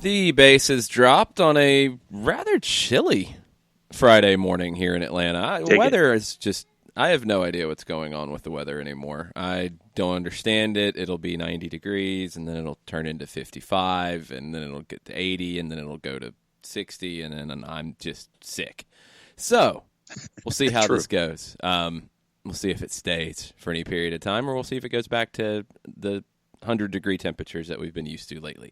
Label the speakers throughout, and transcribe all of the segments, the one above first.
Speaker 1: The bases dropped on a rather chilly Friday morning here in Atlanta. Weather is just, I have no idea what's going on with the weather anymore. I don't understand it. It'll be 90 degrees, and then it'll turn into 55, and then it'll get to 80, and then it'll go to 60, and then I'm just sick. So we'll see how this goes. We'll see if it stays for any period of time, or we'll see if it goes back to the 100-degree temperatures that we've been used to lately.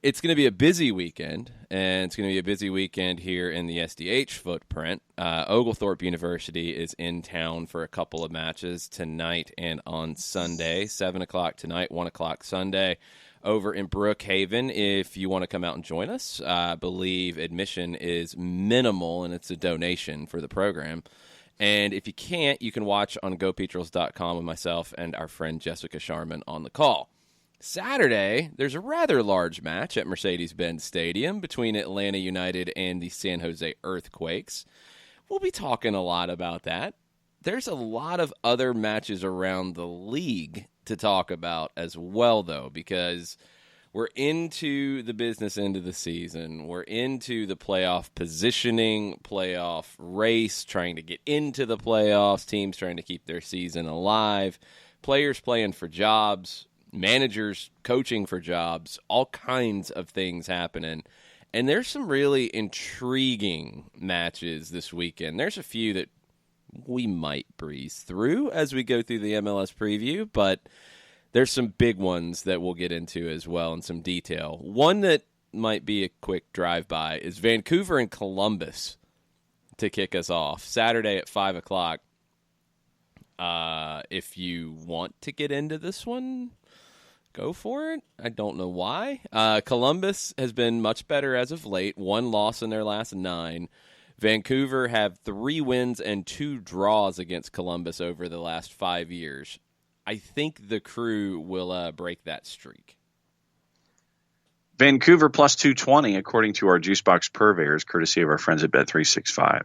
Speaker 1: It's going to be a busy weekend, and it's going to be a busy weekend here in the SDH footprint. Oglethorpe University is in town for a couple of matches tonight and on Sunday, 7 o'clock tonight, 1 o'clock Sunday, over in Brookhaven. If you want to come out and join us, I believe admission is minimal, and it's a donation for the program. And if you can't, you can watch on GoPetrels.com with myself and our friend Jessica Sharman on the call. Saturday, there's a rather large match at Mercedes-Benz Stadium between Atlanta United and the San Jose Earthquakes. We'll be talking a lot about that. There's a lot of other matches around the league to talk about as well, though, because we're into the business end of the season. We're into the playoff positioning, playoff race, trying to get into the playoffs, teams trying to keep their season alive, players playing for jobs, managers coaching for jobs, all kinds of things happening. And there's some really intriguing matches this weekend. There's a few that we might breeze through as we go through the MLS preview, but there's some big ones that we'll get into as well in some detail. One that might be a quick drive-by is Vancouver and Columbus to kick us off. Saturday at 5 o'clock. If you want to get into this one, go for it. I don't know why. Columbus has been much better as of late. 1 loss in their last 9. Vancouver have 3 wins and 2 draws against Columbus over the last 5 years. I think the Crew will break that streak.
Speaker 2: Vancouver plus 220, according to our Juicebox purveyors, courtesy of our friends at Bet365.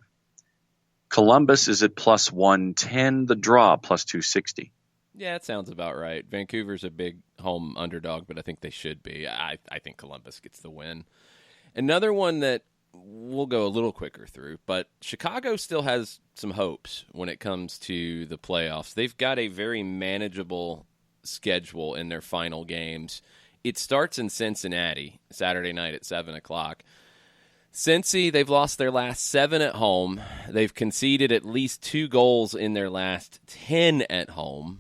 Speaker 2: Columbus is at plus 110, the draw plus 260.
Speaker 1: Yeah, it sounds about right. Vancouver's a big home underdog, but I think they should be. I think Columbus gets the win. Another one that we'll go a little quicker through, but Chicago still has some hopes when it comes to the playoffs. They've got a very manageable schedule in their final games. It starts in Cincinnati, Saturday night at 7 o'clock. Cincy, they've lost their last 7 at home. They've conceded at least 2 goals in their last 10 at home.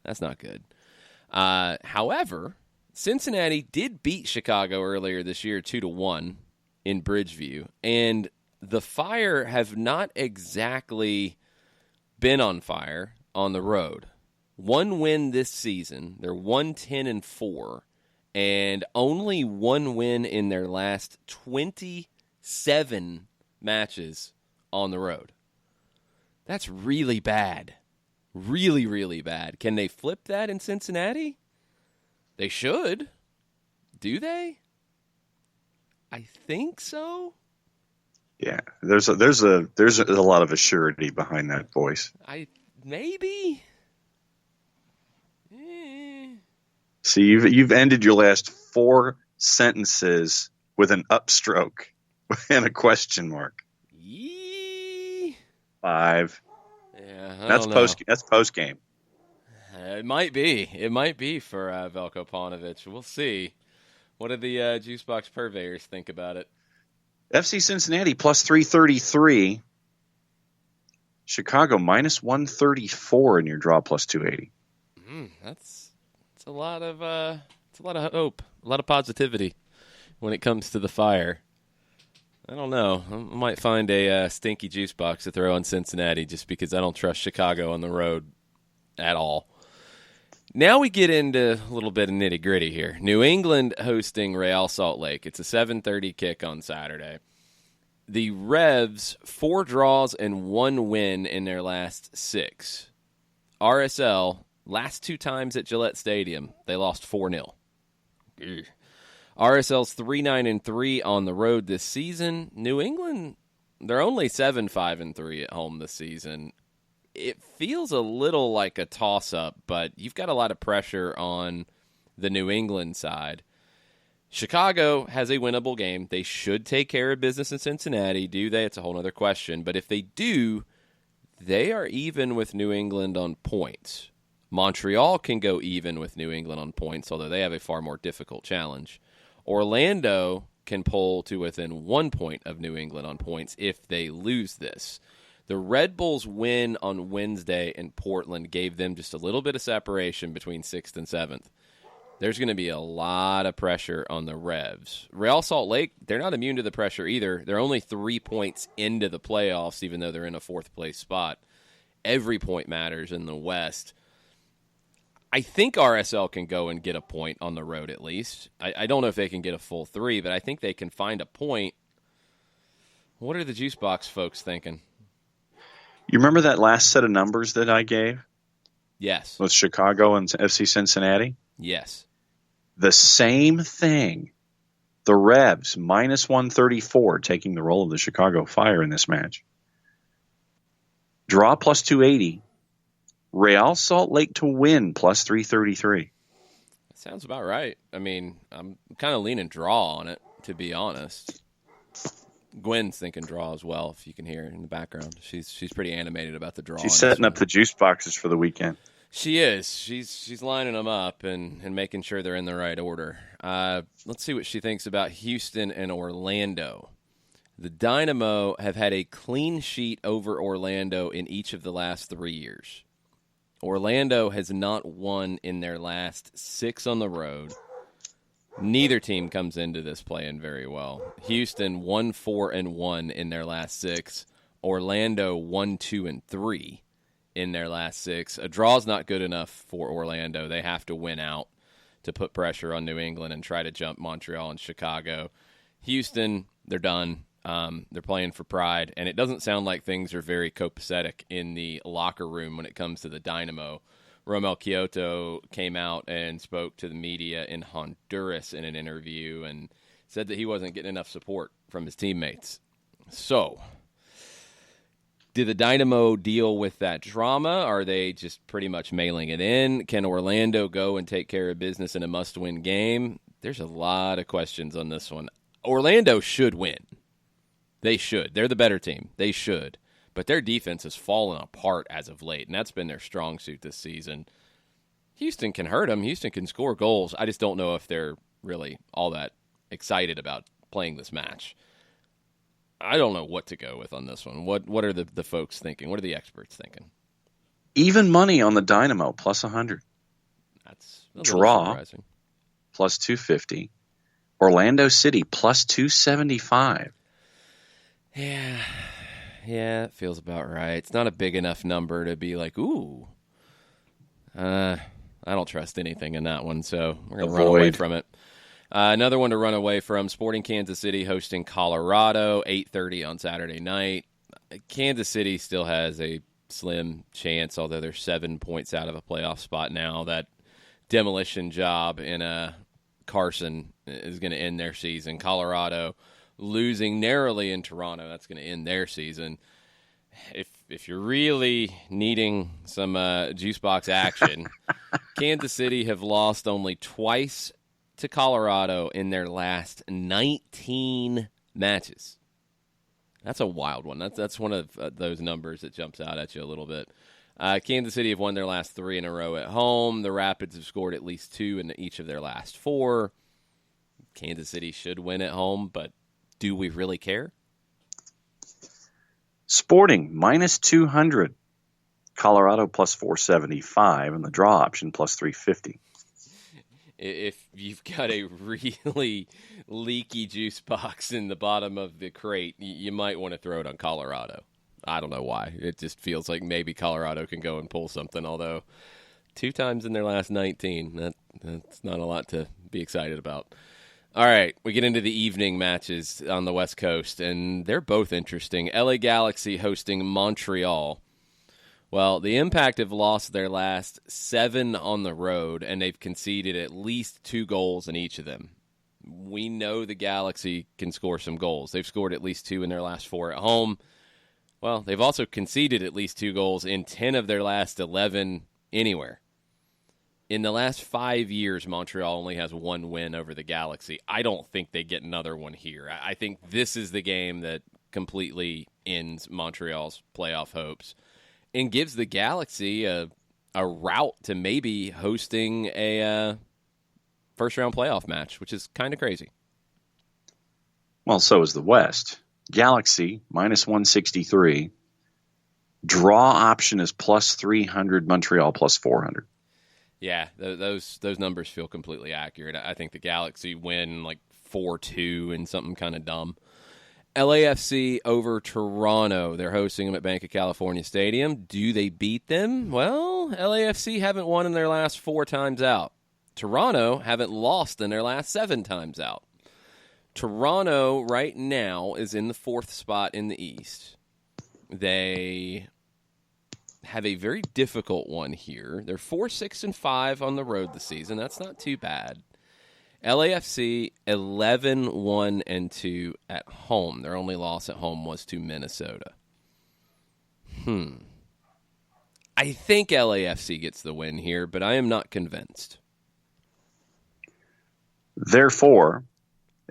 Speaker 1: That's not good. However, Cincinnati did beat Chicago earlier this year 2-1 in Bridgeview, and the Fire have not exactly been on fire on the road. 1 win this season. They're 1-10-4, and only 1 win in their last 27 matches on the road. That's really bad. Really, really bad. Can they flip that in Cincinnati? They should. Do they? I think so.
Speaker 2: Yeah, there's a lot of assurity behind that voice.
Speaker 1: Maybe.
Speaker 2: See, you've ended your last 4 sentences with an upstroke and a question mark.
Speaker 1: Yee.
Speaker 2: 5.
Speaker 1: Yeah,
Speaker 2: that's post game.
Speaker 1: It might be. It might be for Veljko Paunovic. We'll see. What do the Juicebox purveyors think about it?
Speaker 2: FC Cincinnati plus 333. Chicago minus 134 in your draw plus 280.
Speaker 1: That's a lot of hope, a lot of positivity when it comes to the Fire. I don't know. I might find a stinky juice box to throw on Cincinnati just because I don't trust Chicago on the road at all. Now we get into a little bit of nitty-gritty here. New England hosting Real Salt Lake. It's a 7:30 kick on Saturday. The Revs, 4 draws and 1 win in their last 6. RSL, last 2 times at Gillette Stadium, they lost 4-0. RSL's 3-9-3 on the road this season. New England, they're only 7-5-3 at home this season. It feels a little like a toss-up, but you've got a lot of pressure on the New England side. Chicago has a winnable game. They should take care of business in Cincinnati. Do they? It's a whole other question. But if they do, they are even with New England on points. Montreal can go even with New England on points, although they have a far more difficult challenge. Orlando can pull to within 1 point of New England on points if they lose this. The Red Bulls' win on Wednesday in Portland gave them just a little bit of separation between 6th and 7th. There's going to be a lot of pressure on the Revs. Real Salt Lake, they're not immune to the pressure either. They're only 3 points into the playoffs, even though they're in a 4th-place spot. Every point matters in the West. I think RSL can go and get a point on the road at least. I don't know if they can get a full 3, but I think they can find a point. What are the Juice Box folks thinking?
Speaker 2: You remember that last set of numbers that I gave?
Speaker 1: Yes.
Speaker 2: With Chicago and FC Cincinnati?
Speaker 1: Yes.
Speaker 2: The same thing. The Revs, minus 134, taking the role of the Chicago Fire in this match. Draw plus 280. Real Salt Lake to win plus 333.
Speaker 1: That sounds about right. I mean, I'm kind of leaning draw on it, to be honest. Gwen's thinking draw as well, if you can hear it in the background. She's pretty animated about the draw.
Speaker 2: She's setting up the juice boxes for the weekend.
Speaker 1: She is. She's lining them up and making sure they're in the right order. Let's see what she thinks about Houston and Orlando. The Dynamo have had a clean sheet over Orlando in each of the last 3 years. Orlando has not won in their last 6 on the road. Neither team comes into this playing very well. Houston 1-4-1 in their last 6. Orlando 1-2-3 in their last 6. A draw's not good enough for Orlando. They have to win out to put pressure on New England and try to jump Montreal and Chicago. Houston, they're done. They're playing for pride, and it doesn't sound like things are very copacetic in the locker room when it comes to the Dynamo. Romel Kyoto came out and spoke to the media in Honduras in an interview and said that he wasn't getting enough support from his teammates. So, did the Dynamo deal with that drama? Are they just pretty much mailing it in? Can Orlando go and take care of business in a must-win game? There's a lot of questions on this one. Orlando should win. They should. They're the better team. They should. But their defense has fallen apart as of late, and that's been their strong suit this season. Houston can hurt them. Houston can score goals. I just don't know if they're really all that excited about playing this match. I don't know what to go with on this one. What are the folks thinking? What are the experts thinking?
Speaker 2: Even money on the Dynamo, plus 100.
Speaker 1: That's a
Speaker 2: draw,
Speaker 1: surprising.
Speaker 2: Plus 250. Orlando City, plus 275.
Speaker 1: Yeah, it feels about right. It's not a big enough number to be like, ooh. I don't trust anything in that one, so we're going to run away from it. Another one to run away from, Sporting Kansas City hosting Colorado, 8:30 on Saturday night. Kansas City still has a slim chance, although they're 7 points out of a playoff spot now. That demolition job in Carson is going to end their season. Colorado losing narrowly in Toronto, that's going to end their season. If you're really needing some juice box action, Kansas City have lost only twice to Colorado in their last 19 matches. That's a wild one. That's one of those numbers that jumps out at you a little bit. Kansas City have won their last 3 in a row at home. The Rapids have scored at least 2 in each of their last 4. Kansas City should win at home, but do we really care?
Speaker 2: Sporting, minus 200. Colorado, plus 475. And the draw option, plus 350.
Speaker 1: If you've got a really leaky juice box in the bottom of the crate, you might want to throw it on Colorado. I don't know why. It just feels like maybe Colorado can go and pull something, although 2 times in their last 19, that's not a lot to be excited about. All right, we get into the evening matches on the West Coast, and they're both interesting. LA Galaxy hosting Montreal. Well, the Impact have lost their last 7 on the road, and they've conceded at least 2 goals in each of them. We know the Galaxy can score some goals. They've scored at least 2 in their last 4 at home. Well, they've also conceded at least 2 goals in 10 of their last 11 anywhere. In the last 5 years, Montreal only has one win over the Galaxy. I don't think they get another one here. I think this is the game that completely ends Montreal's playoff hopes and gives the Galaxy a route to maybe hosting a first-round playoff match, which is kind of crazy.
Speaker 2: Well, so is the West. Galaxy, minus 163. Draw option is plus 300. Montreal, plus 400.
Speaker 1: Yeah, those numbers feel completely accurate. I think the Galaxy win like 4-2 and something kind of dumb. LAFC over Toronto. They're hosting them at Bank of California Stadium. Do they beat them? Well, LAFC haven't won in their last 4 times out. Toronto haven't lost in their last 7 times out. Toronto right now is in the 4th spot in the East. They have a very difficult one here. They're 4-6-5 on the road this season. That's not too bad. LAFC 11-1-2 at home. Their only loss at home was to Minnesota. I think LAFC gets the win here, but I am not convinced.
Speaker 2: Therefore,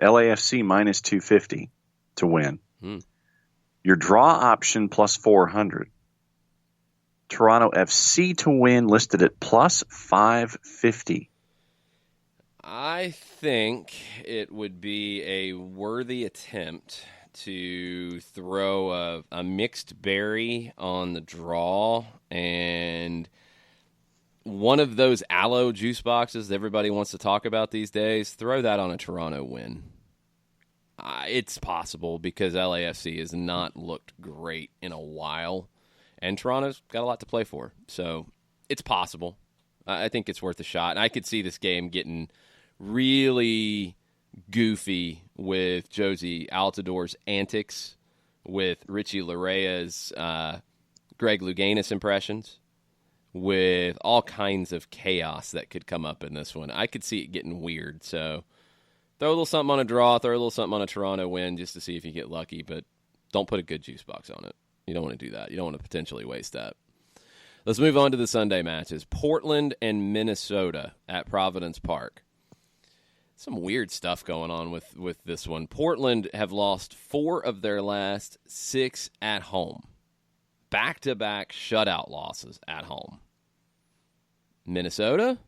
Speaker 2: LAFC minus 250 to win. Your draw option plus 400. Toronto FC to win listed at plus 550.
Speaker 1: I think it would be a worthy attempt to throw a mixed berry on the draw and one of those aloe juice boxes that everybody wants to talk about these days, throw that on a Toronto win. It's possible because LAFC has not looked great in a while, and Toronto's got a lot to play for. So it's possible. I think it's worth a shot. And I could see this game getting really goofy with Josie Altidor's antics, with Richie Larea's Greg Louganis impressions, with all kinds of chaos that could come up in this one. I could see it getting weird. So throw a little something on a draw, throw a little something on a Toronto win just to see if you get lucky, but don't put a good juice box on it. You don't want to do that. You don't want to potentially waste that. Let's move on to the Sunday matches. Portland and Minnesota at Providence Park. Some weird stuff going on with this one. Portland have lost 4 of their last 6 at home. Back-to-back shutout losses at home. Minnesota,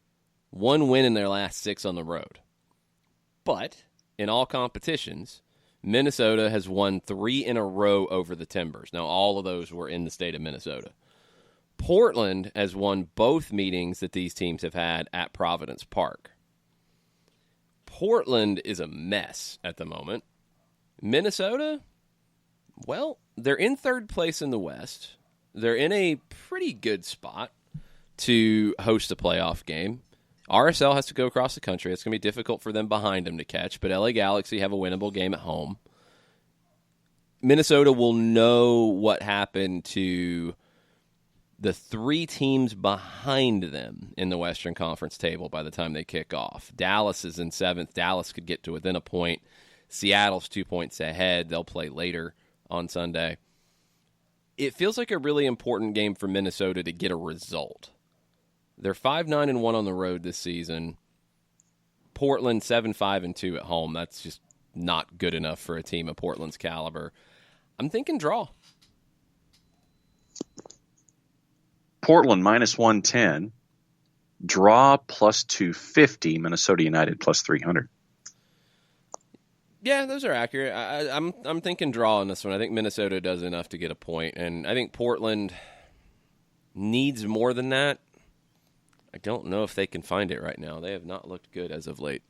Speaker 1: 1 win in their last 6 on the road. But in all competitions, Minnesota has won 3 in a row over the Timbers. Now, all of those were in the state of Minnesota. Portland has won both meetings that these teams have had at Providence Park. Portland is a mess at the moment. Minnesota, well, they're in 3rd place in the West. They're in a pretty good spot to host a playoff game. RSL has to go across the country. It's going to be difficult for them behind them to catch, but LA Galaxy have a winnable game at home. Minnesota will know what happened to the 3 teams behind them in the Western Conference table by the time they kick off. Dallas is in 7th. Dallas could get to within a point. Seattle's 2 points ahead. They'll play later on Sunday. It feels like a really important game for Minnesota to get a result. They're 5-9-1 on the road this season. Portland 7-5-2 at home. That's just not good enough for a team of Portland's caliber. I'm thinking draw.
Speaker 2: Portland minus 110. Draw plus 250. Minnesota United plus 300.
Speaker 1: Yeah, those are accurate. I'm thinking draw on this one. I think Minnesota does enough to get a point, and I think Portland needs more than that. I don't know if they can find it right now. They have not looked good as of late.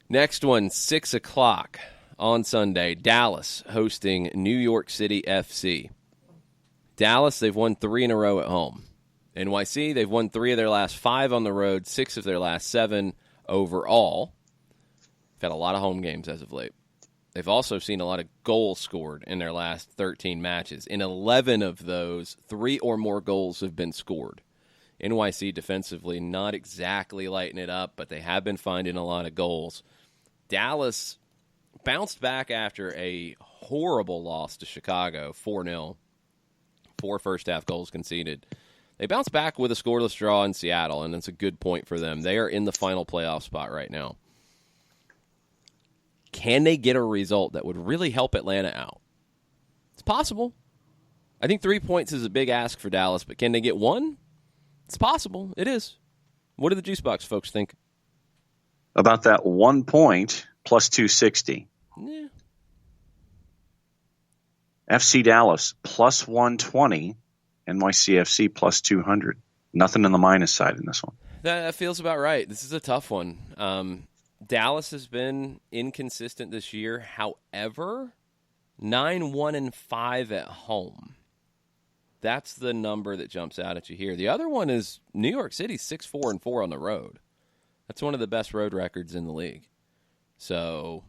Speaker 1: Next one, 6 o'clock on Sunday. Dallas hosting New York City FC. Dallas, they've won 3 in a row at home. NYC, they've won 3 of their last 5 on the road, 6 of their last 7 overall. They've had a lot of home games as of late. They've also seen a lot of goals scored in their last 13 matches. In 11 of those, 3 or more goals have been scored. NYC defensively not exactly lighting it up, but they have been finding a lot of goals. Dallas bounced back after a horrible loss to Chicago, 4-0. 4 first-half goals conceded. They bounced back with a scoreless draw in Seattle, and it's a good point for them. They are in the final playoff spot right now. Can they get a result that would really help Atlanta out? It's possible. I think 3 points is a big ask for Dallas, but can they get one? It's possible. It is. What do the Juice Box folks think?
Speaker 2: About that 1 point plus 260.
Speaker 1: Yeah.
Speaker 2: FC Dallas plus 120. NYCFC plus 200. Nothing on the minus side in this one.
Speaker 1: That feels about right. This is a tough one. Dallas has been inconsistent this year. However, 9-1-5 at home. That's the number that jumps out at you here. The other one is New York City, 6-4-4 on the road. That's one of the best road records in the league. So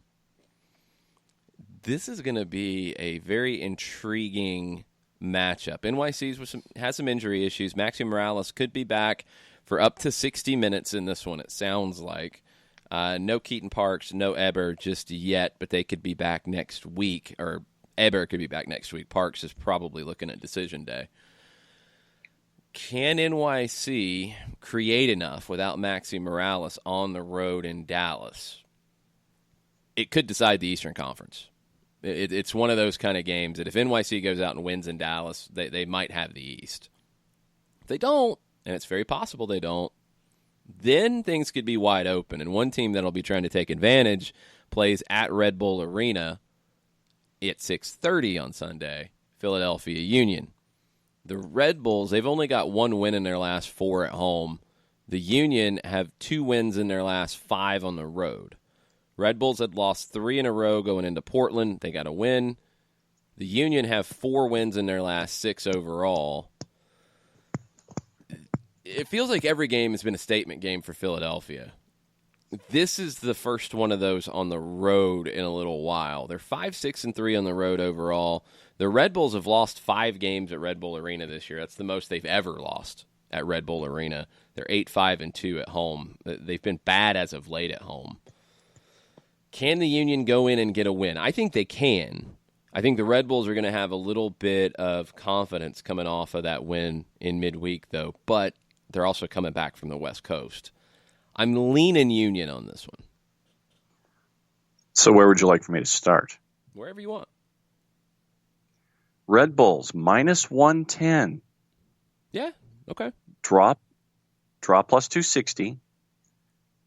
Speaker 1: this is going to be a very intriguing matchup. NYC's has some injury issues. Maxi Morales could be back for up to 60 minutes in this one, it sounds like. No Keaton Parks, no Eber just yet, but they could be back next week, or Eber could be back next week. Parks is probably looking at decision day. Can NYC create enough without Maxi Morales on the road in Dallas? It could decide the Eastern Conference. It's one of those kind of games that if NYC goes out and wins in Dallas, they might have the East. If they don't, and it's very possible they don't, then things could be wide open. And one team that'll be trying to take advantage plays at Red Bull Arena at 6:30 on Sunday, Philadelphia Union. The Red Bulls, they've only got one win in their last 4 at home. The Union have 2 wins in their last 5 on the road. Red Bulls had lost 3 in a row going into Portland. They got a win. The Union have 4 wins in their last 6 overall. It feels like every game has been a statement game for Philadelphia. This is the first one of those on the road in a little while. They're 5-6-3 on the road overall. The Red Bulls have lost 5 games at Red Bull Arena this year. That's the most they've ever lost at Red Bull Arena. They're 8-5-2 at home. They've been bad as of late at home. Can the Union go in and get a win? I think they can. I think the Red Bulls are going to have a little bit of confidence coming off of that win in midweek, though. But they're also coming back from the West Coast. I'm leaning Union on this one.
Speaker 2: So where would you like for me to start?
Speaker 1: Wherever you want.
Speaker 2: Red Bulls minus 110.
Speaker 1: Yeah, okay.
Speaker 2: Drop plus 260.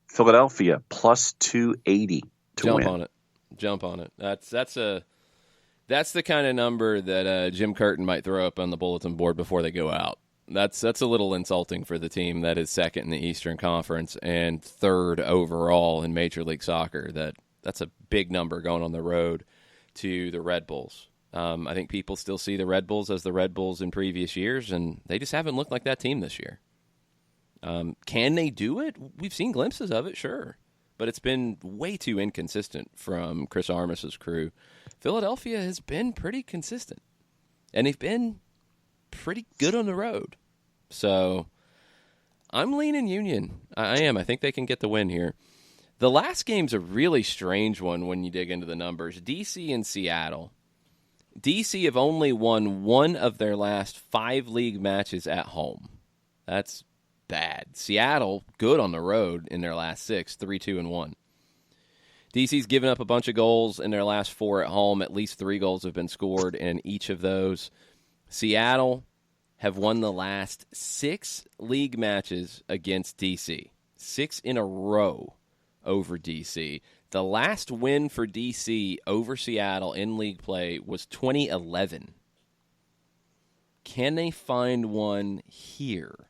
Speaker 2: Philadelphia plus 280 to win.
Speaker 1: Jump on it. That's the kind of number that Jim Curtin might throw up on the bulletin board before they go out. That's a little insulting for the team that is second in the Eastern Conference and third overall in Major League Soccer. That's a big number going on the road to the Red Bulls. I think people still see the Red Bulls as the Red Bulls in previous years, and they just haven't looked like that team this year. Can they do it? We've seen glimpses of it, sure. But it's been way too inconsistent from Chris Armas's crew. Philadelphia has been pretty consistent, and they've been pretty good on the road. So I'm leaning Union. I am. I think they can get the win here. The last game's a really strange one when you dig into the numbers. DC and Seattle. DC have only won 1 of their last 5 league matches at home. That's bad. Seattle, good on the road in their last 6, 3-2-1. DC's given up a bunch of goals in their last 4 at home. At least 3 goals have been scored in each of those. Seattle have won the last 6 league matches against DC. 6 in a row over DC. The last win for DC over Seattle in league play was 2011. Can they find one here?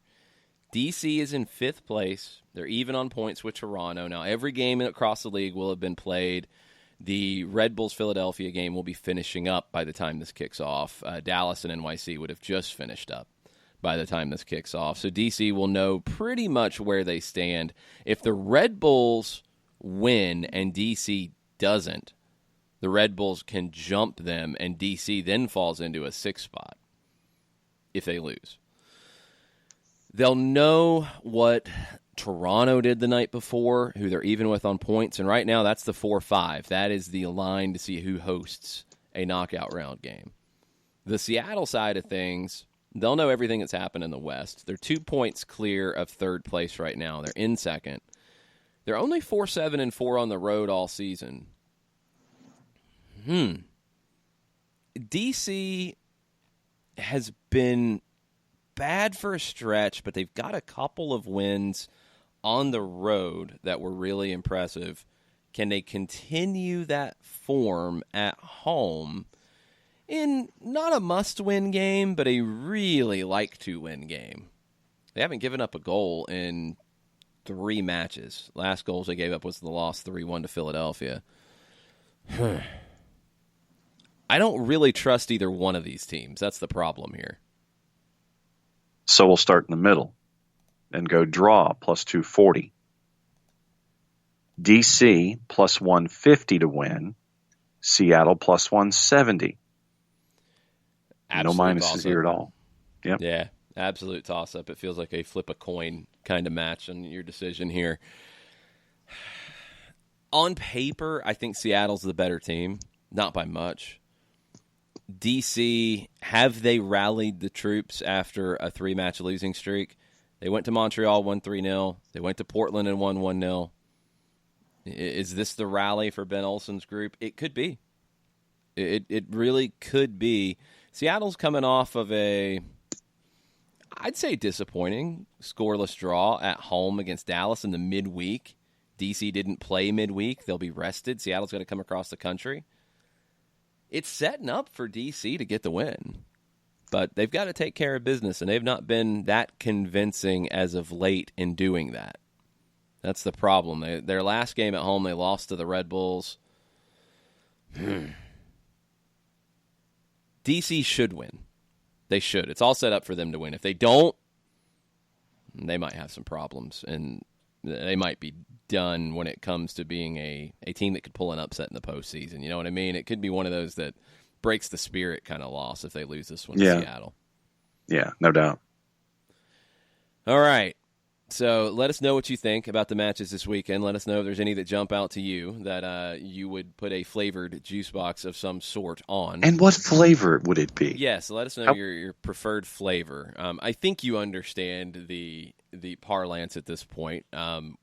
Speaker 1: DC is in 5th place. They're even on points with Toronto. Now, every game across the league will have been played. The Red Bulls Philadelphia game will be finishing up by the time this kicks off. Dallas and NYC would have just finished up by the time this kicks off. So DC will know pretty much where they stand. If the Red Bulls win and DC doesn't, the Red Bulls can jump them, and DC then falls into a 6th spot if they lose. They'll know what Toronto did the night before, who they're even with on points, and right now that's the 4-5. That is the line to see who hosts a knockout round game. The Seattle side of things, They'll know everything that's happened in the West. They're 2 points clear of third place right now. They're in second. They're only 4-7-4 on the road all season. DC has been bad for a stretch, but they've got a couple of wins on the road that were really impressive. Can they continue that form at home in not a must-win game, but a really like-to-win game? They haven't given up a goal in 3 matches. Last goals they gave up was the loss 3-1 to Philadelphia. I don't really trust either one of these teams. That's the problem here.
Speaker 2: So we'll start in the middle and go draw plus 240. DC plus 150 to win. Seattle plus 170.
Speaker 1: Absolute
Speaker 2: no minuses
Speaker 1: toss-up
Speaker 2: here at all. Yep.
Speaker 1: Yeah, absolute toss-up. It feels like a flip-a-coin kind of match on your decision here. On paper, I think Seattle's the better team. Not by much. DC, have they rallied the troops after a 3-match losing streak? They went to Montreal, won 3-0. They went to Portland and won 1-0. Is this the rally for Ben Olsen's group? It could be. It really could be. Seattle's coming off of I'd say disappointing scoreless draw at home against Dallas in the midweek. DC didn't play midweek. They'll be rested. Seattle's got to come across the country. It's setting up for DC to get the win. But they've got to take care of business, and they've not been that convincing as of late in doing that. That's the problem. Their last game at home, they lost to the Red Bulls. DC should win. They should. It's all set up for them to win. If they don't, they might have some problems, and they might be done when it comes to being a team that could pull an upset in the postseason. You know what I mean? It could be one of those that breaks the spirit kind of loss if they lose this one to Seattle.
Speaker 2: Yeah, no doubt.
Speaker 1: All right. So let us know what you think about the matches this weekend. Let us know if there's any that jump out to you that you would put a flavored juice box of some sort on.
Speaker 2: And what flavor would it be?
Speaker 1: Yes, let us know your preferred flavor. I think you understand the parlance at this point.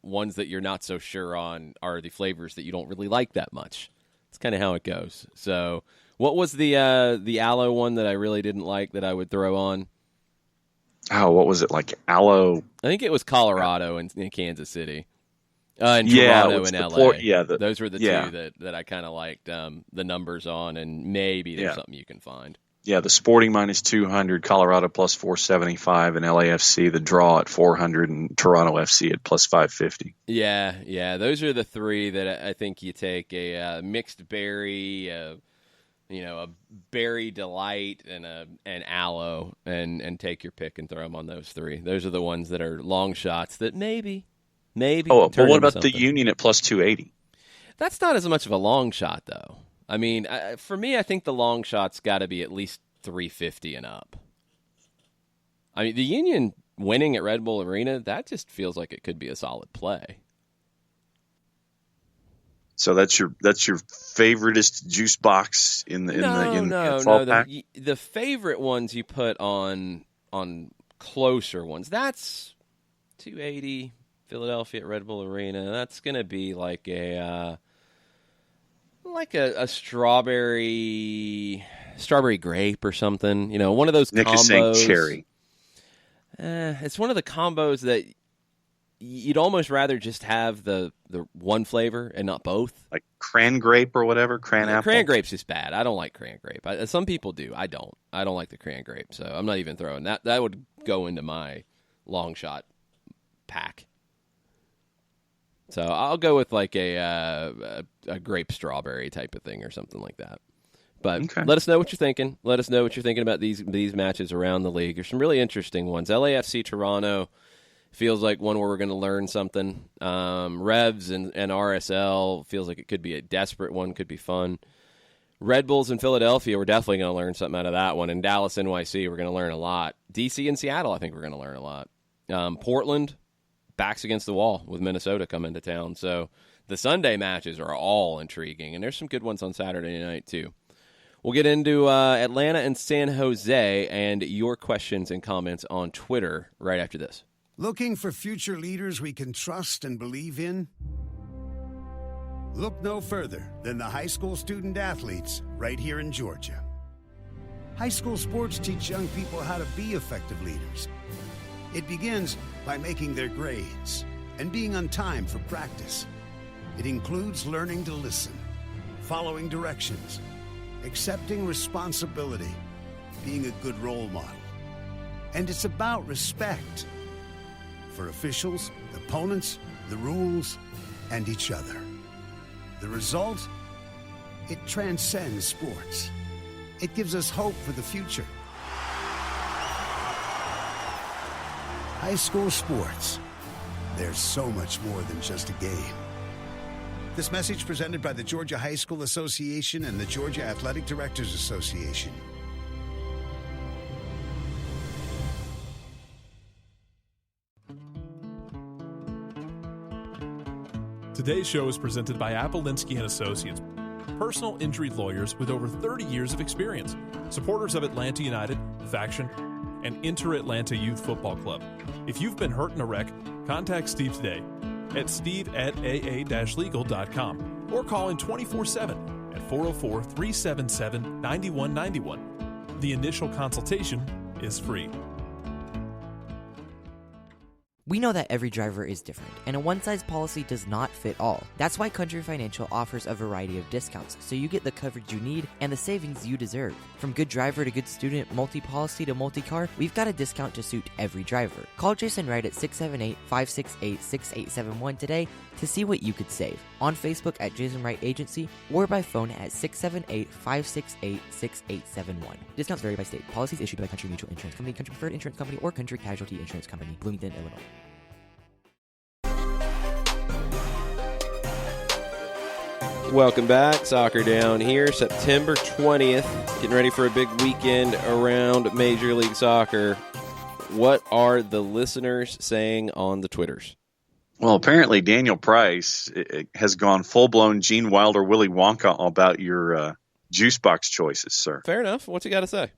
Speaker 1: Ones that you're not so sure on are the flavors that you don't really like that much. It's kind of how it goes. So what was the aloe one that I really didn't like that I would throw on?
Speaker 2: Oh, what was it, like aloe?
Speaker 1: I think it was Colorado and in Kansas City. And Toronto and LA. Those were the two that I kind of liked the numbers on, and maybe there's something you can find.
Speaker 2: Yeah, the Sporting minus 200, Colorado plus 475, and LAFC, the draw at 400, and Toronto FC at plus 550.
Speaker 1: Yeah. Those are the three that I think you take a mixed berry, a berry delight, and an aloe, and take your pick and throw them on those three. Those are the ones that are long shots that maybe.
Speaker 2: Oh, but what about the Union at plus 280?
Speaker 1: That's not as much of a long shot, though. I mean, for me, I think the long shot's got to be at least 350 and up. I mean, the Union winning at Red Bull Arena, that just feels like it could be a solid play.
Speaker 2: So that's your favoritist juice box in the fall pack?
Speaker 1: The favorite ones you put on closer ones. That's 280 Philadelphia at Red Bull Arena. That's going to be like a strawberry grape or something. You know, one of those
Speaker 2: Nick
Speaker 1: combos.
Speaker 2: Is saying cherry.
Speaker 1: It's one of the combos that you'd almost rather just have the one flavor and not both.
Speaker 2: Like cran grape or whatever, apple.
Speaker 1: Cran grape's just bad. I don't like cran grape. Some people do. I don't. I don't like the cran grape, so I'm not even throwing that. That would go into my long shot pack. So I'll go with like a grape strawberry type of thing or something like that. But Let us know what you're thinking. Let us know what you're thinking about these matches around the league. There's some really interesting ones. LAFC Toronto feels like one where we're going to learn something. Revs and RSL feels like it could be a desperate one, could be fun. Red Bulls in Philadelphia, we're definitely going to learn something out of that one. And Dallas, NYC, we're going to learn a lot. DC and Seattle, I think we're going to learn a lot. Portland, backs against the wall with Minnesota coming to town. So the Sunday matches are all intriguing, and there's some good ones on Saturday night too. We'll get into Atlanta and San Jose and your questions and comments on Twitter right after this.
Speaker 3: Looking for future leaders we can trust and believe in? Look no further than the high school student athletes right here in Georgia. High school sports teach young people how to be effective leaders. It begins by making their grades and being on time for practice. It includes learning to listen, following directions, accepting responsibility, being a good role model. And it's about respect for officials, opponents, the rules, and each other. The result? It transcends sports. It gives us hope for the future. High school sports. There's so much more than just a game. This message presented by the Georgia High School Association and the Georgia Athletic Directors Association.
Speaker 4: Today's show is presented by Appolinsky & Associates, personal injury lawyers with over 30 years of experience, supporters of Atlanta United, Faction, and Inter-Atlanta Youth Football Club. If you've been hurt in a wreck, contact Steve today at steve@aa-legal.com or call in 24/7 at 404-377-9191. The initial consultation is free.
Speaker 5: We know that every driver is different, and a one-size policy does not fit all. That's why Country Financial offers a variety of discounts, so you get the coverage you need and the savings you deserve. From good driver to good student, multi-policy to multi-car, we've got a discount to suit every driver. Call Jason Wright at 678-568-6871 today to see what you could save. On Facebook at Jason Wright Agency or by phone at 678-568-6871. Discounts vary by state. Policies issued by Country Mutual Insurance Company, Country Preferred Insurance Company, or Country Casualty Insurance Company, Bloomington, Illinois.
Speaker 1: Welcome back. Soccer Down here, September 20th. Getting ready for a big weekend around Major League Soccer. What are the listeners saying on the Twitters?
Speaker 2: Well, apparently Daniel Price has gone full-blown Gene Wilder, Willy Wonka about your juice box choices, sir.
Speaker 1: Fair enough. What's he got to say?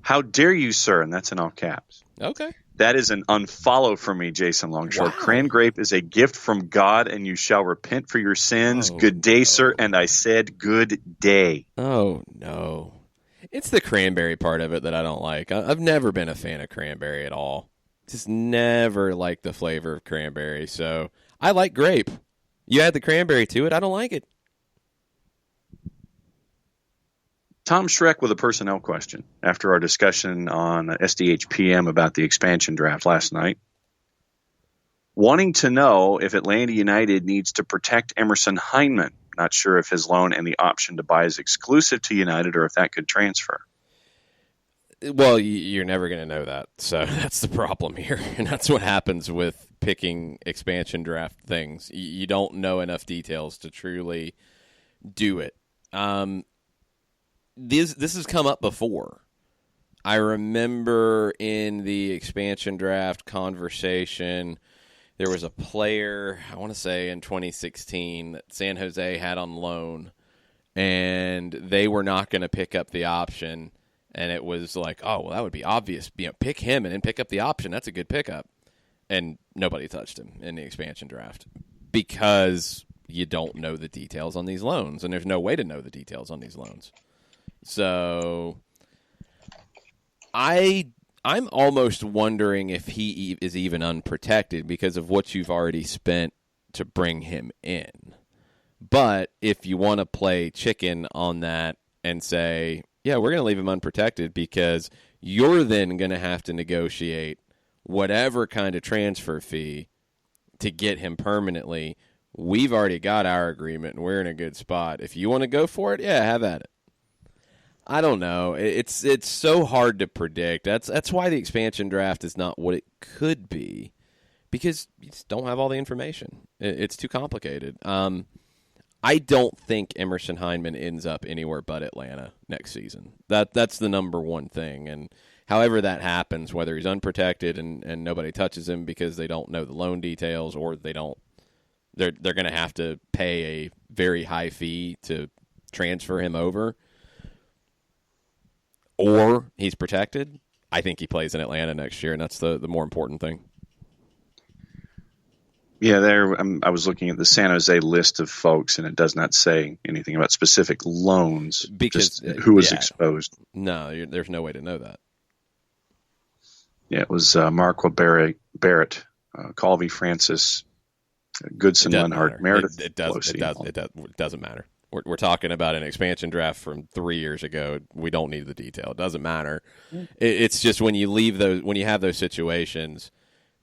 Speaker 2: How dare you, sir? And that's in all caps.
Speaker 1: Okay.
Speaker 2: That is an unfollow for me, Jason Longshore. Wow. Cran grape is a gift from God, and you shall repent for your sins. Good day, sir. And I said good day.
Speaker 1: Oh, no. It's the cranberry part of it that I don't like. I've never been a fan of cranberry at all. Just never liked the flavor of cranberry. So I like grape. You add the cranberry to it, I don't like it.
Speaker 2: Tom Schreck with a personnel question after our discussion on SDH PM about the expansion draft last night. Wanting to know if Atlanta United needs to protect Emerson Hyndman. Not sure if his loan and the option to buy is exclusive to United or if that could transfer.
Speaker 1: Well, you're never going to know that. So that's the problem here. And that's what happens with picking expansion draft things. You don't know enough details to truly do it. This has come up before. I remember in the expansion draft conversation, there was a player, I want to say in 2016, that San Jose had on loan, and they were not going to pick up the option. And it was like, oh, well, that would be obvious. Pick him and then pick up the option. That's a good pickup. And nobody touched him in the expansion draft because you don't know the details on these loans, and there's no way to know the details on these loans. So I'm almost wondering if he is even unprotected because of what you've already spent to bring him in. But if you want to play chicken on that and say, yeah, we're going to leave him unprotected because you're then going to have to negotiate whatever kind of transfer fee to get him permanently. We've already got our agreement, and we're in a good spot. If you want to go for it, yeah, have at it. I don't know. It's so hard to predict. That's why the expansion draft is not what it could be, because you just don't have all the information. It's too complicated. I don't think Emerson Hyndman ends up anywhere but Atlanta next season. That's the number one thing. And however that happens, whether he's unprotected and nobody touches him because they don't know the loan details, or they're going to have to pay a very high fee to transfer him over. or he's protected, I think he plays in Atlanta next year, and that's the more important thing.
Speaker 2: Yeah, I was looking at the San Jose list of folks, and it does not say anything about specific loans,
Speaker 1: because
Speaker 2: just who was exposed.
Speaker 1: No, there's no way to know that.
Speaker 2: Yeah, it was Marco Barrett, Colby Francis, Goodson, Lenhart, Meredith.
Speaker 1: It doesn't matter. We're talking about an expansion draft from 3 years ago. We don't need the detail. It doesn't matter. It's just when you have those situations,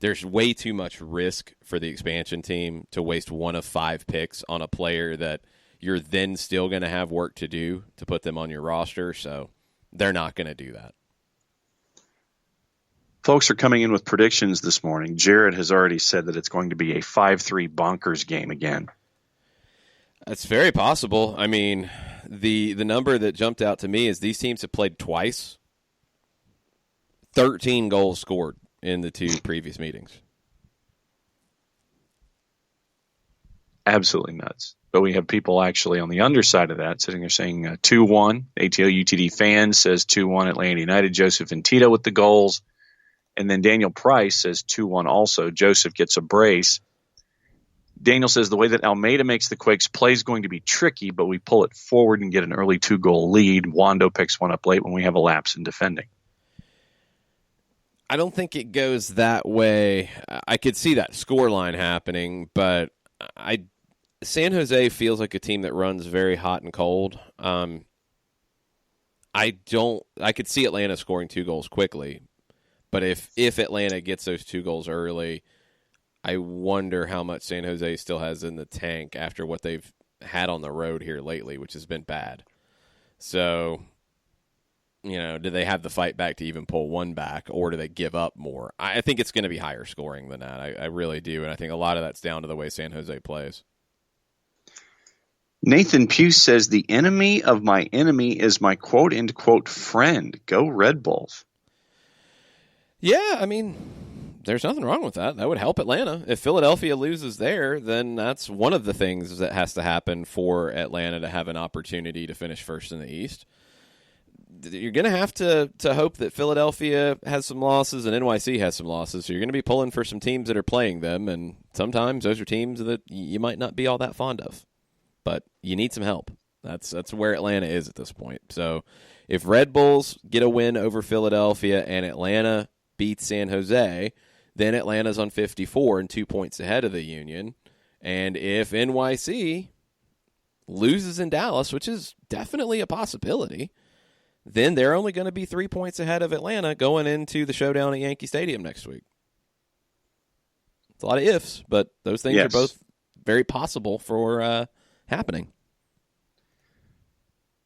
Speaker 1: there's way too much risk for the expansion team to waste one of 5 picks on a player that you're then still going to have work to do to put them on your roster. So they're not going to do that.
Speaker 2: Folks are coming in with predictions this morning. Jared has already said that it's going to be a 5-3 bonkers game again.
Speaker 1: That's very possible. I mean, the number that jumped out to me is these teams have played twice. 13 goals scored in the 2 previous meetings.
Speaker 2: Absolutely nuts. But we have people actually on the underside of that sitting there saying 2-1. ATL UTD fan says 2-1 Atlanta United. Joseph and Tito with the goals. And then Daniel Price says 2-1 also. Joseph gets a brace. Daniel says the way that Almeida makes the Quakes play is going to be tricky, but we pull it forward and get an early 2-goal lead. Wando picks one up late when we have a lapse in defending.
Speaker 1: I don't think it goes that way. I could see that scoreline happening, but San Jose feels like a team that runs very hot and cold. I could see Atlanta scoring 2 goals quickly. But if Atlanta gets those 2 goals early, I wonder how much San Jose still has in the tank after what they've had on the road here lately, which has been bad. So, do they have the fight back to even pull one back, or do they give up more? I think it's going to be higher scoring than that. I really do, and I think a lot of that's down to the way San Jose plays.
Speaker 2: Nathan Pugh says, the enemy of my enemy is my quote-unquote friend. Go Red Bulls.
Speaker 1: Yeah, I mean, there's nothing wrong with that. That would help Atlanta. If Philadelphia loses there, then that's one of the things that has to happen for Atlanta to have an opportunity to finish first in the East. You're going to have to hope that Philadelphia has some losses and NYC has some losses. So you're going to be pulling for some teams that are playing them, and sometimes those are teams that you might not be all that fond of. But you need some help. That's where Atlanta is at this point. So if Red Bulls get a win over Philadelphia and Atlanta beats San Jose, then Atlanta's on 54 and 2 points ahead of the Union. And if NYC loses in Dallas, which is definitely a possibility, then they're only going to be 3 points ahead of Atlanta going into the showdown at Yankee Stadium next week. It's a lot of ifs, but those things are both very possible for happening.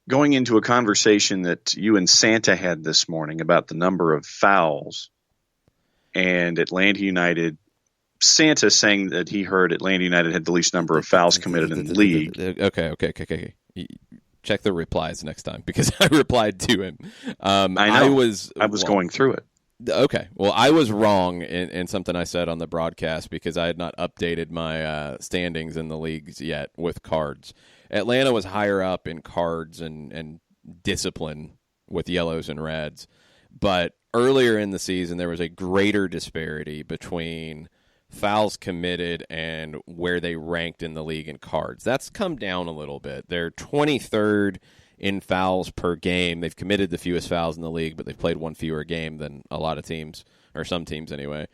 Speaker 2: Going into a conversation that you and Santa had this morning about the number of fouls and Atlanta United, Santa saying that he heard Atlanta United had the least number of fouls committed in the league.
Speaker 1: Okay. Check the replies next time, because I replied to him.
Speaker 2: I know. I was going through it.
Speaker 1: Okay. Well, I was wrong in something I said on the broadcast because I had not updated my standings in the leagues yet with cards. Atlanta was higher up in cards and discipline with yellows and reds. But earlier in the season, there was a greater disparity between fouls committed and where they ranked in the league in cards. That's come down a little bit. They're 23rd in fouls per game. They've committed the fewest fouls in the league, but they've played one fewer game than a lot of teams, or some teams anyway.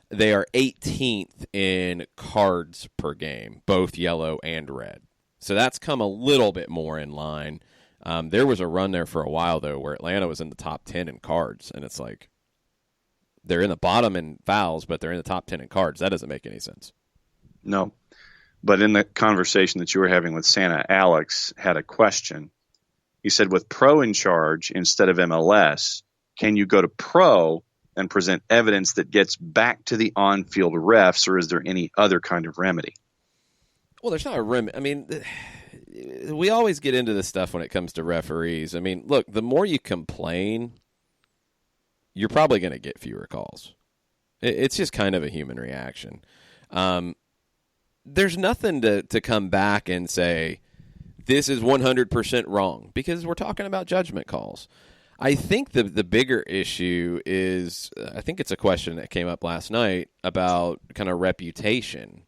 Speaker 1: They are 18th in cards per game, both yellow and red. So that's come a little bit more in line. There was a run there for a while, though, where Atlanta was in the top 10 in cards, and it's like they're in the bottom in fouls, but they're in the top 10 in cards. That doesn't make any sense.
Speaker 2: No. But in the conversation that you were having with Santa, Alex had a question. He said, with Pro in charge instead of MLS, can you go to Pro and present evidence that gets back to the on-field refs, or is there any other kind of remedy?
Speaker 1: Well, there's not a remedy. I mean, we always get into this stuff when it comes to referees. I mean, look, the more you complain, you're probably going to get fewer calls. It's just kind of a human reaction. There's nothing to come back and say, this is 100% wrong, because we're talking about judgment calls. I think the bigger issue is, I think it's a question that came up last night about kind of reputation.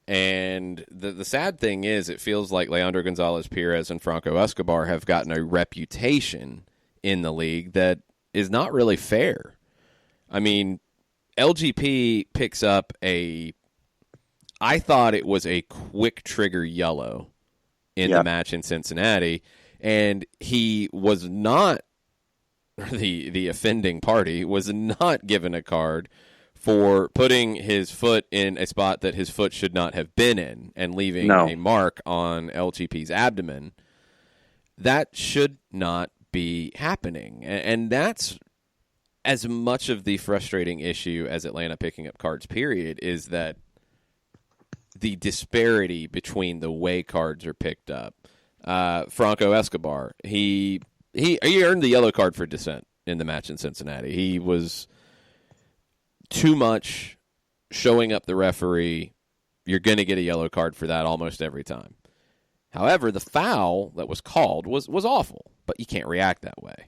Speaker 1: And the sad thing is, it feels like Leandro Gonzalez-Perez and Franco Escobar have gotten a reputation in the league that is not really fair. I mean, LGP picks up I thought it was a quick trigger yellow in the match in Cincinnati, and he was not, the offending party was not given a card for putting his foot in a spot that his foot should not have been in and leaving a mark on LGP's abdomen. That should not be happening. And that's as much of the frustrating issue as Atlanta picking up cards, period, is that the disparity between the way cards are picked up. Franco Escobar, he earned the yellow card for dissent in the match in Cincinnati. He was too much showing up the referee. You're going to get a yellow card for that almost every time. However, the foul that was called was awful, but you can't react that way.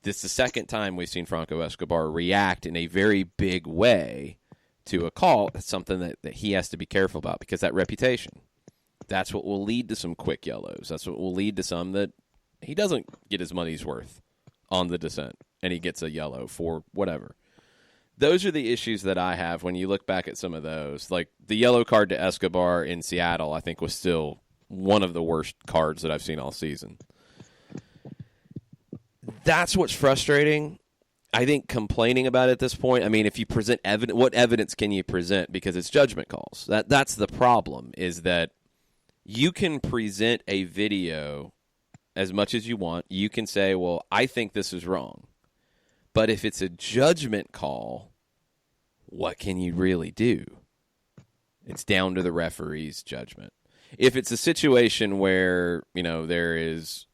Speaker 1: This is the second time we've seen Franco Escobar react in a very big way to a call. That's something that he has to be careful about, because that reputation, that's what will lead to some quick yellows. That's what will lead to some that he doesn't get his money's worth on the dissent, and he gets a yellow for whatever. Those are the issues that I have when you look back at some of those. Like the yellow card to Escobar in Seattle, I think was still one of the worst cards that I've seen all season. That's what's frustrating. I think complaining about it at this point, I mean, if you present evidence, what evidence can you present? Because it's judgment calls. That's the problem, is that you can present a video as much as you want. You can say, well, I think this is wrong. But if it's a judgment call, what can you really do? It's down to the referee's judgment. If it's a situation where, there is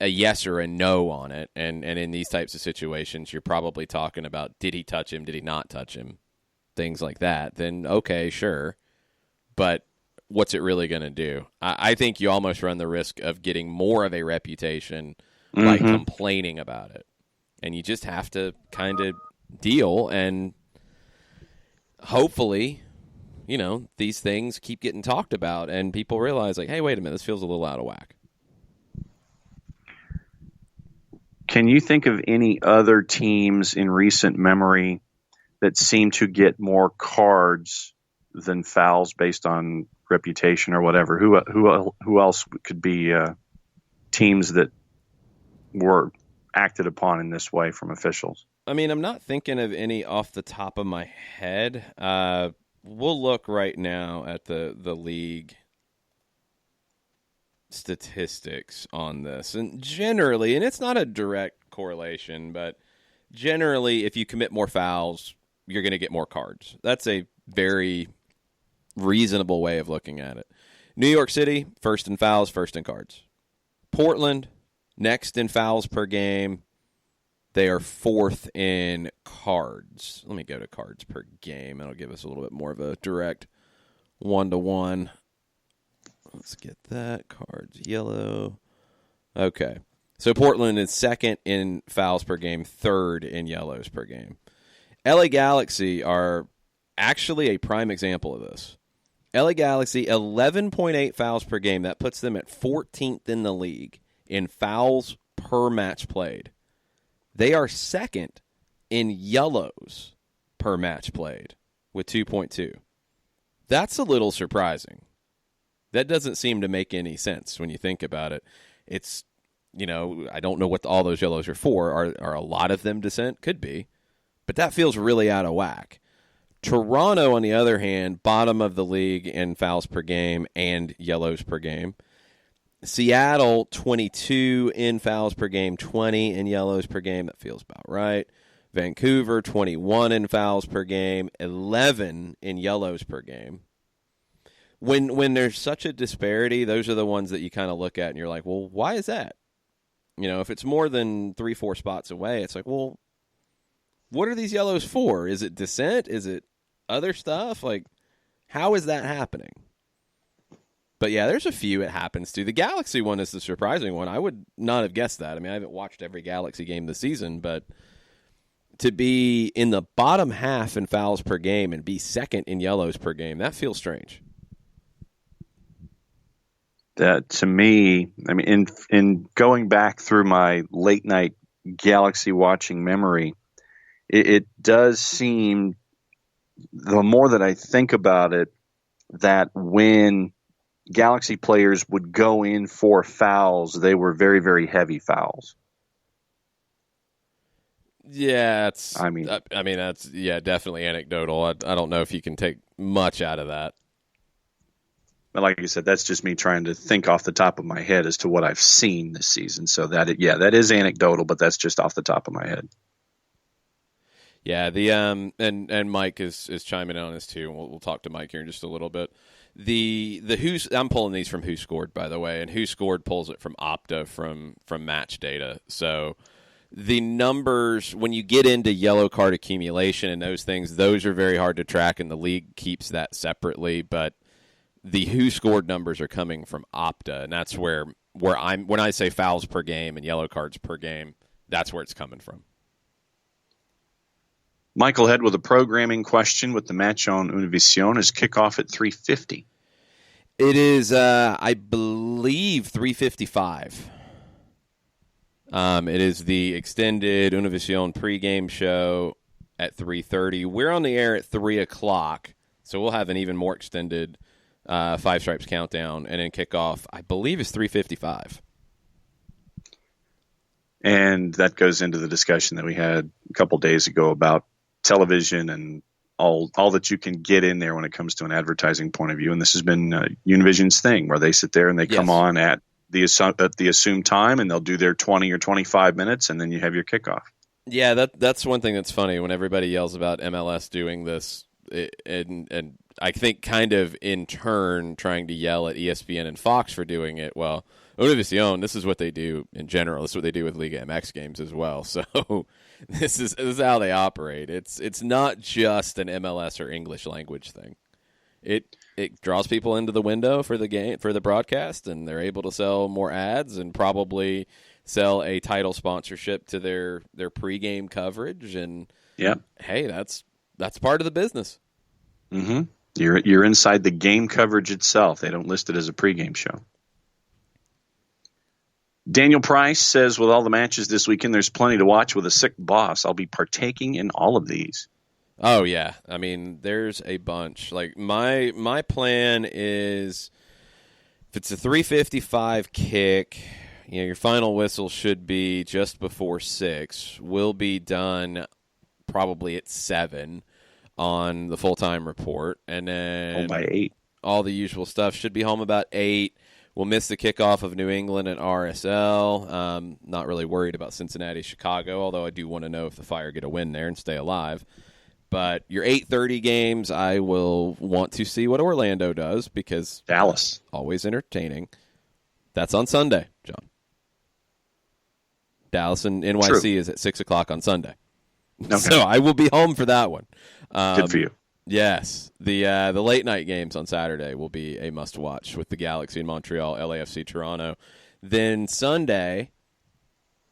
Speaker 1: a yes or a no on it, and in these types of situations, you're probably talking about, did he touch him, did he not touch him, things like that, then okay, sure. But what's it really going to do? I think you almost run the risk of getting more of a reputation by complaining about it. And you just have to kind of deal, and hopefully, these things keep getting talked about and people realize, like, hey, wait a minute, this feels a little out of whack.
Speaker 2: Can you think of any other teams in recent memory that seem to get more cards than fouls based on reputation or whatever? Who else could be teams that were acted upon in this way from officials?
Speaker 1: I mean, I'm not thinking of any off the top of my head. We'll look right now at the league statistics on this. And generally, and it's not a direct correlation, but generally, if you commit more fouls, you're going to get more cards. That's a very reasonable way of looking at it. New York City, first in fouls, first in cards. Portland, next in fouls per game. They are fourth in cards. Let me go to cards per game. It'll give us a little bit more of a direct one-to-one. Let's get that. Cards, yellow. Okay. So Portland is second in fouls per game, third in yellows per game. LA Galaxy are actually a prime example of this. LA Galaxy, 11.8 fouls per game. That puts them at 14th in the league in fouls per match played. They are second in yellows per match played with 2.2. That's a little surprising. That doesn't seem to make any sense when you think about it. It's, I don't know what all those yellows are for. Are a lot of them dissent? Could be. But that feels really out of whack. Toronto, on the other hand, bottom of the league in fouls per game and yellows per game. Seattle, 22 in fouls per game, 20 in yellows per game. That feels about right. Vancouver, 21 in fouls per game, 11 in yellows per game. When there's such a disparity, those are the ones that you kind of look at and you're like, well, why is that? If it's more than 3-4 spots away, it's like, well, what are these yellows for? Is it dissent? Is it other stuff? Like, how is that happening? But yeah, there's a few it happens to. The Galaxy one is the surprising one. I would not have guessed that. I mean, I haven't watched every Galaxy game this season, but to be in the bottom half in fouls per game and be second in yellows per game, that feels strange.
Speaker 2: That, to me, I mean, in going back through my late night Galaxy watching memory, it does seem, the more that I think about it, that when Galaxy players would go in for fouls, they were very, very heavy fouls.
Speaker 1: Yeah, that's definitely anecdotal. I don't know if you can take much out of that.
Speaker 2: But like I said, that's just me trying to think off the top of my head as to what I've seen this season. So that is anecdotal, but that's just off the top of my head.
Speaker 1: Yeah, the and Mike is chiming in on this too. We'll talk to Mike here in just a little bit. The who's, I'm pulling these from Who Scored, by the way, and Who Scored pulls it from Opta from match data. So the numbers, when you get into yellow card accumulation and those things, those are very hard to track, and the league keeps that separately. But the Who Scored numbers are coming from Opta, and that's where I'm, when I say fouls per game and yellow cards per game, that's where it's coming from.
Speaker 2: Michael Head with a programming question with the match on Univision. Is kickoff at 3:50?
Speaker 1: It is, I believe, 3:55. It is the extended Univision pregame show at 3:30. We're on the air at 3 o'clock, so we'll have an even more extended Five Stripes countdown, and then kickoff, I believe, is 3:55.
Speaker 2: And that goes into the discussion that we had a couple days ago about television and all that you can get in there when it comes to an advertising point of view. And this has been Univision's thing, where they sit there and they come on at the assumed time, and they'll do their 20 or 25 minutes, and then you have your kickoff.
Speaker 1: Yeah, that's one thing that's funny when everybody yells about MLS doing this, and I think kind of in turn trying to yell at ESPN and Fox for doing it. Well, Univision, this is what they do in general. This is what they do with Liga MX games as well. So this is how they operate. It's not just an MLS or English language thing. It draws people into the window for the game, for the broadcast, and they're able to sell more ads and probably sell a title sponsorship to their pregame coverage. And hey, that's part of the business.
Speaker 2: Mm-hmm. You're inside the game coverage itself. They don't list it as a pregame show. Daniel Price says, with all the matches this weekend, there's plenty to watch with a sick boss. I'll be partaking in all of these.
Speaker 1: Oh, yeah. I mean, there's a bunch. Like, my plan is, if it's a 3:55 kick, your final whistle should be just before 6. We'll be done probably at 7 on the full-time report. And then
Speaker 2: home by 8.
Speaker 1: All the usual stuff. Should be home about 8. We'll miss the kickoff of New England and RSL. Not really worried about Cincinnati, Chicago, although I do want to know if the Fire get a win there and stay alive. But your 8:30 games, I will want to see what Orlando does, because
Speaker 2: Dallas,
Speaker 1: always entertaining. That's on Sunday, John. Dallas and NYC is at 6 o'clock on Sunday. Okay. So I will be home for that one.
Speaker 2: Good for you.
Speaker 1: Yes. The late night games on Saturday will be a must-watch with the Galaxy in Montreal, LAFC Toronto. Then Sunday,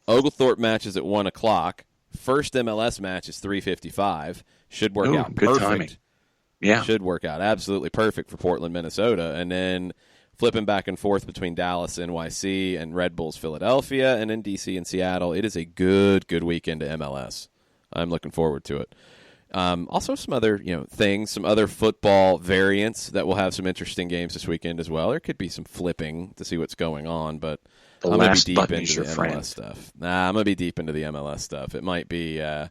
Speaker 1: Oglethorpe matches at 1 o'clock. First MLS match is 3:55. Should work out
Speaker 2: good
Speaker 1: perfect.
Speaker 2: Timing. Yeah.
Speaker 1: Should work out absolutely perfect for Portland, Minnesota. And then flipping back and forth between Dallas, NYC, and Red Bulls, Philadelphia, and then DC and Seattle. It is a good weekend to MLS. I'm looking forward to it. Also some other things, some other football variants that will have some interesting games this weekend as well. There could be some flipping to see what's going on, but I'm going to be deep into the MLS stuff. I'm going to be deep into the MLS stuff. It might be a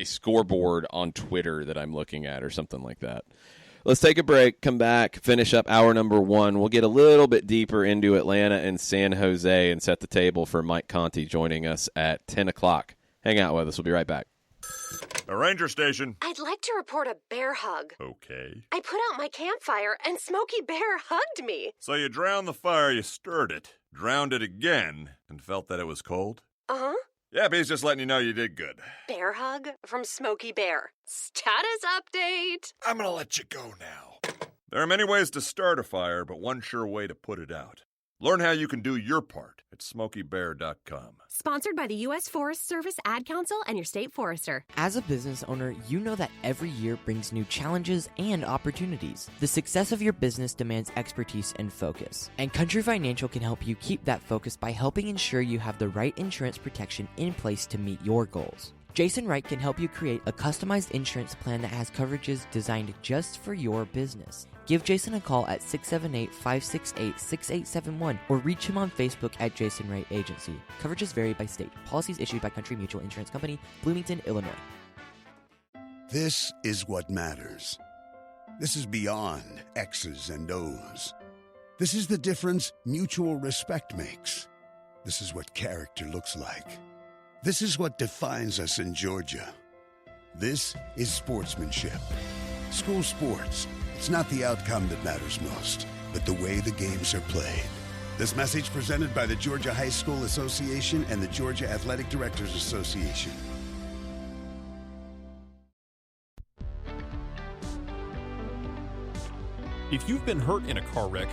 Speaker 1: scoreboard on Twitter that I'm looking at or something like that. Let's take a break, come back, finish up hour number 1. We'll get a little bit deeper into Atlanta and San Jose and set the table for Mike Conti joining us at 10 o'clock. Hang out with us. We'll be right back.
Speaker 6: A ranger station.
Speaker 7: I'd like to report a bear hug.
Speaker 6: Okay.
Speaker 7: I put out my campfire and Smokey Bear hugged me.
Speaker 6: So you drowned the fire, you stirred it, drowned it again, and felt that it was cold?
Speaker 7: Uh-huh.
Speaker 6: Yep, he's just letting you know you did good.
Speaker 7: Bear hug from Smokey Bear. Status update.
Speaker 6: I'm gonna let you go now. There are many ways to start a fire, but one sure way to put it out. Learn how you can do your part at SmokeyBear.com.
Speaker 7: Sponsored by the U.S. Forest Service Ad Council and your state forester.
Speaker 5: As a business owner, you know that every year brings new challenges and opportunities. The success of your business demands expertise and focus. And Country Financial can help you keep that focus by helping ensure you have the right insurance protection in place to meet your goals. Jason Wright can help you create a customized insurance plan that has coverages designed just for your business. Give Jason a call at 678-568-6871 or reach him on Facebook at Jason Wright Agency. Coverages vary by state. Policies issued by Country Mutual Insurance Company, Bloomington, Illinois.
Speaker 3: This is what matters. This is beyond X's and O's. This is the difference mutual respect makes. This is what character looks like. This is what defines us in Georgia. This is sportsmanship. School sports. It's not the outcome that matters most, but the way the games are played. This message presented by the Georgia High School Association and the Georgia Athletic Directors Association.
Speaker 4: If you've been hurt in a car wreck,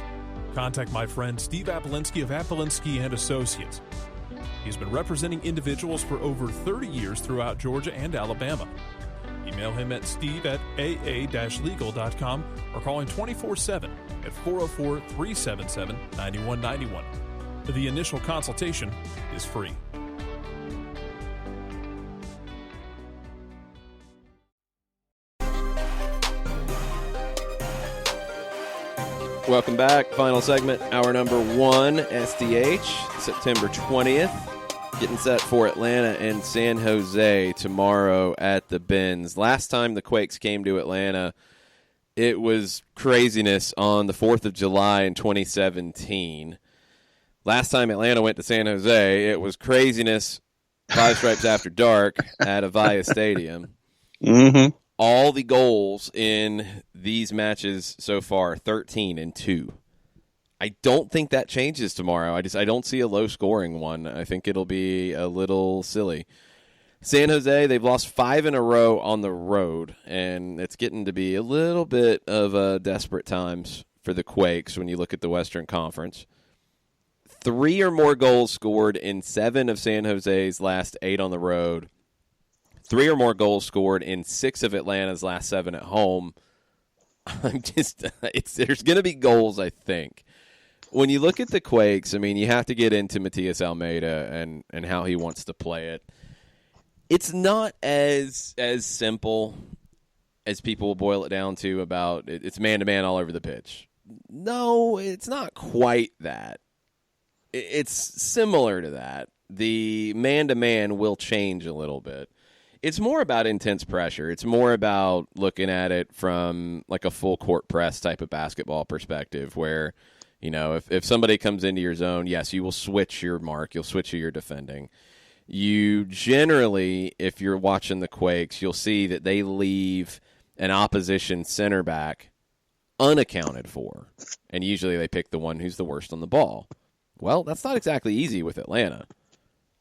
Speaker 4: contact my friend Steve Apolinski of Apolinski & Associates. He's been representing individuals for over 30 years throughout Georgia and Alabama. Email him at steve@aa-legal.com or call him 24/7 at 404-377-9191. The initial consultation is free.
Speaker 1: Welcome back. Final segment, hour number 1, SDH, September 20th. Getting set for Atlanta and San Jose tomorrow at the Benz. Last time the Quakes came to Atlanta, it was craziness on the 4th of July in 2017. Last time Atlanta went to San Jose, it was craziness, Five Stripes After Dark at Avaya Stadium.
Speaker 2: Mm-hmm.
Speaker 1: All the goals in these matches so far, 13-2. I don't think that changes tomorrow. I don't see a low-scoring one. I think it'll be a little silly. San Jose, they've lost 5 in a row on the road, and it's getting to be a little bit of desperate times for the Quakes when you look at the Western Conference. 3 or more goals scored in 7 of San Jose's last 8 on the road. 3 or more goals scored in 6 of Atlanta's last 7 at home. There's going to be goals, I think. When you look at the Quakes, I mean, you have to get into Matias Almeida and how he wants to play it. It's not as simple as people boil it down to about it's man-to-man all over the pitch. No, it's not quite that. It's similar to that. The man-to-man will change a little bit. It's more about intense pressure. It's more about looking at it from like a full court press type of basketball perspective where, you know, if somebody comes into your zone, yes, you will switch your mark. You'll switch who you're defending. You generally, if you're watching the Quakes, you'll see that they leave an opposition center back unaccounted for. And usually they pick the one who's the worst on the ball. Well, that's not exactly easy with Atlanta.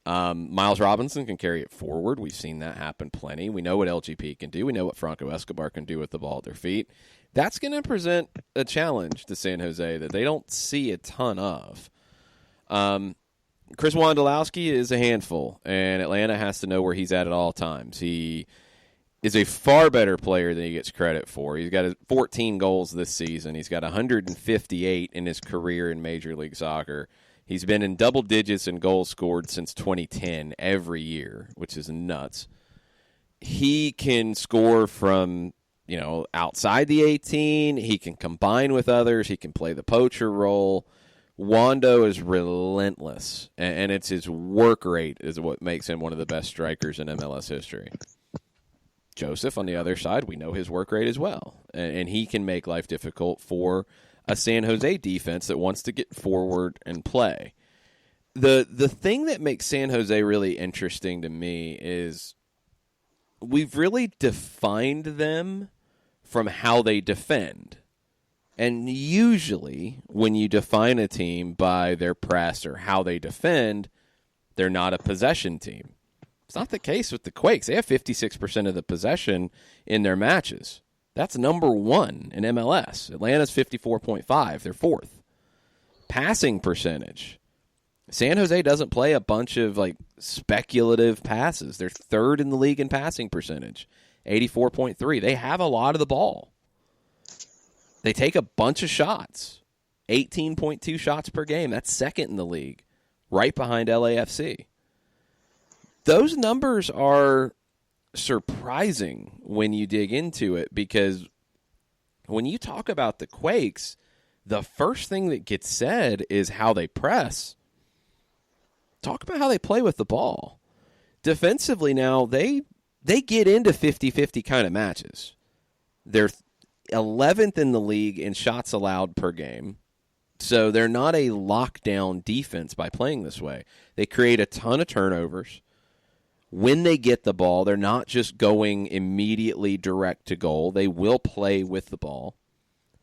Speaker 1: Miles Robinson can carry it forward. We've seen that happen plenty. We know what LGP can do. We know what Franco Escobar can do with the ball at their feet. That's going to present a challenge to San Jose that they don't see a ton of. Chris Wondolowski is a handful, and Atlanta has to know where he's at all times. He is a far better player than he gets credit for. He's got 14 goals this season. He's got 158 in his career in Major League Soccer. He's been in double digits in goals scored since 2010 every year, which is nuts. He can score from, outside the 18. He can combine with others. He can play the poacher role. Wando is relentless, and it's his work rate is what makes him one of the best strikers in MLS history. Joseph, on the other side, we know his work rate as well, and he can make life difficult for a San Jose defense that wants to get forward and play. The thing that makes San Jose really interesting to me is we've really defined them from how they defend. And usually when you define a team by their press or how they defend, they're not a possession team. It's not the case with the Quakes. They have 56% of the possession in their matches. That's number 1 in MLS. Atlanta's 54.5. They're 4th. Passing percentage. San Jose doesn't play a bunch of like speculative passes. They're 3rd in the league in passing percentage, 84.3. They have a lot of the ball. They take a bunch of shots, 18.2 shots per game. That's 2nd in the league, right behind LAFC. Those numbers are surprising when you dig into it, because when you talk about the Quakes, the first thing that gets said is how they press. Talk about how they play with the ball. Defensively now, they get into 50-50 kind of matches. They're 11th in the league in shots allowed per game. So they're not a lockdown defense by playing this way. They create a ton of turnovers. When they get the ball, they're not just going immediately direct to goal. They will play with the ball,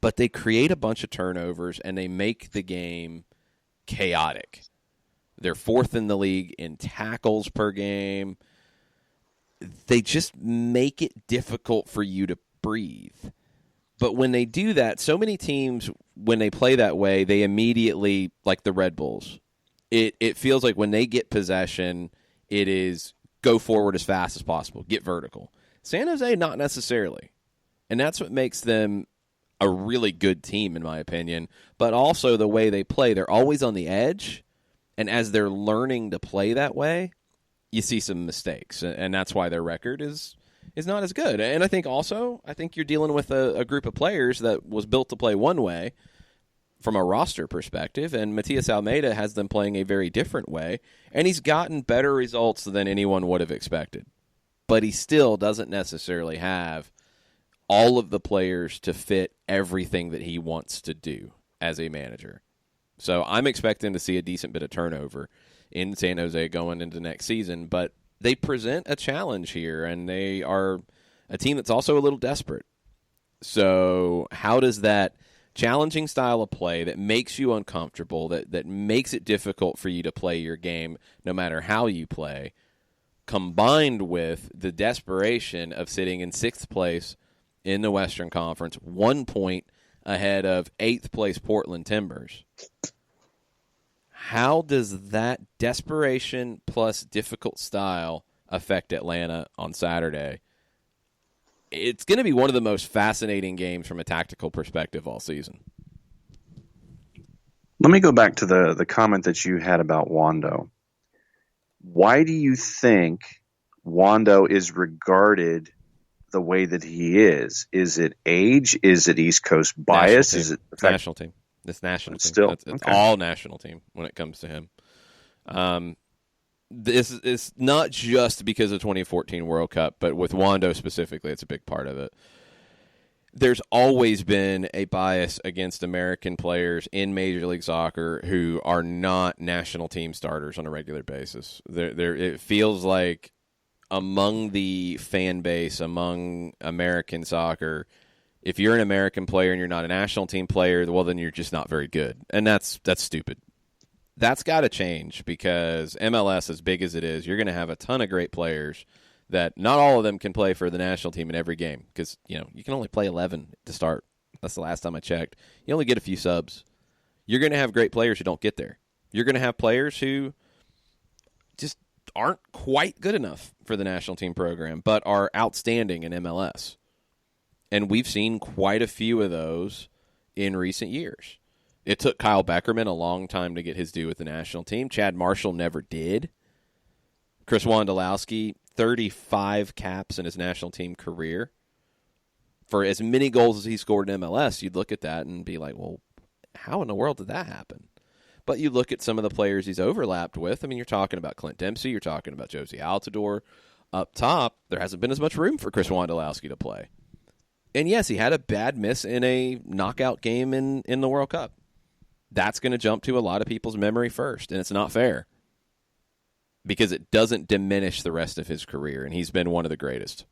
Speaker 1: but they create a bunch of turnovers and they make the game chaotic. They're 4th in the league in tackles per game. They just make it difficult for you to breathe. But when they do that, so many teams, when they play that way, they immediately, like the Red Bulls, it feels like when they get possession, it is go forward as fast as possible, get vertical. San Jose, not necessarily. And that's what makes them a really good team, in my opinion. But also the way they play, they're always on the edge. And as they're learning to play that way, you see some mistakes. And that's why their record is not as good. And I think you're dealing with a group of players that was built to play one way from a roster perspective, and Matias Almeida has them playing a very different way, and he's gotten better results than anyone would have expected. But he still doesn't necessarily have all of the players to fit everything that he wants to do as a manager. So I'm expecting to see a decent bit of turnover in San Jose going into next season, but they present a challenge here, and they are a team that's also a little desperate. So how does that challenging style of play that makes you uncomfortable, that makes it difficult for you to play your game no matter how you play, combined with the desperation of sitting in 6th place in the Western Conference, 1 point ahead of 8th place Portland Timbers. How does that desperation plus difficult style affect Atlanta on Saturday? It's going to be one of the most fascinating games from a tactical perspective all season.
Speaker 2: Let me go back to the comment that you had about Wando. Why do you think Wando is regarded the way that he is? Is it age? Is it East Coast bias? Is it the fact-
Speaker 1: national team? It's national team.
Speaker 2: Still,
Speaker 1: it's all national team when it comes to him. This is not just because of 2014 World Cup, but with Wando specifically, it's a big part of it. There's always been a bias against American players in Major League Soccer who are not national team starters on a regular basis. It feels like among the fan base, among American soccer, if you're an American player and you're not a national team player, well, then you're just not very good. And that's stupid. That's got to change, because MLS, as big as it is, you're going to have a ton of great players that not all of them can play for the national team in every game, because you can only play 11 to start. That's the last time I checked. You only get a few subs. You're going to have great players who don't get there. You're going to have players who just aren't quite good enough for the national team program, but are outstanding in MLS. And we've seen quite a few of those in recent years. It took Kyle Beckerman a long time to get his due with the national team. Chad Marshall never did. Chris Wondolowski, 35 caps in his national team career. For as many goals as he scored in MLS, you'd look at that and be like, well, how in the world did that happen? But you look at some of the players he's overlapped with. I mean, you're talking about Clint Dempsey. You're talking about Josie Altidore. Up top, there hasn't been as much room for Chris Wondolowski to play. And yes, he had a bad miss in a knockout game in the World Cup. That's going to jump to a lot of people's memory first, and it's not fair because it doesn't diminish the rest of his career, and he's been one of the greatest.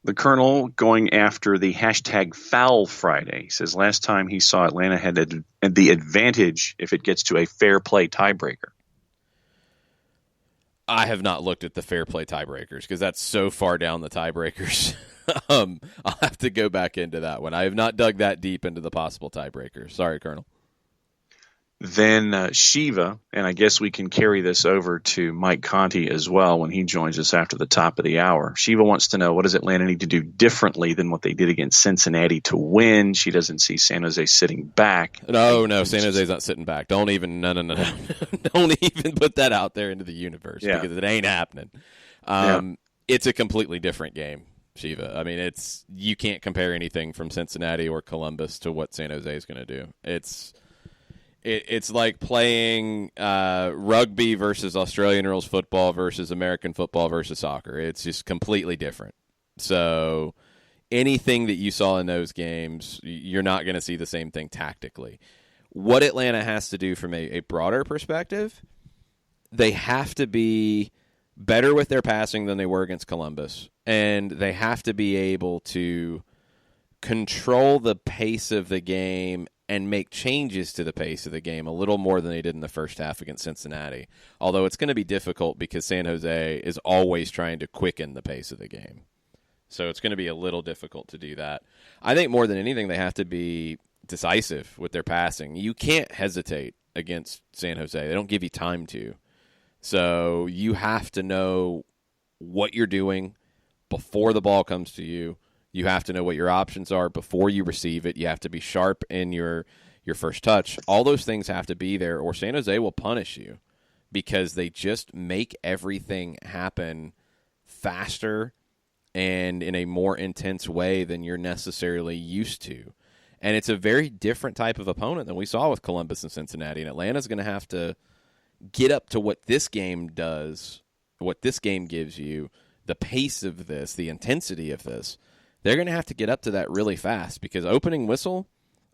Speaker 2: The Colonel going after the hashtag Foul Friday. He says last time he saw Atlanta had the advantage if it gets to a fair play tiebreaker.
Speaker 1: I have not looked at the fair play tiebreakers because that's so far down the tiebreakers. I'll have to go back into that one. I have not dug that deep into the possible tiebreakers. Sorry, Colonel.
Speaker 2: Then Shiva, and I guess we can carry this over to Mike Conti as well when he joins us after the top of the hour. Shiva wants to know, what does Atlanta need to do differently than what they did against Cincinnati to win? She doesn't see San Jose sitting back.
Speaker 1: No, San Jose's not sitting back. Don't even, no. Don't even put that out there into the universe because it ain't happening. It's a completely different game, Shiva. I mean, you can't compare anything from Cincinnati or Columbus to what San Jose is going to do. It's like playing rugby versus Australian rules football versus American football versus soccer. It's just completely different. So anything that you saw in those games, you're not going to see the same thing tactically. What Atlanta has to do from a broader perspective, they have to be better with their passing than they were against Columbus, and they have to be able to control the pace of the game and make changes to the pace of the game a little more than they did in the first half against Cincinnati. Although it's going to be difficult because San Jose is always trying to quicken the pace of the game. So it's going to be a little difficult to do that. I think more than anything, they have to be decisive with their passing. You can't hesitate against San Jose. They don't give you time to. So you have to know what you're doing before the ball comes to you. You have to know what your options are before you receive it. You have to be sharp in your first touch. All those things have to be there, or San Jose will punish you because they just make everything happen faster and in a more intense way than you're necessarily used to. And it's a very different type of opponent than we saw with Columbus and Cincinnati. And Atlanta's going to have to get up to what this game does, what this game gives you, the pace of this, the intensity of this. They're going to have to get up to that really fast because opening whistle,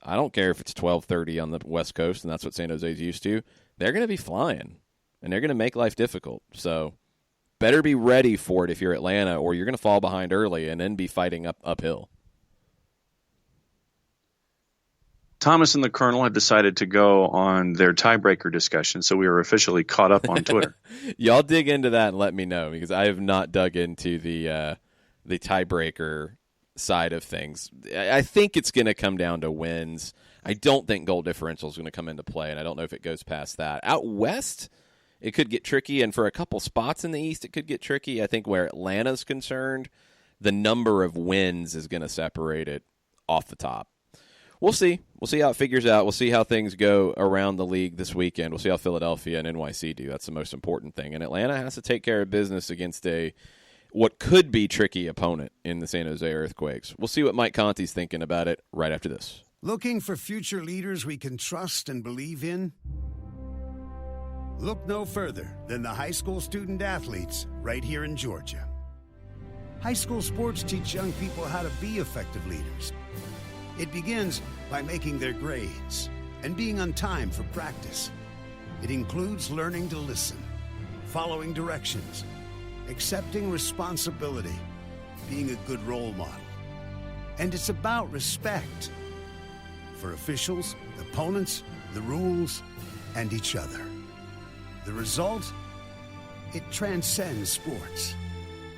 Speaker 1: I don't care if it's 12:30 on the West Coast and that's what San Jose's used to, they're going to be flying and they're going to make life difficult. So better be ready for it if you're Atlanta, or you're going to fall behind early and then be fighting uphill.
Speaker 2: Thomas and the Colonel had decided to go on their tiebreaker discussion, so we were officially caught up on Twitter.
Speaker 1: Y'all dig into that and let me know because I have not dug into the tiebreaker side of things. I think it's going to come down to wins. I don't think goal differential is going to come into play, and I don't know if it goes past that. Out west, it could get tricky, and for a couple spots in the East, it could get tricky. I think where Atlanta's concerned, the number of wins is going to separate it off the top. We'll see. We'll see how it figures out. We'll see how things go around the league this weekend. We'll see how Philadelphia and NYC do. That's the most important thing. And Atlanta has to take care of business against what could be tricky opponent in the San Jose Earthquakes. We'll see what Mike Conti's thinking about it right after this.
Speaker 3: Looking for future leaders we can trust and believe in? Look no further than the high school student athletes right here in Georgia. High school sports teach young people how to be effective leaders. It begins by making their grades and being on time for practice. It includes learning to listen, following directions, accepting responsibility, being a good role model. And it's about respect for officials, opponents, the rules, and each other. The result? It transcends sports.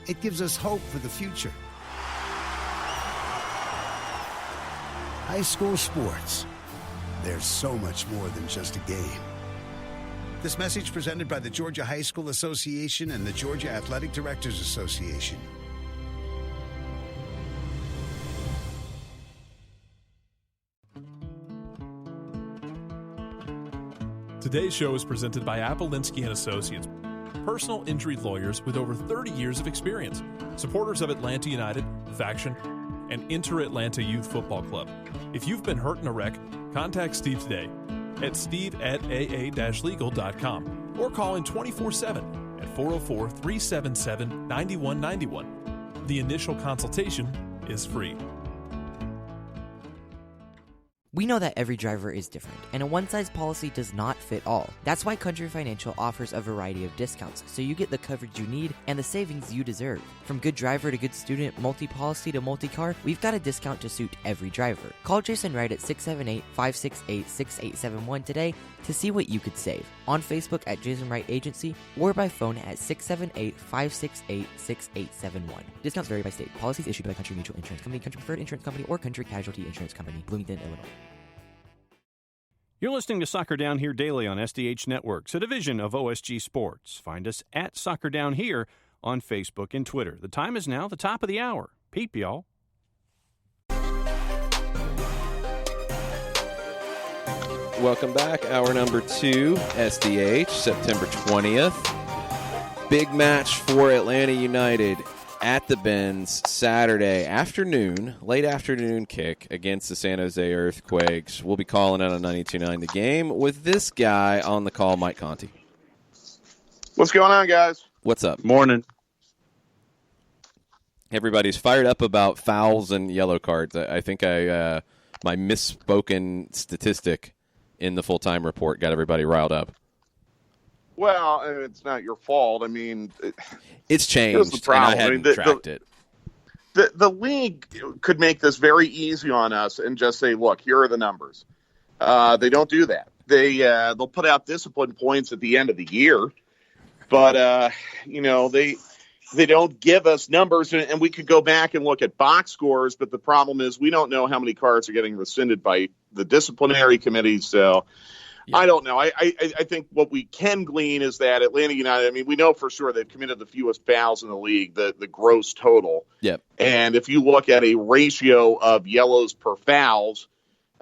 Speaker 3: It gives us hope for the future. High school sports. There's so much more than just a game. This message presented by the Georgia High School Association and the Georgia Athletic Directors Association.
Speaker 4: Today's show is presented by Appolinsky & Associates, personal injury lawyers with over 30 years of experience, supporters of Atlanta United, Faction, and Inter-Atlanta Youth Football Club. If you've been hurt in a wreck, contact Steve today at steve@aa-legal.com or call in 24/7 at 404-377-9191. The initial consultation is free.
Speaker 5: We know that every driver is different, and a one-size policy does not fit all. That's why Country Financial offers a variety of discounts, so you get the coverage you need and the savings you deserve. From good driver to good student, multi-policy to multi-car, we've got a discount to suit every driver. Call Jason Wright at 678-568-6871 today to see what you could save. On Facebook at Jason Wright Agency or by phone at 678-568-6871. Discounts vary by state. Policies issued by Country Mutual Insurance Company, Country Preferred Insurance Company, or Country Casualty Insurance Company, Bloomington, Illinois.
Speaker 8: You're listening to Soccer Down Here daily on SDH Networks, a division of OSG Sports. Find us at Soccer Down Here on Facebook and Twitter. The time is now the top of the hour. Peep, y'all.
Speaker 1: Welcome back. Hour number 2, SDH, September 20th. Big match for Atlanta United at the Benz Saturday afternoon, late afternoon kick against the San Jose Earthquakes. We'll be calling out on 92.9 The Game with this guy on the call, Mike Conti.
Speaker 9: What's going on, guys?
Speaker 1: What's up?
Speaker 2: Morning.
Speaker 1: Everybody's fired up about fouls and yellow cards. I think my misspoken statistic in the full-time report got everybody riled up.
Speaker 9: Well, it's not your fault. I mean,
Speaker 1: it's changed, and I hadn't tracked it.
Speaker 9: The league could make this very easy on us and just say, look, here are the numbers. They don't do that. They'll put out discipline points at the end of the year, but, they don't give us numbers, and we could go back and look at box scores, but the problem is we don't know how many cards are getting rescinded by the disciplinary committee, so yeah. I don't know. I think what we can glean is that Atlanta United, we know for sure they've committed the fewest fouls in the league, the gross total.
Speaker 1: Yep.
Speaker 9: And if you look at a ratio of yellows per fouls,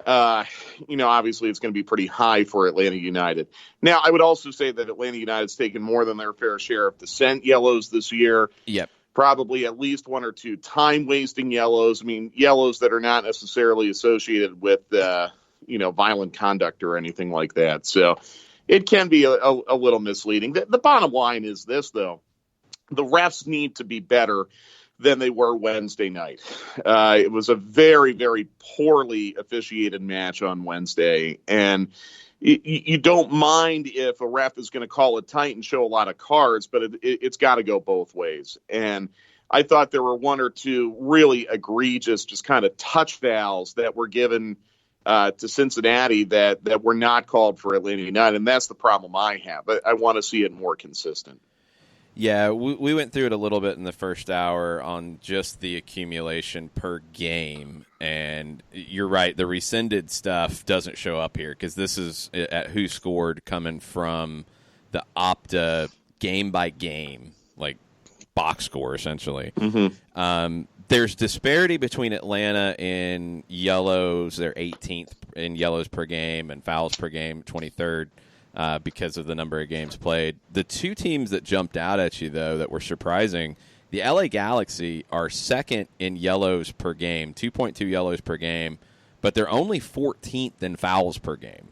Speaker 9: obviously it's going to be pretty high for Atlanta United. Now, I would also say that Atlanta United's taken more than their fair share of dissent yellows this year.
Speaker 1: Yep.
Speaker 9: Probably at least one or two time-wasting yellows. Yellows that are not necessarily associated with, violent conduct or anything like that. So it can be a little misleading. The bottom line is this, though. The refs need to be better than they were Wednesday night. It was a very, very poorly officiated match on Wednesday. And you don't mind if a ref is going to call it tight and show a lot of cards, but it's got to go both ways. And I thought there were one or two really egregious, just kind of touch fouls that were given to Cincinnati that were not called for Atlanta United. And that's the problem I have. I want to see it more consistent.
Speaker 1: Yeah, we went through it a little bit in the first hour on just the accumulation per game, and you're right, the rescinded stuff doesn't show up here because this is at Who Scored coming from the Opta game-by-game, like box score, essentially.
Speaker 9: Mm-hmm.
Speaker 1: There's disparity between Atlanta in yellows, they're 18th in yellows per game, and fouls per game, 23rd. Because of the number of games played. The two teams that jumped out at you, though, that were surprising, the LA Galaxy are second in yellows per game, 2.2 yellows per game, but they're only 14th in fouls per game.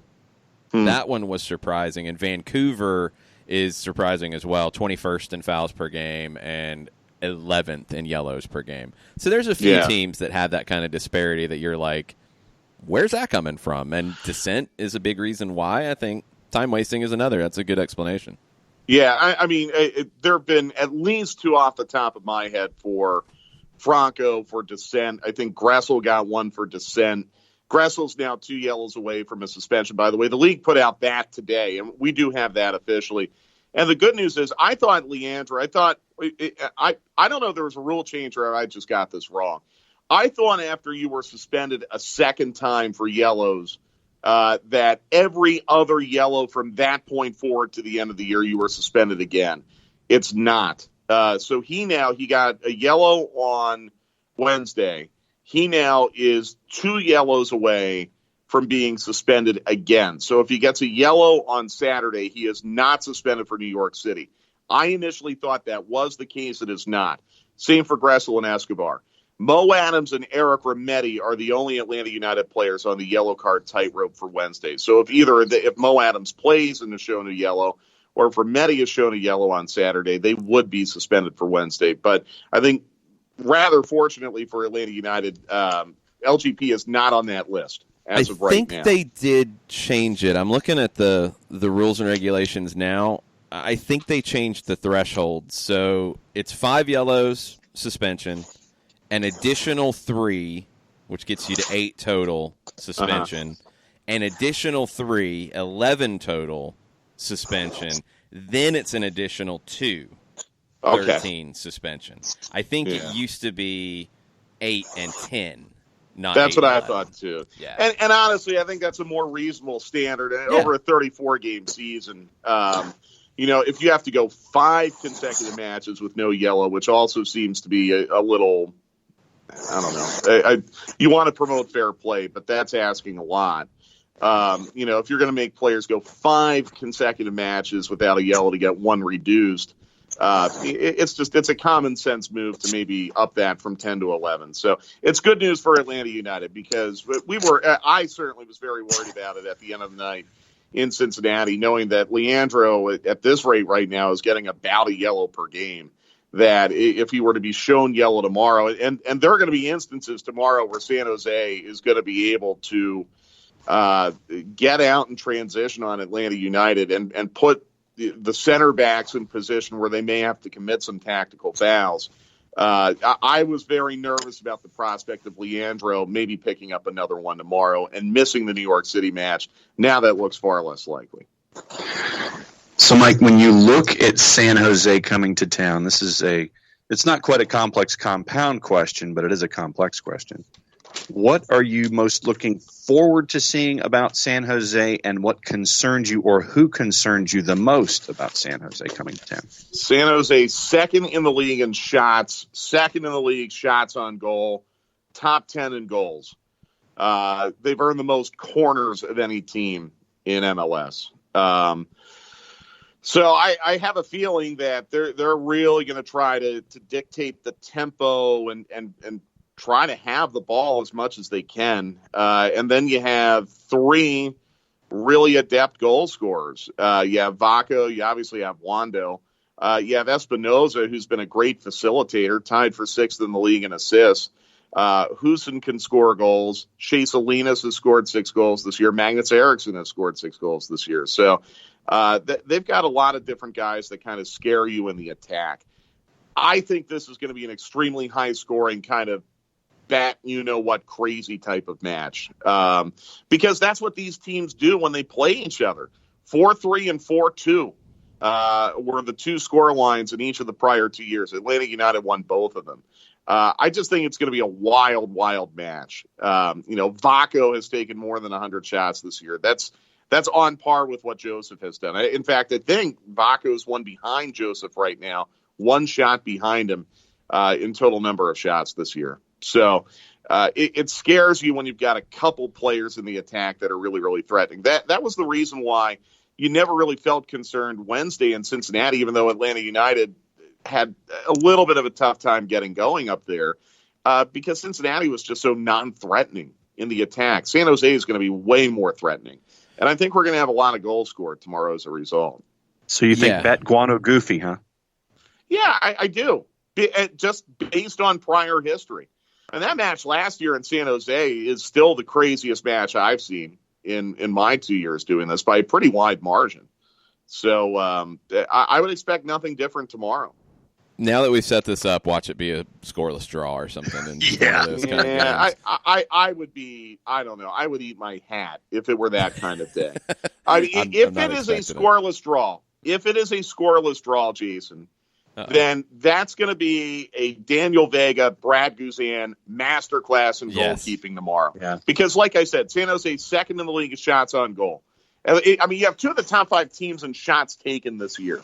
Speaker 1: That one was surprising. And Vancouver is surprising as well, 21st in fouls per game and 11th in yellows per game. So there's a few teams that have that kind of disparity that you're like, where's that coming from? And dissent is a big reason why, I think. Time wasting is another. That's a good explanation.
Speaker 9: Yeah, there have been at least two off the top of my head for Franco for dissent. I think Gressel got one for dissent. Gressel's now 2 yellows away from a suspension, by the way. The league put out that today, and we do have that officially. And the good news is I thought Leandro, I don't know if there was a rule change or I just got this wrong. I thought after you were suspended a second time for yellows, that every other yellow from that point forward to the end of the year, you were suspended again. It's not. So he got a yellow on Wednesday. He now is 2 yellows away from being suspended again. So if he gets a yellow on Saturday, he is not suspended for New York City. I initially thought that was the case. It is not. Same for Gressel and Escobar. Mo Adams and Eric Remedi are the only Atlanta United players on the yellow card tightrope for Wednesday. So if Mo Adams plays and is shown a yellow, or if Remedi is shown a yellow on Saturday, they would be suspended for Wednesday. But I think rather fortunately for Atlanta United, LGP is not on that list. as of right now.
Speaker 1: I think they did change it. I'm looking at the rules and regulations now. I think they changed the threshold. So it's 5 yellows, suspension, an additional 3, which gets you to 8 total, suspension, an additional 3, 11 total, suspension. Then it's an additional 2, 13 suspension. I think it used to be 8 and 10.
Speaker 9: That's what I thought too.
Speaker 1: Yeah.
Speaker 9: And honestly, I think that's a more reasonable standard over a 34-game season. If you have to go 5 consecutive matches with no yellow, which also seems to be a little, I don't know. You want to promote fair play, but that's asking a lot. If you're going to make players go 5 consecutive matches without a yellow to get 1 reduced, it's a common sense move to maybe up that from 10 to 11. So it's good news for Atlanta United because I certainly was very worried about it at the end of the night in Cincinnati, knowing that Leandro at this rate right now is getting about a yellow per game. That if he were to be shown yellow tomorrow, and there are going to be instances tomorrow where San Jose is going to be able to get out and transition on Atlanta United and put the center backs in position where they may have to commit some tactical fouls. I was very nervous about the prospect of Leandro maybe picking up another one tomorrow and missing the New York City match. Now that looks far less likely.
Speaker 2: So, Mike, when you look at San Jose coming to town, it's not quite a complex compound question, but it is a complex question. What are you most looking forward to seeing about San Jose, and what concerns you, or who concerns you the most about San Jose coming to town?
Speaker 9: San Jose, second in the league in shots, second in the league shots on goal, top 10 in goals. They've earned the most corners of any team in MLS. So I have a feeling that they're really going to try to dictate the tempo and try to have the ball as much as they can. And then you have 3 really adept goal scorers. You have Vaca, you obviously have Wando. You have Espinoza, who's been a great facilitator, tied for 6th in the league in assists. Huson can score goals. Shea Salinas has scored 6 goals this year. Magnus Eriksson has scored 6 goals this year. So they've got a lot of different guys that kind of scare you in the attack. I think this is going to be an extremely high-scoring kind of bat-you-know-what crazy type of match. Because that's what these teams do when they play each other. 4-3 and 4-2 were the 2 score lines in each of the prior 2 years. Atlanta United won both of them. I just think it's going to be a wild, wild match. Vaco has taken more than 100 shots this year. That's on par with what Joseph has done. In fact, I think Vaco's one behind Joseph right now, 1 shot behind him in total number of shots this year. So it scares you when you've got a couple players in the attack that are really, really threatening. That was the reason why you never really felt concerned Wednesday in Cincinnati, even though Atlanta United had a little bit of a tough time getting going up there because Cincinnati was just so non-threatening in the attack. San Jose is going to be way more threatening. And I think we're going to have a lot of goals scored tomorrow as a result.
Speaker 2: So you think Bet Guano goofy, huh?
Speaker 9: Yeah, I do. Just based on prior history. And that match last year in San Jose is still the craziest match I've seen in my 2 years doing this by a pretty wide margin. So I would expect nothing different tomorrow.
Speaker 1: Now that we've set this up, watch it be a scoreless draw or something. And one of those kind of games.
Speaker 9: I would be, I don't know, I would eat my hat if it were that kind of day. I mean, if it is a scoreless draw, Jason, then that's going to be a Daniel Vega, Brad Guzan masterclass in goalkeeping tomorrow.
Speaker 2: Yeah.
Speaker 9: Because, like I said, San Jose second in the league in shots on goal. I mean, you have 2 of the top 5 teams in shots taken this year.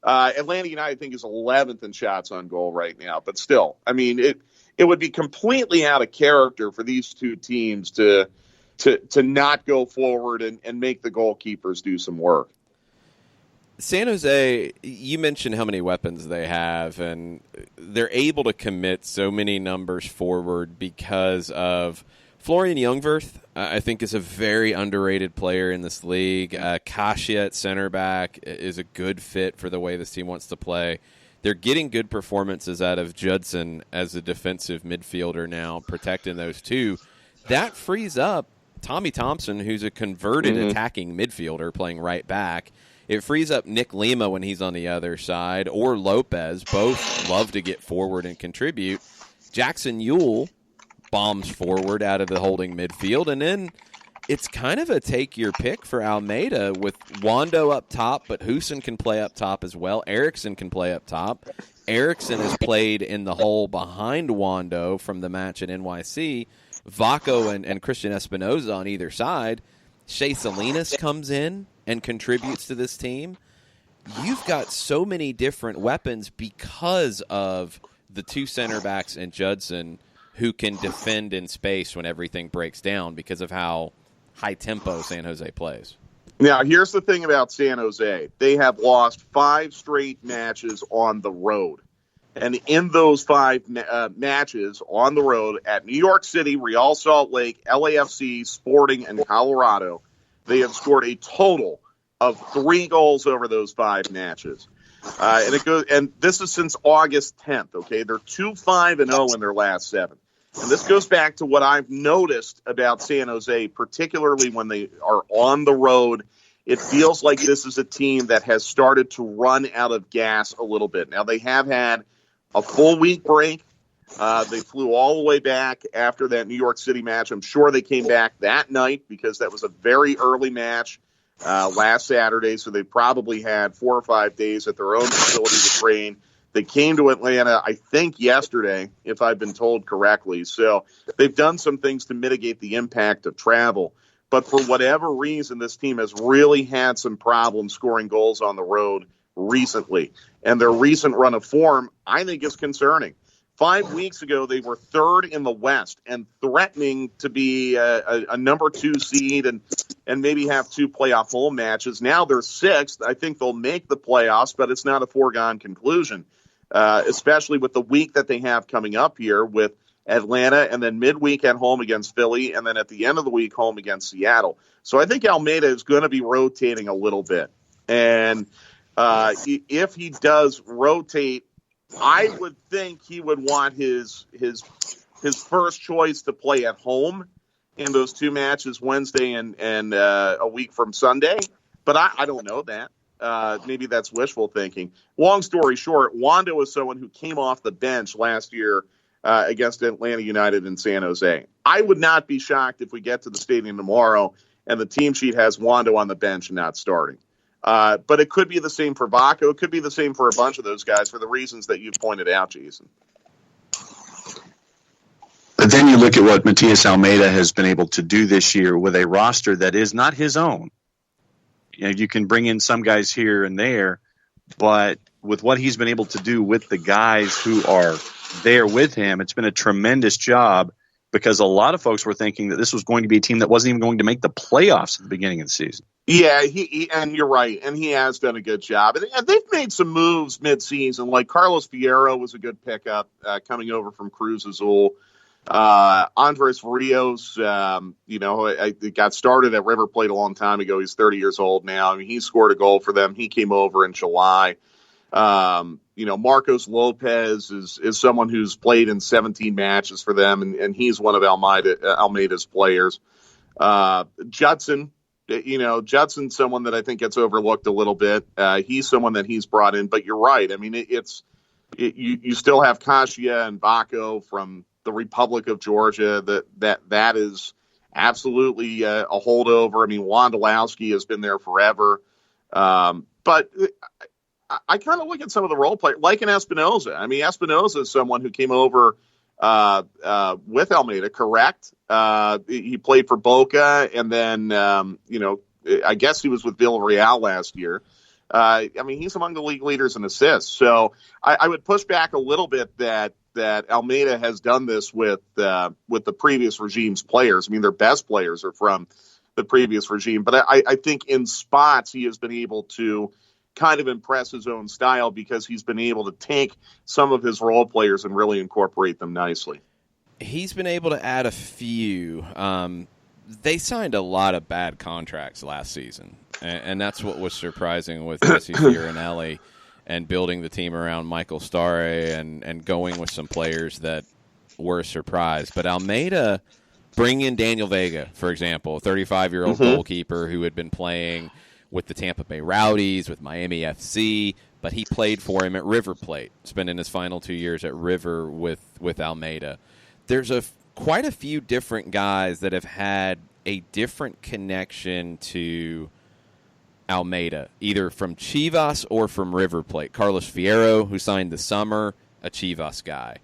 Speaker 9: Atlanta United, I think, is 11th in shots on goal right now. But still, I mean, it would be completely out of character for these 2 teams to not go forward and make the goalkeepers do some work.
Speaker 1: San Jose, you mentioned how many weapons they have, and they're able to commit so many numbers forward because of Florian Ljungvirth. I think is a very underrated player in this league. Kasia at center back is a good fit for the way this team wants to play. They're getting good performances out of Judson as a defensive midfielder now, protecting those 2. That frees up Tommy Thompson, who's a converted attacking midfielder playing right back. It frees up Nick Lima when he's on the other side, or Lopez. Both love to get forward and contribute. Jackson Ewell bombs forward out of the holding midfield, and then it's kind of a take-your-pick for Almeida with Wando up top, but Huson can play up top as well. Erickson can play up top. Erickson has played in the hole behind Wando from the match at NYC. Vaco and Christian Espinoza on either side. Shea Salinas comes in and contributes to this team. You've got so many different weapons because of the two center backs and Judson who can defend in space when everything breaks down because of how high-tempo San Jose plays.
Speaker 9: Now, here's the thing about San Jose. They have lost 5 straight matches on the road. And in those 5 matches on the road at New York City, Real Salt Lake, LAFC, Sporting, and Colorado, they have scored a total of 3 goals over those 5 matches. And this is since August 10th, okay? They're 2-5-0 in their last 7. And this goes back to what I've noticed about San Jose, particularly when they are on the road. It feels like this is a team that has started to run out of gas a little bit. Now, they have had a full week break. They flew all the way back after that New York City match. I'm sure they came back that night because that was a very early match last Saturday. So they probably had 4 or 5 days at their own facility to train. They came to Atlanta, I think, yesterday, if I've been told correctly. So they've done some things to mitigate the impact of travel. But for whatever reason, this team has really had some problems scoring goals on the road recently. And their recent run of form, I think, is concerning. 5 weeks ago, they were 3rd in the West and threatening to be a number 2 seed and maybe have 2 playoff home matches. Now they're 6th. I think they'll make the playoffs, but it's not a foregone conclusion, especially with the week that they have coming up here with Atlanta and then midweek at home against Philly and then at the end of the week home against Seattle. So I think Almeida is going to be rotating a little bit. And if he does rotate, I would think he would want his first choice to play at home in those 2 matches, Wednesday and a week from Sunday. But I don't know that. Maybe that's wishful thinking. Long story short, Wando is someone who came off the bench last year against Atlanta United in San Jose. I would not be shocked if we get to the stadium tomorrow and the team sheet has Wando on the bench and not starting. But it could be the same for Vaco. It could be the same for a bunch of those guys for the reasons that you've pointed out, Jason.
Speaker 2: But then you look at what Matias Almeida has been able to do this year with a roster that is not his own. You know, you can bring in some guys here and there, but with what he's been able to do with the guys who are there with him, it's been a tremendous job because a lot of folks were thinking that this was going to be a team that wasn't even going to make the playoffs at the beginning of the season. Yeah, and you're right, and he has done a good job. And they've made some moves mid-season, like Carlos Fierro was a good pickup coming over from Cruz Azul. Andres Rios, got started at River Plate a long time ago. He's 30 years old now. I mean, he scored a goal for them. He came over in July. Marcos Lopez is someone who's played in 17 matches for them, and he's one of Almeida's players. Judson's someone that I think gets overlooked a little bit. He's someone that he's brought in, but you're right. I mean, you still have Kasia and Vaco from the Republic of Georgia. That is absolutely a holdover. I mean, Wondolowski has been there forever. But I kind of look at some of the role players, like an Espinoza. I mean, Espinoza is someone who came over with Almeida, correct? He played for Boca, and then, I guess he was with Villarreal last year. I mean, he's among the league leaders in assists. So I would push back a little bit that Almeida has done this with the previous regime's players. I mean, their best players are from the previous regime. But I think in spots he has been able to kind of impress his own style because he's been able to take some of his role players and really incorporate them nicely.
Speaker 1: He's been able to add a few. They signed a lot of bad contracts last season, and that's what was surprising with Jesse Fiorinelli and building the team around Michael Starre and going with some players that were a surprise. But Almeida Bring in Daniel Vega, for example, a 35-year-old goalkeeper who had been playing with the Tampa Bay Rowdies, with Miami FC, but he played for him at River Plate, spending his final 2 years at River with Almeida. There's quite a few different guys that have had a different connection to Almeida, either from Chivas or from River Plate. Carlos Fierro, who signed this summer, a Chivas guy.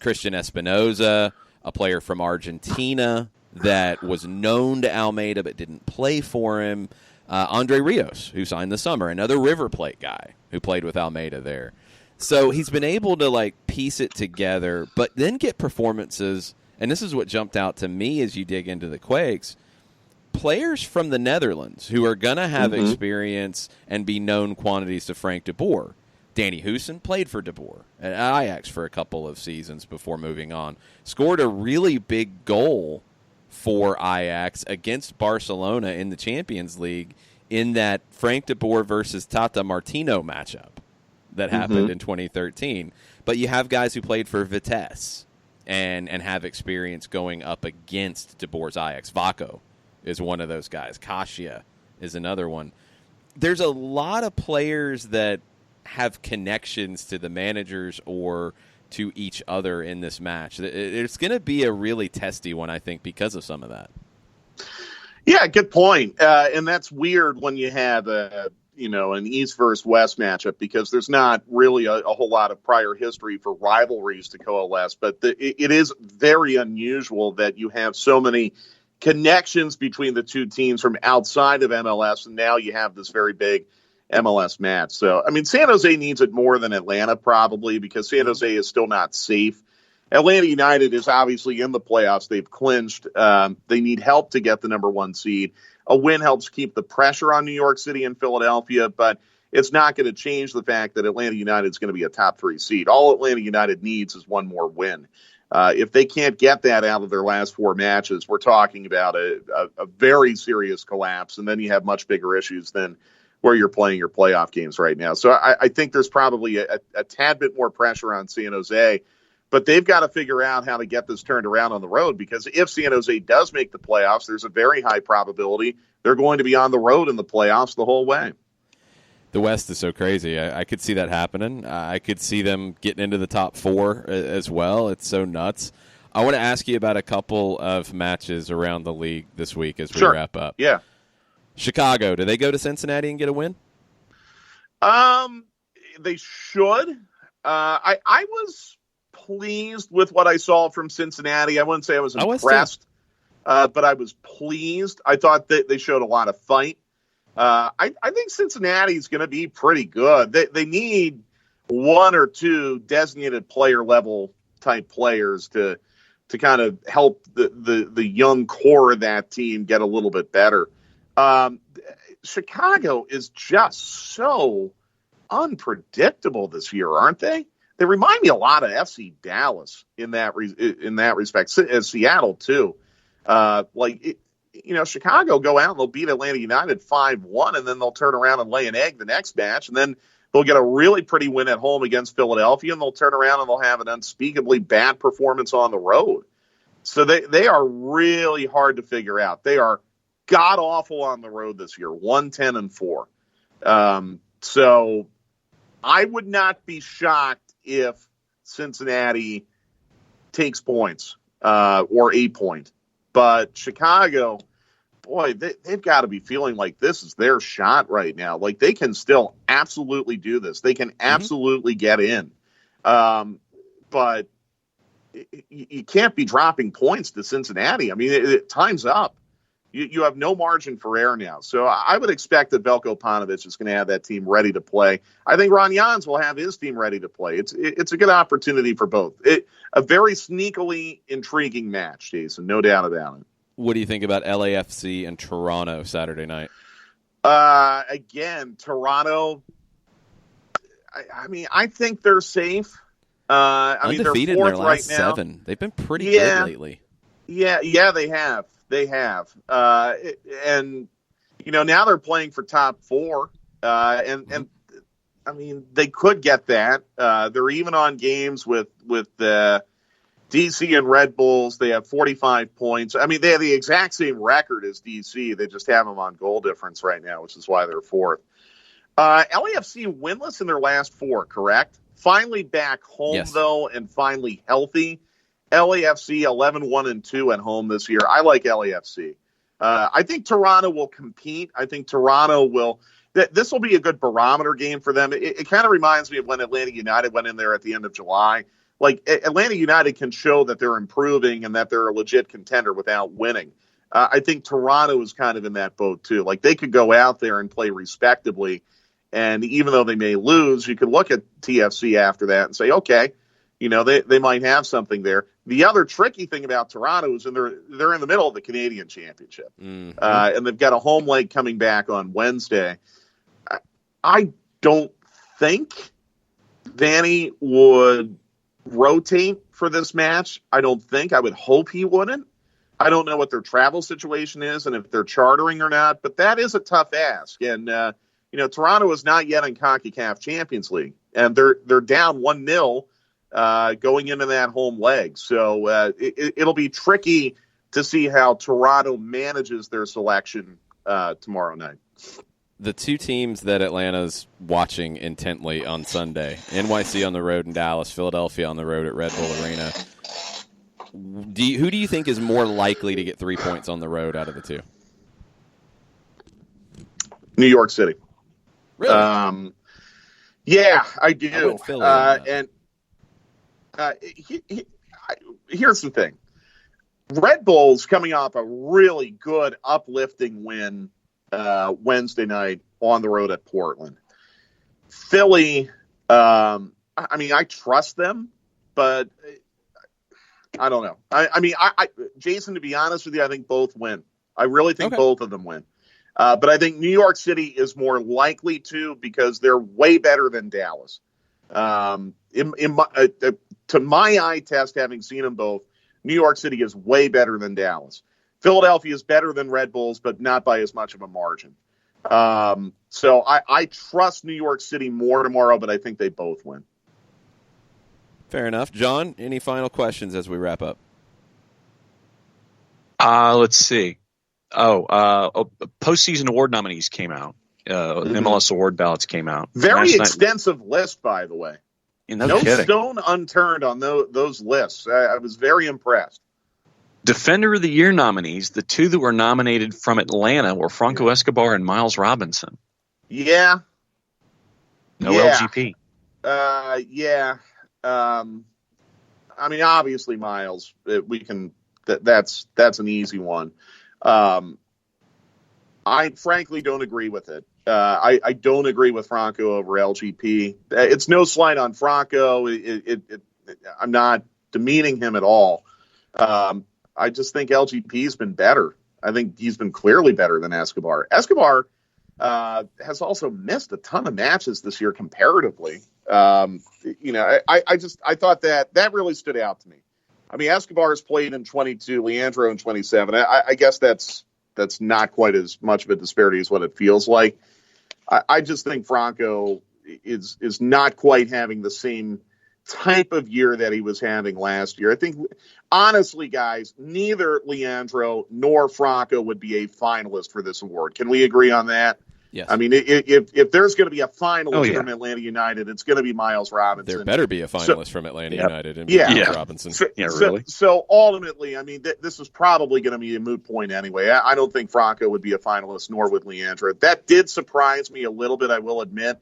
Speaker 1: Christian Espinoza, a player from Argentina that was known to Almeida but didn't play for him. Andre Rios, who signed this summer, another River Plate guy who played with Almeida there. So he's been able to piece it together, but then get performances, and this is what jumped out to me as you dig into the Quakes, players from the Netherlands who are going to have experience and be known quantities to Frank de Boer. Danny Hoesen played for de Boer at Ajax for a couple of seasons before moving on. Scored a really big goal for Ajax against Barcelona in the Champions League in that Frank de Boer versus Tata Martino matchup that happened in 2013. But you have guys who played for Vitesse and have experience going up against de Boer's Ajax. Vaco is one of those guys. Kasia is another one. There's a lot of players that have connections to the managers or to each other in this match. It's going to be a really testy one, I think, because of some of that.
Speaker 9: Yeah, good point. And that's weird when you have an East versus West matchup, because there's not really a whole lot of prior history for rivalries to coalesce. But it is very unusual that you have so many connections between the two teams from outside of MLS, and now you have this very big MLS match. So, I mean, San Jose needs it more than Atlanta, probably, because San Jose is still not safe. Atlanta United is obviously in the playoffs. They've clinched. They need help to get the number one seed. A win helps keep the pressure on New York City and Philadelphia, but it's not going to change the fact that Atlanta United is going to be a top 3 seed. All Atlanta United needs is one more win. If they can't get that out of their last 4 matches, we're talking about a very serious collapse, and then you have much bigger issues than where you're playing your playoff games right now. So I think there's probably a tad bit more pressure on San Jose, but they've got to figure out how to get this turned around on the road, because if San Jose does make the playoffs, there's a very high probability they're going to be on the road in the playoffs the whole way.
Speaker 1: The West is so crazy. I could see that happening. I could see them getting into the top 4 as well. It's so nuts. I want to ask you about a couple of matches around the league this week as we wrap up.
Speaker 9: Yeah.
Speaker 1: Chicago, do they go to Cincinnati and get a win?
Speaker 9: They should. I was pleased with what I saw from Cincinnati. I wouldn't say I was impressed, but I was pleased. I thought that they showed a lot of fight. I think Cincinnati is going to be pretty good. They need 1 or 2 designated player level type players to kind of help the young core of that team get a little bit better. Chicago is just so unpredictable this year, aren't they? They remind me a lot of FC Dallas in that respect. Seattle too. Chicago go out and they'll beat Atlanta United 5-1, and then they'll turn around and lay an egg the next match, and then they'll get a really pretty win at home against Philadelphia, and they'll turn around and they'll have an unspeakably bad performance on the road. So they are really hard to figure out. They are god awful on the road this year, 1-10-4. So I would not be shocked if Cincinnati takes points or a point. But Chicago, boy, they've got to be feeling like this is their shot right now. Like, they can still absolutely do this. They can absolutely get in. But you can't be dropping points to Cincinnati. I mean, time's up. You have no margin for error now. So I would expect that Veljko Paunovic is going to have that team ready to play. I think Ron Jans will have his team ready to play. It's a good opportunity for both. A very sneakily intriguing match, Jason, no doubt about it.
Speaker 1: What do you think about LAFC and Toronto Saturday night?
Speaker 9: Again, Toronto, I think they're safe.
Speaker 1: Undefeated
Speaker 9: they're fourth
Speaker 1: in their last
Speaker 9: right now.
Speaker 1: 7. They've been pretty good lately.
Speaker 9: Yeah, they have. They have. And, now they're playing for top 4. And I mean, they could get that. They're even on games with DC and Red Bulls, they have 45 points. I mean, they have the exact same record as DC. They just have them on goal difference right now, which is why they're fourth. LAFC winless in their last 4, correct? Finally back home, yes, though, and finally healthy. LAFC 11-1-2 at home this year. I like LAFC. I think Toronto will compete. I think Toronto will. This will be a good barometer game for them. It kind of reminds me of when Atlanta United went in there at the end of July. Like, Atlanta United can show that they're improving and that they're a legit contender without winning. I think Toronto is kind of in that boat too. Like, they could go out there and play respectably, and even though they may lose, you could look at TFC after that and say, okay, you know, they might have something there. The other tricky thing about Toronto is they're in the middle of the Canadian Championship, and they've got a home leg coming back on Wednesday. I don't think Vanny would rotate for this match. I don't think. I would hope he wouldn't. I don't know what their travel situation is and if they're chartering or not, but that is a tough ask. And, you know, Toronto is not yet in CONCACAF Champions League, and they're down 1-0 going into that home leg. So it'll be tricky to see how Toronto manages their selection tomorrow night.
Speaker 1: The two teams that Atlanta's watching intently on Sunday, NYC on the road in Dallas, Philadelphia on the road at Red Bull Arena. Who do you think is more likely to get 3 points on the road out of the two?
Speaker 9: New York City.
Speaker 1: Really?
Speaker 9: Yeah, I do.
Speaker 1: I went Philly
Speaker 9: here's the thing. Red Bull's coming off a really good, uplifting win Wednesday night on the road at Portland. Philly, I mean, I trust them, but I don't know. I mean, Jason, to be honest with you, I think both win. I really think both of them win. But I think New York City is more likely to, because they're way better than Dallas. To my eye test, having seen them both, New York City is way better than Dallas. Philadelphia is better than Red Bulls, but not by as much of a margin. So I trust New York City more tomorrow, but I think they both win.
Speaker 1: Fair enough. John, any final questions as we wrap up?
Speaker 2: Let's see. Postseason award nominees came out. MLS award ballots came out.
Speaker 9: Very extensive list, by the way.
Speaker 2: No
Speaker 9: stone unturned on those lists. I was very impressed.
Speaker 2: Defender of the Year nominees, the two that were nominated from Atlanta were Franco Escobar and Miles Robinson.
Speaker 9: Yeah.
Speaker 2: No LGP.
Speaker 9: Yeah. I mean, obviously, Miles, that's an easy one. I frankly don't agree with it. I don't agree with Franco over LGP. It's no slight on Franco. I'm not demeaning him at all. I just think LGP's been better. I think he's been clearly better than Escobar. Escobar has also missed a ton of matches this year comparatively. I thought that really stood out to me. I mean, Escobar's played in 22, Leandro in 27. I guess that's not quite as much of a disparity as what it feels like. I just think Franco is not quite having the same type of year that he was having last year. I think, honestly, guys, neither Leandro nor Franco would be a finalist for this award. Can we agree on that?
Speaker 1: Yes.
Speaker 9: I mean, if there's going to be a finalist from Atlanta United, it's going to be Miles Robinson.
Speaker 1: There better be a finalist from Atlanta United and Miles Robinson.
Speaker 9: So ultimately, I mean, this is probably going to be a moot point anyway. I don't think Franco would be a finalist, nor would Leandro. That did surprise me a little bit, I will admit.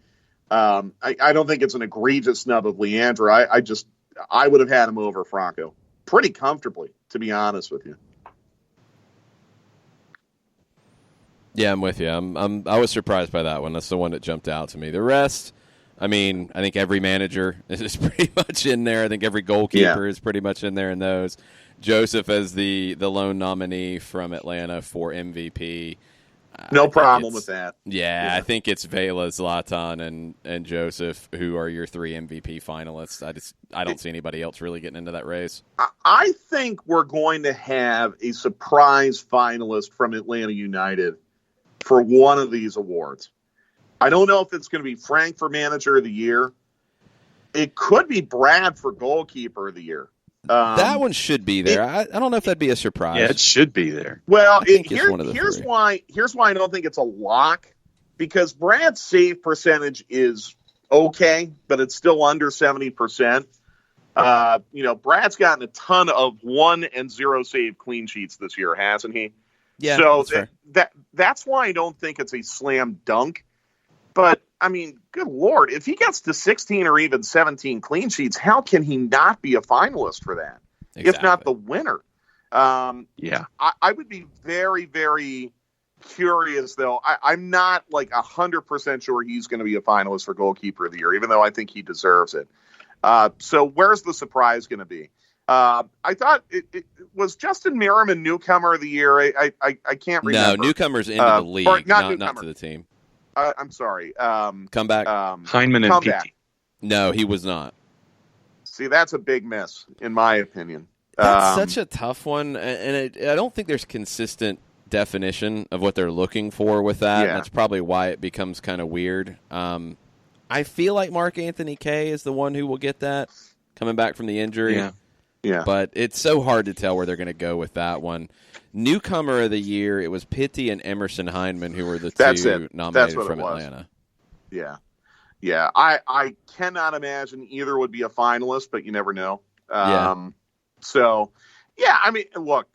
Speaker 9: I don't think it's an egregious snub of Leandro. I would have had him over Franco pretty comfortably, to be honest with you.
Speaker 1: Yeah, I'm with you. I was surprised by that one. That's the one that jumped out to me. The rest, I mean, I think every manager is pretty much in there. I think every goalkeeper is pretty much in there in those. Joseph as the lone nominee from Atlanta for MVP.
Speaker 9: No problem with that.
Speaker 1: Yeah, I think it's Vela, Zlatan, and Joseph who are your three MVP finalists. I don't see anybody else really getting into that race.
Speaker 9: I think we're going to have a surprise finalist from Atlanta United for one of these awards. I don't know if it's going to be Frank for Manager of the Year. It could be Brad for Goalkeeper of the Year.
Speaker 1: That one should be there. I don't know if that'd be a surprise.
Speaker 2: Yeah, it should be there.
Speaker 9: Well,
Speaker 2: here's
Speaker 9: why I don't think it's a lock, because Brad's save percentage is okay, but it's still under 70%. Brad's gotten a ton of 1 and 0 save clean sheets this year, hasn't he?
Speaker 1: Yeah.
Speaker 9: So that's why I don't think it's a slam dunk. But I mean, good Lord, if he gets to 16 or even 17 clean sheets, how can he not be a finalist for that?
Speaker 1: Exactly.
Speaker 9: If not the winner? I would be very, very curious, though. I'm not like 100% sure he's going to be a finalist for goalkeeper of the year, even though I think he deserves it. So where's the surprise going to be? I thought it was Justin Merriman newcomer of the year. I can't remember.
Speaker 1: No, newcomers into the league, not to the team.
Speaker 9: I'm sorry.
Speaker 1: Comeback.
Speaker 2: Hyndman and Petey.
Speaker 1: No, he was not.
Speaker 9: See, that's a big miss, in my opinion.
Speaker 1: That's such a tough one, and I don't think there's consistent definition of what they're looking for with that.
Speaker 9: Yeah.
Speaker 1: That's probably why it becomes kind of weird. I feel like Mark Anthony Kaye is the one who will get that coming back from the injury.
Speaker 9: Yeah.
Speaker 1: But it's so hard to tell where they're going to go with that one. Newcomer of the year, it was Pitty and Emerson Hyndman who were the two nominated from Atlanta.
Speaker 9: Yeah. Yeah. I cannot imagine either would be a finalist, but you never know. So, yeah, I mean, look,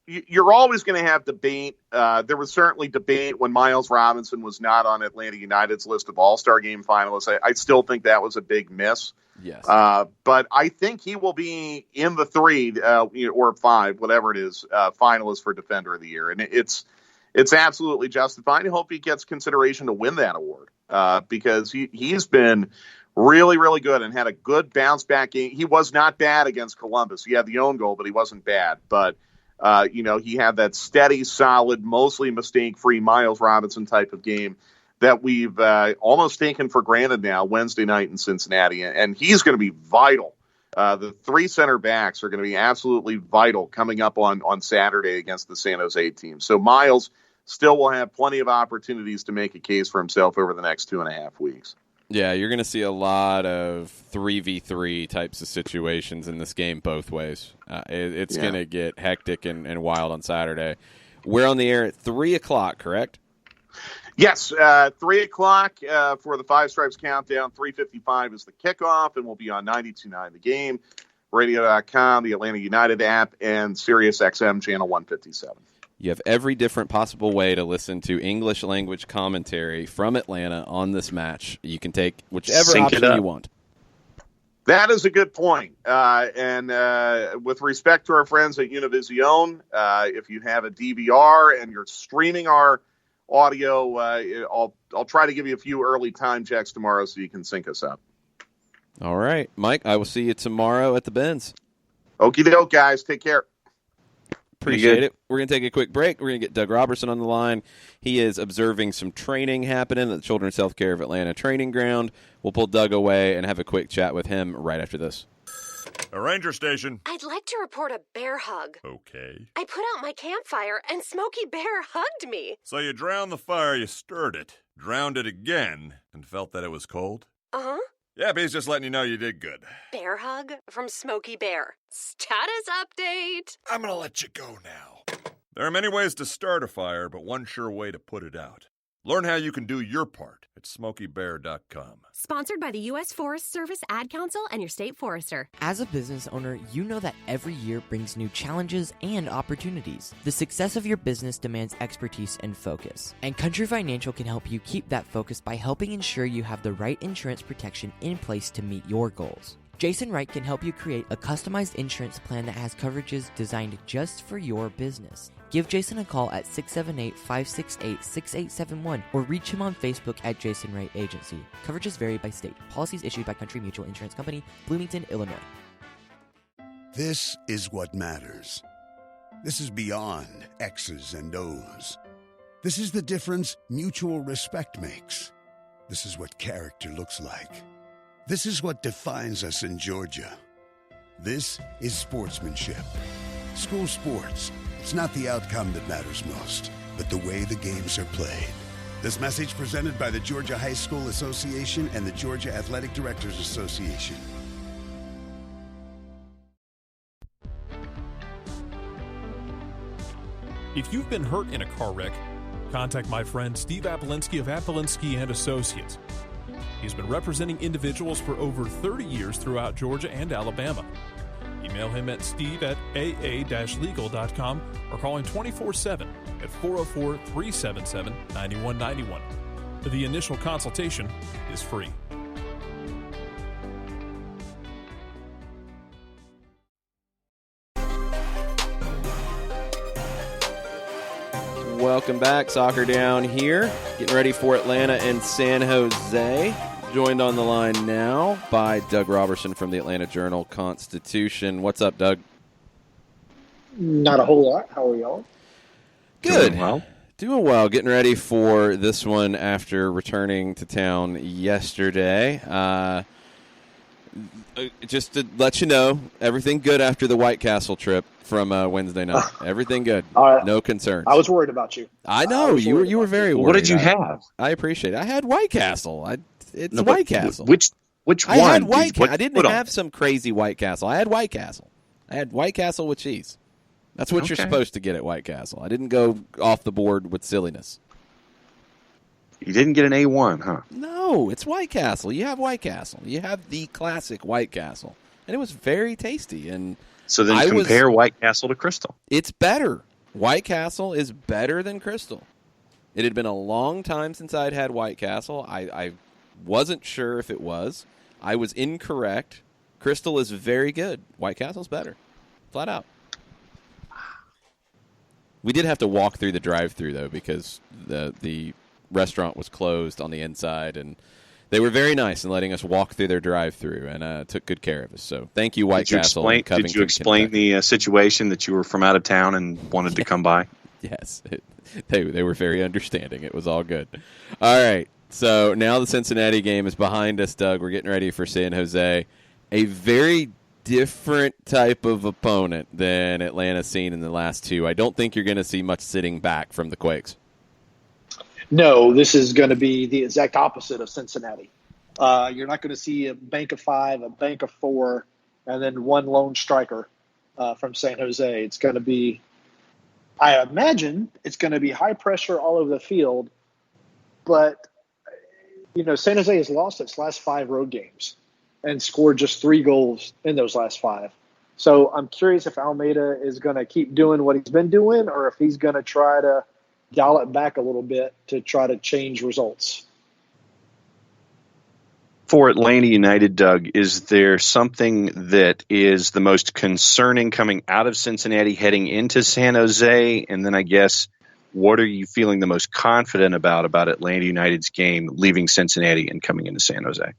Speaker 9: you're always going to have debate. There was certainly debate when Miles Robinson was not on Atlanta United's list of All-Star Game finalists. I still think that was a big miss.
Speaker 1: Yes.
Speaker 9: But I think he will be in the 3 or 5, whatever it is, finalists for Defender of the Year. And it's absolutely justified. I hope he gets consideration to win that award because he's been really, really good and had a good bounce-back game. He was not bad against Columbus. He had the own goal, but he wasn't bad. But he had that steady, solid, mostly mistake-free Miles Robinson type of game that we've almost taken for granted now Wednesday night in Cincinnati. And he's going to be vital. The 3 center backs are going to be absolutely vital coming up on Saturday against the San Jose team. So Miles still will have plenty of opportunities to make a case for himself over the next 2.5 weeks.
Speaker 1: Yeah, you're going to see a lot of 3v3 types of situations in this game both ways. It's going to get hectic and wild on Saturday. We're on the air at 3 o'clock, correct?
Speaker 9: Yes, 3 o'clock for the Five Stripes Countdown. 3:55 is the kickoff, and we'll be on 92.9 The Game, radio.com, the Atlanta United app, and Sirius XM channel 157.
Speaker 1: You have every different possible way to listen to English language commentary from Atlanta on this match. You can take whichever option you want.
Speaker 9: That is a good point. And with respect to our friends at Univision, if you have a DVR and you're streaming our audio, I'll try to give you a few early time checks tomorrow so you can sync us up.
Speaker 1: All right, Mike, I will see you tomorrow at the Benz.
Speaker 9: Okie doke, guys. Take care.
Speaker 1: Appreciate it. We're going to take a quick break. We're going to get Doug Robertson on the line. He is observing some training happening at the Children's Healthcare of Atlanta training ground. We'll pull Doug away and have a quick chat with him right after this.
Speaker 6: A ranger station.
Speaker 7: I'd like to report a bear hug.
Speaker 6: Okay.
Speaker 7: I put out my campfire and Smokey Bear hugged me.
Speaker 6: So you drowned the fire, you stirred it, drowned it again, and felt that it was cold?
Speaker 7: Uh-huh.
Speaker 6: Yeah, but he's just letting you know you did good.
Speaker 7: Bear hug from Smokey Bear. Status update.
Speaker 6: I'm gonna let you go now. There are many ways to start a fire, but one sure way to put it out. Learn how you can do your part at SmokeyBear.com.
Speaker 10: Sponsored by the U.S. Forest Service Ad Council and your state forester.
Speaker 5: As a business owner, you know that every year brings new challenges and opportunities. The success of your business demands expertise and focus. And Country Financial can help you keep that focus by helping ensure you have the right insurance protection in place to meet your goals. Jason Wright can help you create a customized insurance plan that has coverages designed just for your business. Give Jason a call at 678-568-6871 or reach him on Facebook at Jason Wright Agency. Coverages vary by state. Policies issued by Country Mutual Insurance Company, Bloomington, Illinois.
Speaker 3: This is what matters. This is beyond X's and O's. This is the difference mutual respect makes. This is what character looks like. This is what defines us in Georgia. This is sportsmanship. School sports. It's not the outcome that matters most, but the way the games are played. This message presented by the Georgia High School Association and the Georgia Athletic Directors Association.
Speaker 4: If you've been hurt in a car wreck, contact my friend Steve Apolinsky of Apolinsky and Associates. He's been representing individuals for over 30 years throughout Georgia and Alabama. Email him at steve@aa-legal.com or call him 24/7 at 404-377-9191. The initial consultation is free.
Speaker 1: Welcome back. Soccer Down here. Getting ready for Atlanta and San Jose. Joined on the line now by Doug Robertson from the Atlanta Journal-Constitution. What's up, Doug?
Speaker 11: Not a whole lot. How are y'all?
Speaker 1: Good.
Speaker 2: Doing well.
Speaker 1: Doing well. Getting ready for this one after returning to town yesterday. Just to let you know, everything good after the White Castle trip from Wednesday night. Everything good. No concerns.
Speaker 11: I was worried about you.
Speaker 1: I know. You were very worried.
Speaker 2: What did you have?
Speaker 1: I appreciate it. I had White Castle. It's White Castle.
Speaker 2: Which
Speaker 1: I
Speaker 2: one?
Speaker 1: had White Castle. I didn't have some crazy White Castle. I had White Castle. I had White Castle with cheese. That's what you're supposed to get at White Castle. I didn't go off the board with silliness.
Speaker 2: You didn't get an A1, huh?
Speaker 1: No, it's White Castle. You have White Castle. You have the classic White Castle. And it was very tasty. And
Speaker 2: so then compare White Castle to Crystal.
Speaker 1: It's better. White Castle is better than Crystal. It had been a long time since I'd had White Castle. I wasn't sure if it was. I was incorrect. Crystal is very good. White Castle's better. Flat out. We did have to walk through the drive-thru, though, because the restaurant was closed on the inside, and they were very nice in letting us walk through their drive-thru and took good care of us. So thank you, White Castle.
Speaker 2: Did you explain the situation that you were from out of town and wanted to come by?
Speaker 1: Yes. They were very understanding. It was all good. All right. So now the Cincinnati game is behind us, Doug. We're getting ready for San Jose. A very different type of opponent than Atlanta's seen in the last two. I don't think you're going to see much sitting back from the Quakes.
Speaker 11: No, this is going to be the exact opposite of Cincinnati. You're not going to see a bank of five, a bank of four, and then one lone striker from San Jose. It's going to be, I imagine, it's going to be high pressure all over the field. But, San Jose has lost its last 5 road games and scored just 3 goals in those last 5. So I'm curious if Almeida is going to keep doing what he's been doing or if he's going to try to dial it back a little bit to try to change results.
Speaker 2: For Atlanta United, Doug, is there something that is the most concerning coming out of Cincinnati heading into San Jose? And then I guess, what are you feeling the most confident about Atlanta United's game leaving Cincinnati and coming into San Jose?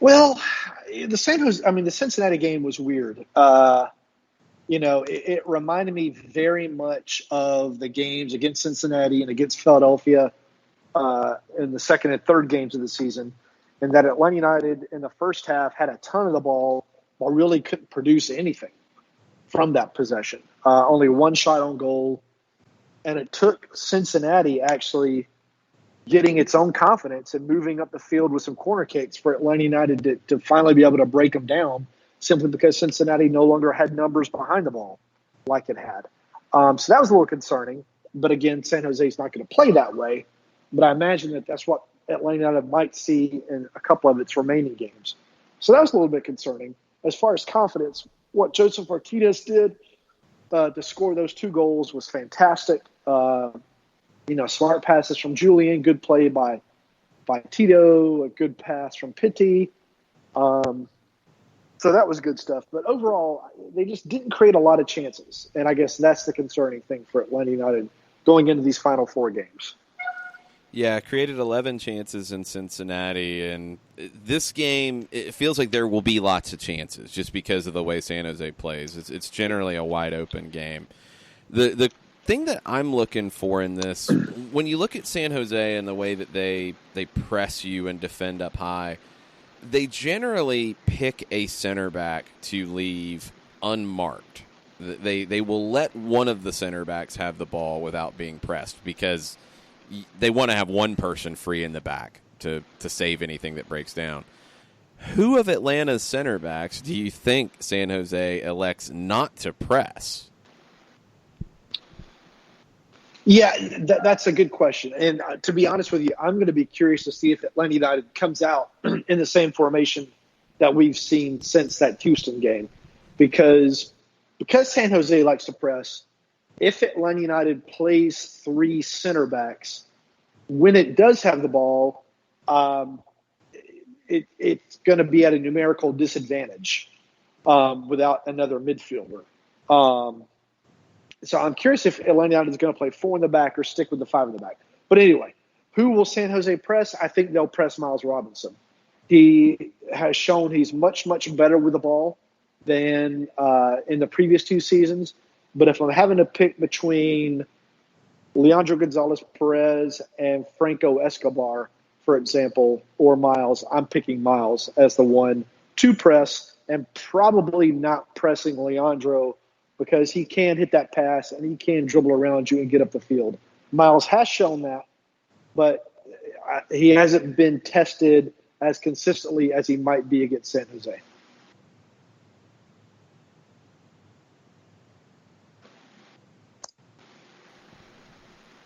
Speaker 11: Well, the Cincinnati game was weird. It reminded me very much of the games against Cincinnati and against Philadelphia in the second and third games of the season, and that Atlanta United in the first half had a ton of the ball but really couldn't produce anything from that possession. Only one shot on goal, and it took Cincinnati actually getting its own confidence and moving up the field with some corner kicks for Atlanta United to finally be able to break them down, simply because Cincinnati no longer had numbers behind the ball like it had. So that was a little concerning. But again, San Jose is not going to play that way. But I imagine that's what Atlanta United might see in a couple of its remaining games. So that was a little bit concerning. As far as confidence, what Joseph Martinez did to score those 2 goals was fantastic. Smart passes from Julian, good play by Tito, a good pass from Pitti. So that was good stuff. But overall, they just didn't create a lot of chances. And I guess that's the concerning thing for Atlanta United going into these final 4 games.
Speaker 1: Yeah, created 11 chances in Cincinnati. And this game, it feels like there will be lots of chances just because of the way San Jose plays. It's generally a wide-open game. The thing that I'm looking for in this, when you look at San Jose and the way that they press you and defend up high, they generally pick a center back to leave unmarked. They will let one of the center backs have the ball without being pressed because they want to have one person free in the back to save anything that breaks down. Who of Atlanta's center backs do you think San Jose elects not to press?
Speaker 11: Yeah, that's a good question. And to be honest with you, I'm going to be curious to see if Atlanta United comes out in the same formation that we've seen since that Houston game. Because San Jose likes to press, if Atlanta United plays 3 center backs, when it does have the ball, it's going to be at a numerical disadvantage without another midfielder. So I'm curious if Atlanta United is going to play 4 in the back or stick with the 5 in the back. But anyway, who will San Jose press? I think they'll press Miles Robinson. He has shown he's much, much better with the ball than in the previous 2 seasons. But if I'm having to pick between Leandro Gonzalez-Perez and Franco Escobar, for example, or Miles, I'm picking Miles as the one to press and probably not pressing Leandro because he can hit that pass and he can dribble around you and get up the field. Miles has shown that, but he hasn't been tested as consistently as he might be against San Jose.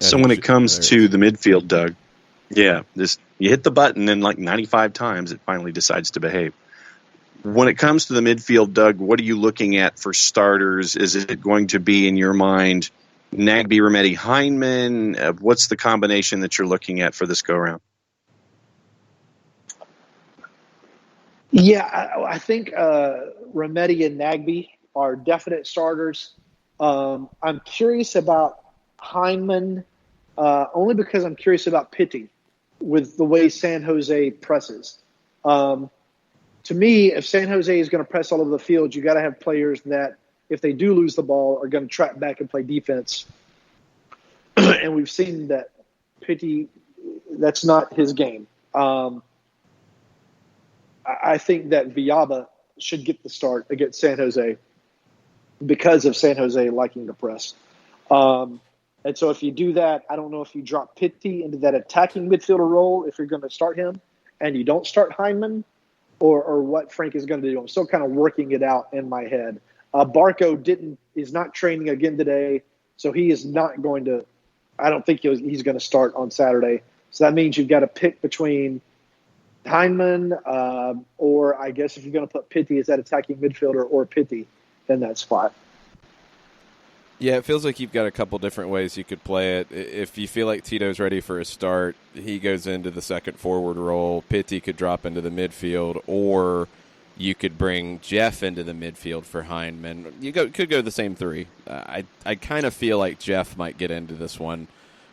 Speaker 2: So when it comes to the midfield, Doug, you hit the button and like 95 times it finally decides to behave. When it comes to the midfield, Doug, what are you looking at for starters? Is it going to be, in your mind, Nagbe, Remedi, Heineman? What's the combination that you're looking at for this go-around?
Speaker 11: Yeah, I think Remedi and Nagbe are definite starters. I'm curious about Heineman only because I'm curious about Pitti with the way San Jose presses. To me, if San Jose is going to press all over the field, you got to have players that, if they do lose the ball, are going to track back and play defense. And we've seen that Pitti, that's not his game. I think that Villalba should get the start against San Jose because of San Jose liking to press. And so if you do that, I don't know if you drop Pitti into that attacking midfielder role if you're going to start him and you don't start Heineman, or what Frank is going to do. I'm still kind of working it out in my head. Barco is not training again today, so he is not going to – I don't think he's going to start on Saturday. So that means you've got to pick between Heineman or I guess if you're going to put Pitti as that attacking midfielder or Pitti in that spot.
Speaker 1: Yeah, it feels like you've got a couple different ways you could play it. If you feel like Tito's ready for a start, he goes into the second forward role. Pitti could drop into the midfield, or you could bring Jeff into the midfield for Heineman. Could go the same 3. I kind of feel like Jeff might get into this one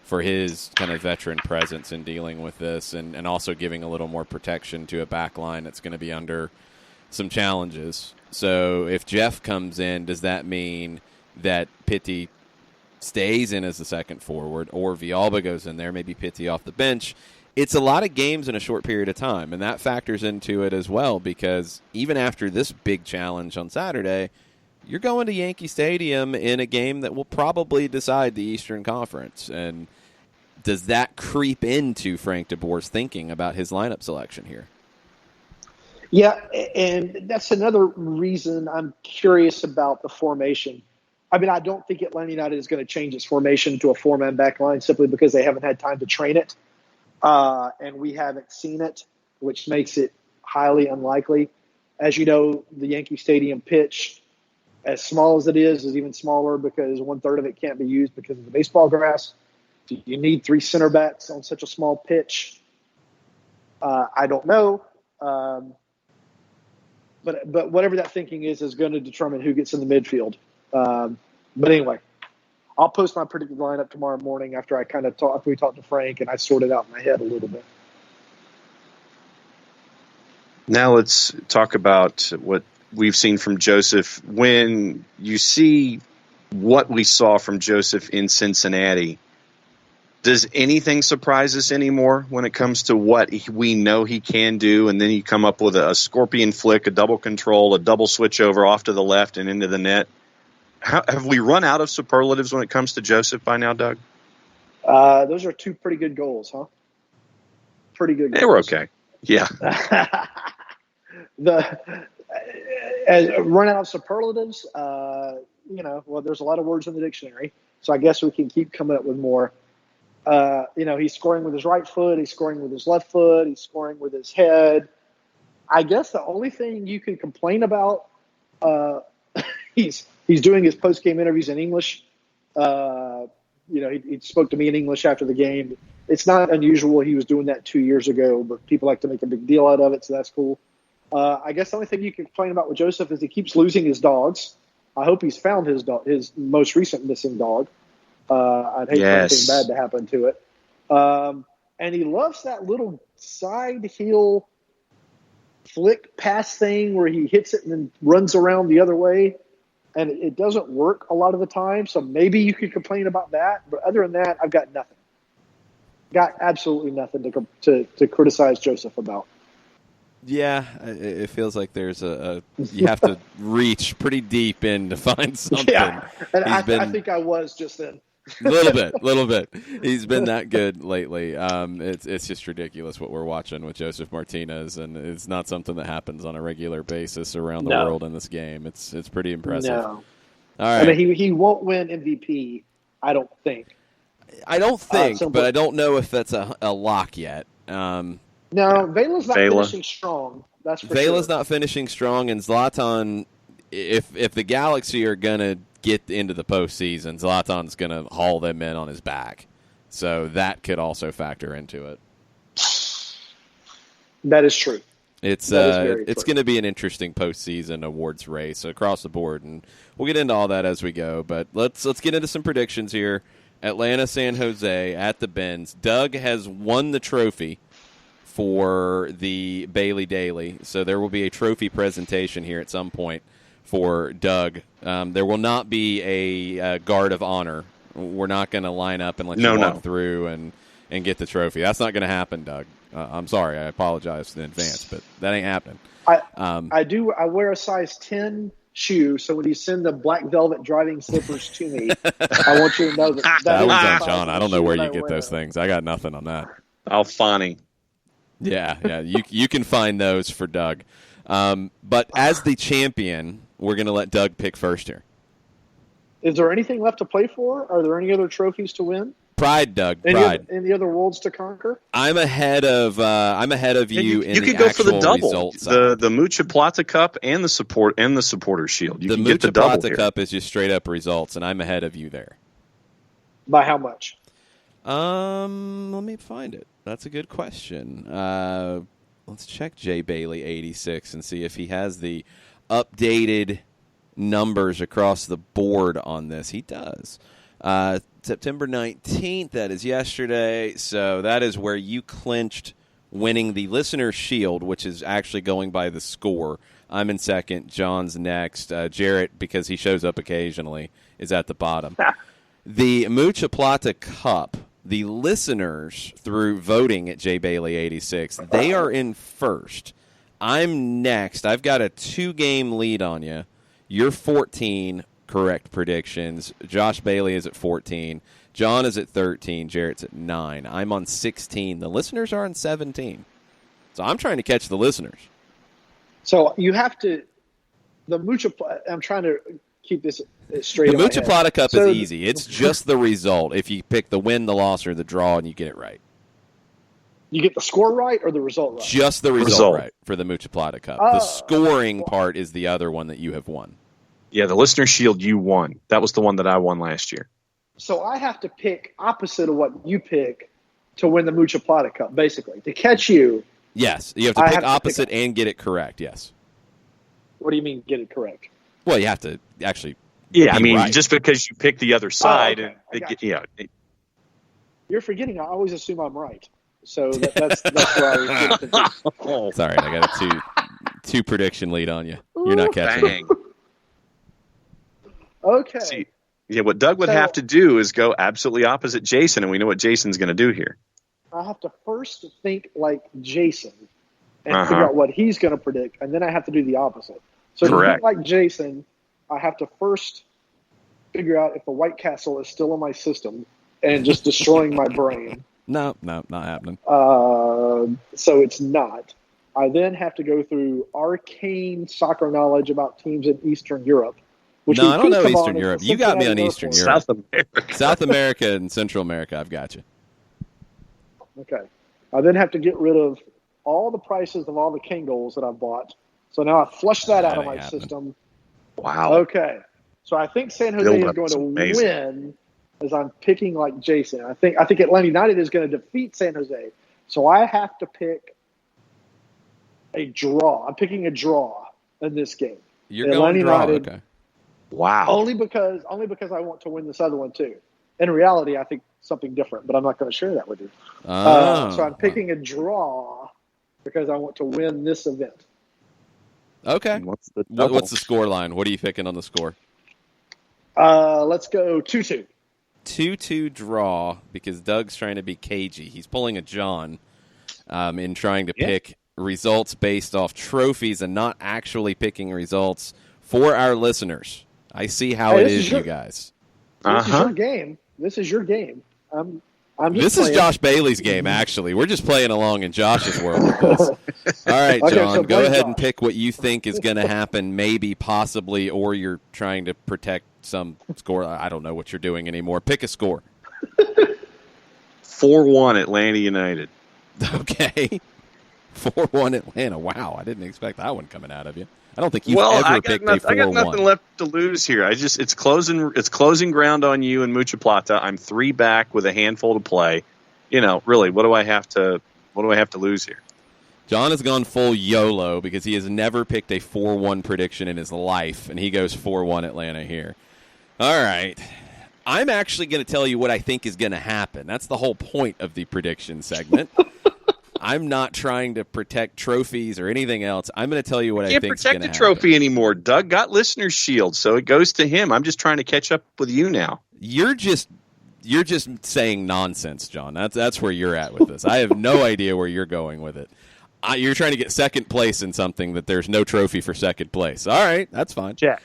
Speaker 1: for his kind of veteran presence in dealing with this and also giving a little more protection to a back line that's going to be under some challenges. So if Jeff comes in, does that mean that Pitti stays in as the second forward, or Villalba goes in there, maybe Pitti off the bench? It's a lot of games in a short period of time, and that factors into it as well, because even after this big challenge on Saturday, you're going to Yankee Stadium in a game that will probably decide the Eastern Conference. And does that creep into Frank DeBoer's thinking about his lineup selection here?
Speaker 11: Yeah, and that's another reason I'm curious about the formation. I mean, I don't think Atlanta United is going to change its formation to a 4-man back line simply because they haven't had time to train it. And we haven't seen it, which makes it highly unlikely. As you know, the Yankee Stadium pitch, as small as it is even smaller because 1/3 of it can't be used because of the baseball grass. Do you need 3 center backs on such a small pitch? I don't know. But whatever that thinking is going to determine who gets in the midfield. But anyway, I'll post my predicted lineup tomorrow morning after we talk to Frank and I sort it out in my head a little bit.
Speaker 2: Now let's talk about what we've seen from Joseph. When you see what we saw from Joseph in Cincinnati, does anything surprise us anymore when it comes to what we know he can do? And then you come up with a scorpion flick, a double control, a double switch over off to the left and into the net. Have we run out of superlatives when it comes to Joseph by now, Doug?
Speaker 11: Those are 2 pretty good goals, huh? Pretty good goals.
Speaker 2: They were okay. Yeah.
Speaker 11: Run out of superlatives, well, there's a lot of words in the dictionary. So I guess we can keep coming up with more. He's scoring with his right foot. He's scoring with his left foot. He's scoring with his head. I guess the only thing you can complain about, he's doing his post-game interviews in English. He spoke to me in English after the game. It's not unusual. He was doing that 2 years ago, but people like to make a big deal out of it, so that's cool. I guess the only thing you can complain about with Joseph is he keeps losing his dogs. I hope he's found his most recent missing dog. I'd hate for anything bad to happen to it. And he loves that little side heel flick pass thing where he hits it and then runs around the other way. And it doesn't work a lot of the time. So maybe you could complain about that. But other than that, I've got nothing. Got absolutely nothing to criticize Joseph about.
Speaker 1: Yeah, it feels like there's you have to reach pretty deep in to find something.
Speaker 11: Yeah, and I think I was just then.
Speaker 1: little bit. He's been that good lately. It's just ridiculous what we're watching with Joseph Martinez, and it's not something that happens on a regular basis around the world in this game. It's pretty impressive.
Speaker 11: No.
Speaker 1: All right.
Speaker 11: I mean, he won't win MVP, I don't think.
Speaker 1: But I don't know if that's a lock yet.
Speaker 11: No, Vela's not finishing strong. That's for
Speaker 1: Vela's
Speaker 11: sure.
Speaker 1: not finishing strong, and Zlatan, if the Galaxy are going to get into the postseason, Zlatan's going to haul them in on his back. So that could also factor into it.
Speaker 11: That is true.
Speaker 1: It's going to be an interesting postseason awards race across the board, and we'll get into all that as we go. But let's get into some predictions here. Atlanta, San Jose at the Benz. Doug has won the trophy for the Bailey Daily, so there will be a trophy presentation here at some point for Doug. There will not be a guard of honor. We're not going to line up and let you walk through and get the trophy. That's not going to happen, Doug. I'm sorry. I apologize in advance, but that ain't happening.
Speaker 11: I wear a size 10 shoe, so when you send the black velvet driving slippers to me, I want you to know that
Speaker 1: was on Sean. I don't know where you get those things. I got nothing on that.
Speaker 2: Alfani.
Speaker 1: Yeah. You can find those for Doug. But as the champion, we're going to let Doug pick first here.
Speaker 11: Is there anything left to play for? Are there any other trophies to win?
Speaker 1: Pride, Doug. Pride.
Speaker 11: Any other worlds to conquer?
Speaker 1: I'm ahead of you.
Speaker 2: You could go for the double, the Mucha Plata Cup and the supporter shield. You can get the double. The Mucha Plata
Speaker 1: Cup is just straight up results, and I'm ahead of you there.
Speaker 11: By how much?
Speaker 1: Let me find it. That's a good question. Let's check Jay Bailey 86 and see if he has the updated numbers across the board on this. He does. September 19th, that is yesterday. So that is where you clinched winning the Listener Shield, which is actually going by the score. I'm in second. John's next. Jarrett, because he shows up occasionally, is at the bottom. The Mucha Plata Cup, the listeners, through voting at Jay Bailey 86, they are in first. I'm next. I've got a 2-game lead on you. You're 14 correct predictions. Josh Bailey is at 14. John is at 13. Jarrett's at 9. I'm on 16. The listeners are on 17. So I'm trying to catch the listeners.
Speaker 11: So you have to – I'm trying to keep this straight.
Speaker 1: The Mucha Plata Cup is easy. It's just the result. If you pick the win, the loss, or the draw, and you get it right.
Speaker 11: You get the score right or the result right?
Speaker 1: Just the result right for the Mucha Plata Cup. The scoring part is the other one that you have won.
Speaker 2: Yeah, the Listener Shield you won. That was the one that I won last year.
Speaker 11: So I have to pick opposite of what you pick to win the Mucha Plata Cup, basically. To catch you.
Speaker 1: Yes, you have to pick opposite and get it correct, yes.
Speaker 11: What do you mean get it correct?
Speaker 1: Well, you have to actually
Speaker 2: right. Just because you pick the other side.
Speaker 11: You're forgetting I always assume I'm right. So that's where I was
Speaker 1: Sorry, I got a two prediction lead on you. You're not catching it.
Speaker 11: Okay.
Speaker 2: See, what Doug would have to do is go absolutely opposite Jason, and we know what Jason's going to do here.
Speaker 11: I have to first think like Jason and figure out what he's going to predict, and then I have to do the opposite. So to think like Jason, I have to first figure out if the White Castle is still in my system and just destroying my brain.
Speaker 1: No, not happening.
Speaker 11: So it's not. I then have to go through arcane soccer knowledge about teams in Eastern Europe, Which
Speaker 1: No, I don't know
Speaker 11: come
Speaker 1: Eastern
Speaker 11: on
Speaker 1: Europe.
Speaker 11: is
Speaker 1: You got me on
Speaker 11: Cincinnati
Speaker 1: Eastern
Speaker 11: Airport.
Speaker 1: Europe.
Speaker 2: South America.
Speaker 1: South America and Central America. I've got you.
Speaker 11: Okay. I then have to get rid of all the prices of all the Kangol that I've bought. So now I flushed that out of my system.
Speaker 2: Wow.
Speaker 11: Okay. So I think San Jose is going to win as I'm picking like Jason. I think Atlanta United is going to defeat San Jose. So I have to pick a draw. I'm picking a draw in this game.
Speaker 1: You're going draw,
Speaker 11: United,
Speaker 1: okay.
Speaker 2: Wow.
Speaker 11: Only because I want to win this other one too. In reality, I think something different, but I'm not going to share that with you. So I'm picking a draw because I want to win this event.
Speaker 1: Okay. What's the score line? What are you picking on the score?
Speaker 11: Let's go 2-2.
Speaker 1: 2-2 draw because Doug's trying to be cagey. He's pulling a John in trying to pick results based off trophies and not actually picking results for our listeners. I see how it is, you guys.
Speaker 11: This is your game. This is your game.
Speaker 1: This is Josh Bailey's game, actually. We're just playing along in Josh's world with this. All right, John,
Speaker 11: so
Speaker 1: go ahead
Speaker 11: Josh.
Speaker 1: and pick what you think is going to happen, maybe, possibly, or you're trying to protect some score. I don't know what you're doing anymore. Pick a score.
Speaker 2: 4-1 Atlanta United.
Speaker 1: Okay. 4-1 Atlanta. Wow, I didn't expect that one coming out of you. I don't think you've ever picked a 4-1.
Speaker 2: I got nothing left to lose here. It's closing ground on you and Mucha Plata. I'm 3 back with a handful to play. Really, what do I have to lose here?
Speaker 1: John has gone full YOLO because he has never picked a 4-1 prediction in his life, and he goes 4-1 Atlanta here. All right. I'm actually going to tell you what I think is going to happen. That's the whole point of the prediction segment. I'm not trying to protect trophies or anything else. I'm going to tell you what I think is going to happen.
Speaker 2: Can't protect the trophy anymore. Doug got listener's shield, so it goes to him. I'm just trying to catch up with you now.
Speaker 1: You're just saying nonsense, John. That's where you're at with this. I have no idea where you're going with it. You're trying to get second place in something that there's no trophy for second place. All right, that's fine.
Speaker 2: Jack.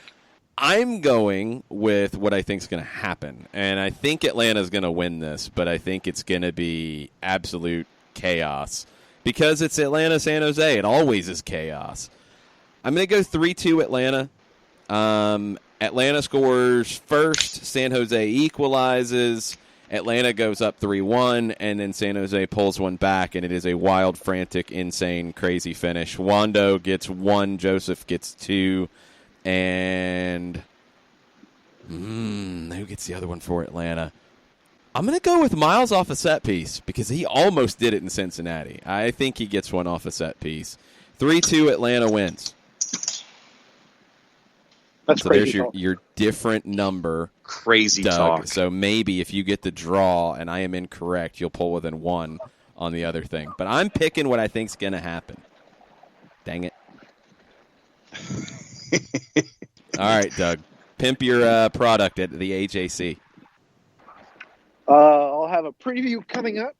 Speaker 1: I'm going with what I think is going to happen, and I think Atlanta's going to win this, but I think it's going to be absolute chaos because it's Atlanta, San Jose. It always is chaos. I'm going to go 3-2 Atlanta. Atlanta scores first. San Jose equalizes. Atlanta goes up 3-1, and then San Jose pulls one back, and it is a wild, frantic, insane, crazy finish. Wando gets 1, Joseph gets 2, and who gets the other one for Atlanta? I'm going to go with Miles off a set piece because he almost did it in Cincinnati. I think he gets one off a set piece. 3-2 Atlanta wins.
Speaker 11: That's
Speaker 1: so
Speaker 11: crazy.
Speaker 1: There's your different number.
Speaker 2: Crazy
Speaker 1: Doug.
Speaker 2: talk.
Speaker 1: So maybe if you get the draw and I am incorrect, you'll pull within 1 on the other thing. But I'm picking what I think's going to happen. Dang it. All right, Doug. Pimp your product at the AJC.
Speaker 11: I'll have a preview coming up.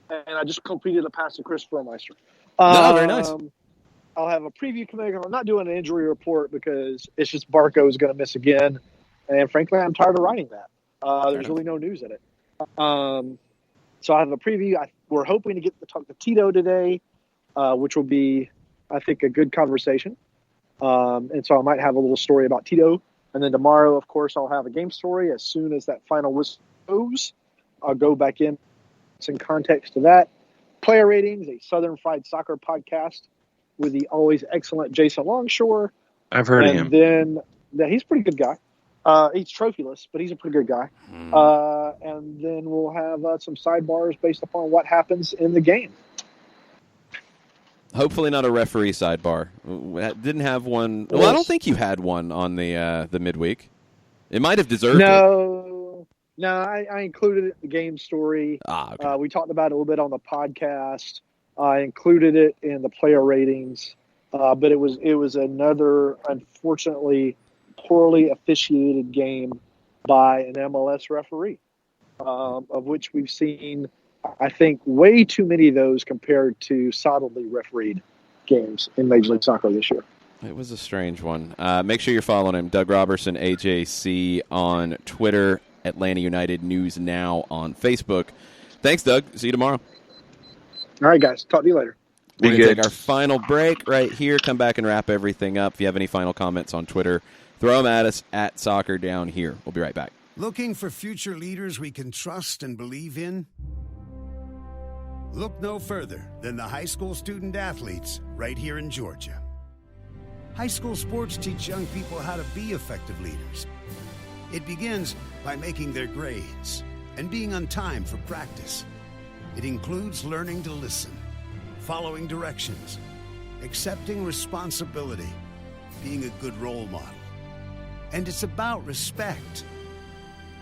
Speaker 11: And I just completed a pass to Chris Burmeister.
Speaker 1: Very nice.
Speaker 11: I'll have a preview coming up. I'm not doing an injury report because it's just Barco is going to miss again. And frankly, I'm tired of writing that. There's really no news in it. So I have a preview. We're hoping to get to talk to Tito today, which will be, I think, a good conversation. And so I might have a little story about Tito. And then tomorrow, of course, I'll have a game story. As soon as that final whistle goes, I'll go back in some context to that. Player Ratings, a Southern Fried Soccer podcast with the always excellent Jason Longshore.
Speaker 2: I've heard of him.
Speaker 11: And then he's a pretty good guy. He's trophyless, but he's a pretty good guy. And then we'll have some sidebars based upon what happens in the game.
Speaker 1: Hopefully not a referee sidebar. Didn't have one. Well, I don't think you had one on the midweek. It might have deserved it.
Speaker 11: No, I included it in the game story.
Speaker 1: Okay.
Speaker 11: We talked about it a little bit on the podcast. I included it in the player ratings, but it was another, unfortunately, poorly officiated game by an MLS referee, of which we've seen, I think, way too many of those compared to solidly refereed games in Major League Soccer this year.
Speaker 1: It was a strange one. Make sure you're following him, Doug Robertson, AJC on Twitter, Atlanta United News Now on Facebook. Thanks, Doug. See you tomorrow.
Speaker 11: All right, guys. Talk to you later.
Speaker 1: We're going to take our final break right here, come back and wrap everything up. If you have any final comments on Twitter, throw them at us at Soccer Down Here. We'll be right back.
Speaker 3: Looking for future leaders we can trust and believe in? Look no further than the high school student athletes right here in Georgia. High school sports teach young people how to be effective leaders. It begins by making their grades and being on time for practice. It includes learning to listen, following directions, accepting responsibility, being a good role model. And it's about respect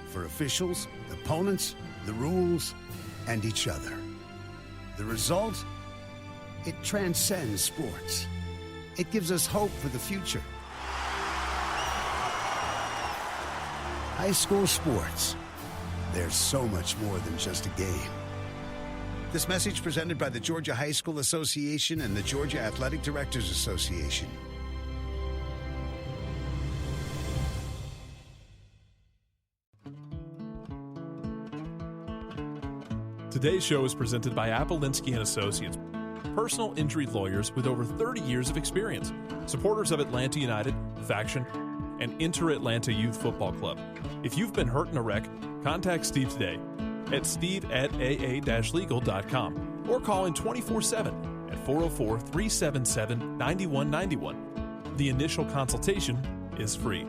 Speaker 3: for officials, opponents, the rules, and each other. The result? It transcends sports. It gives us hope for the future. High school sports. There's so much more than just a game. This message presented by the Georgia High School Association and the Georgia Athletic Directors Association.
Speaker 4: Today's show is presented by Appolinsky & Associates, personal injury lawyers with over 30 years of experience, supporters of Atlanta United, Faction, and Inter-Atlanta Youth Football Club. If you've been hurt in a wreck, contact Steve today at steve@aa-legal.com or call in 24/7 at 404-377-9191. The initial consultation is free.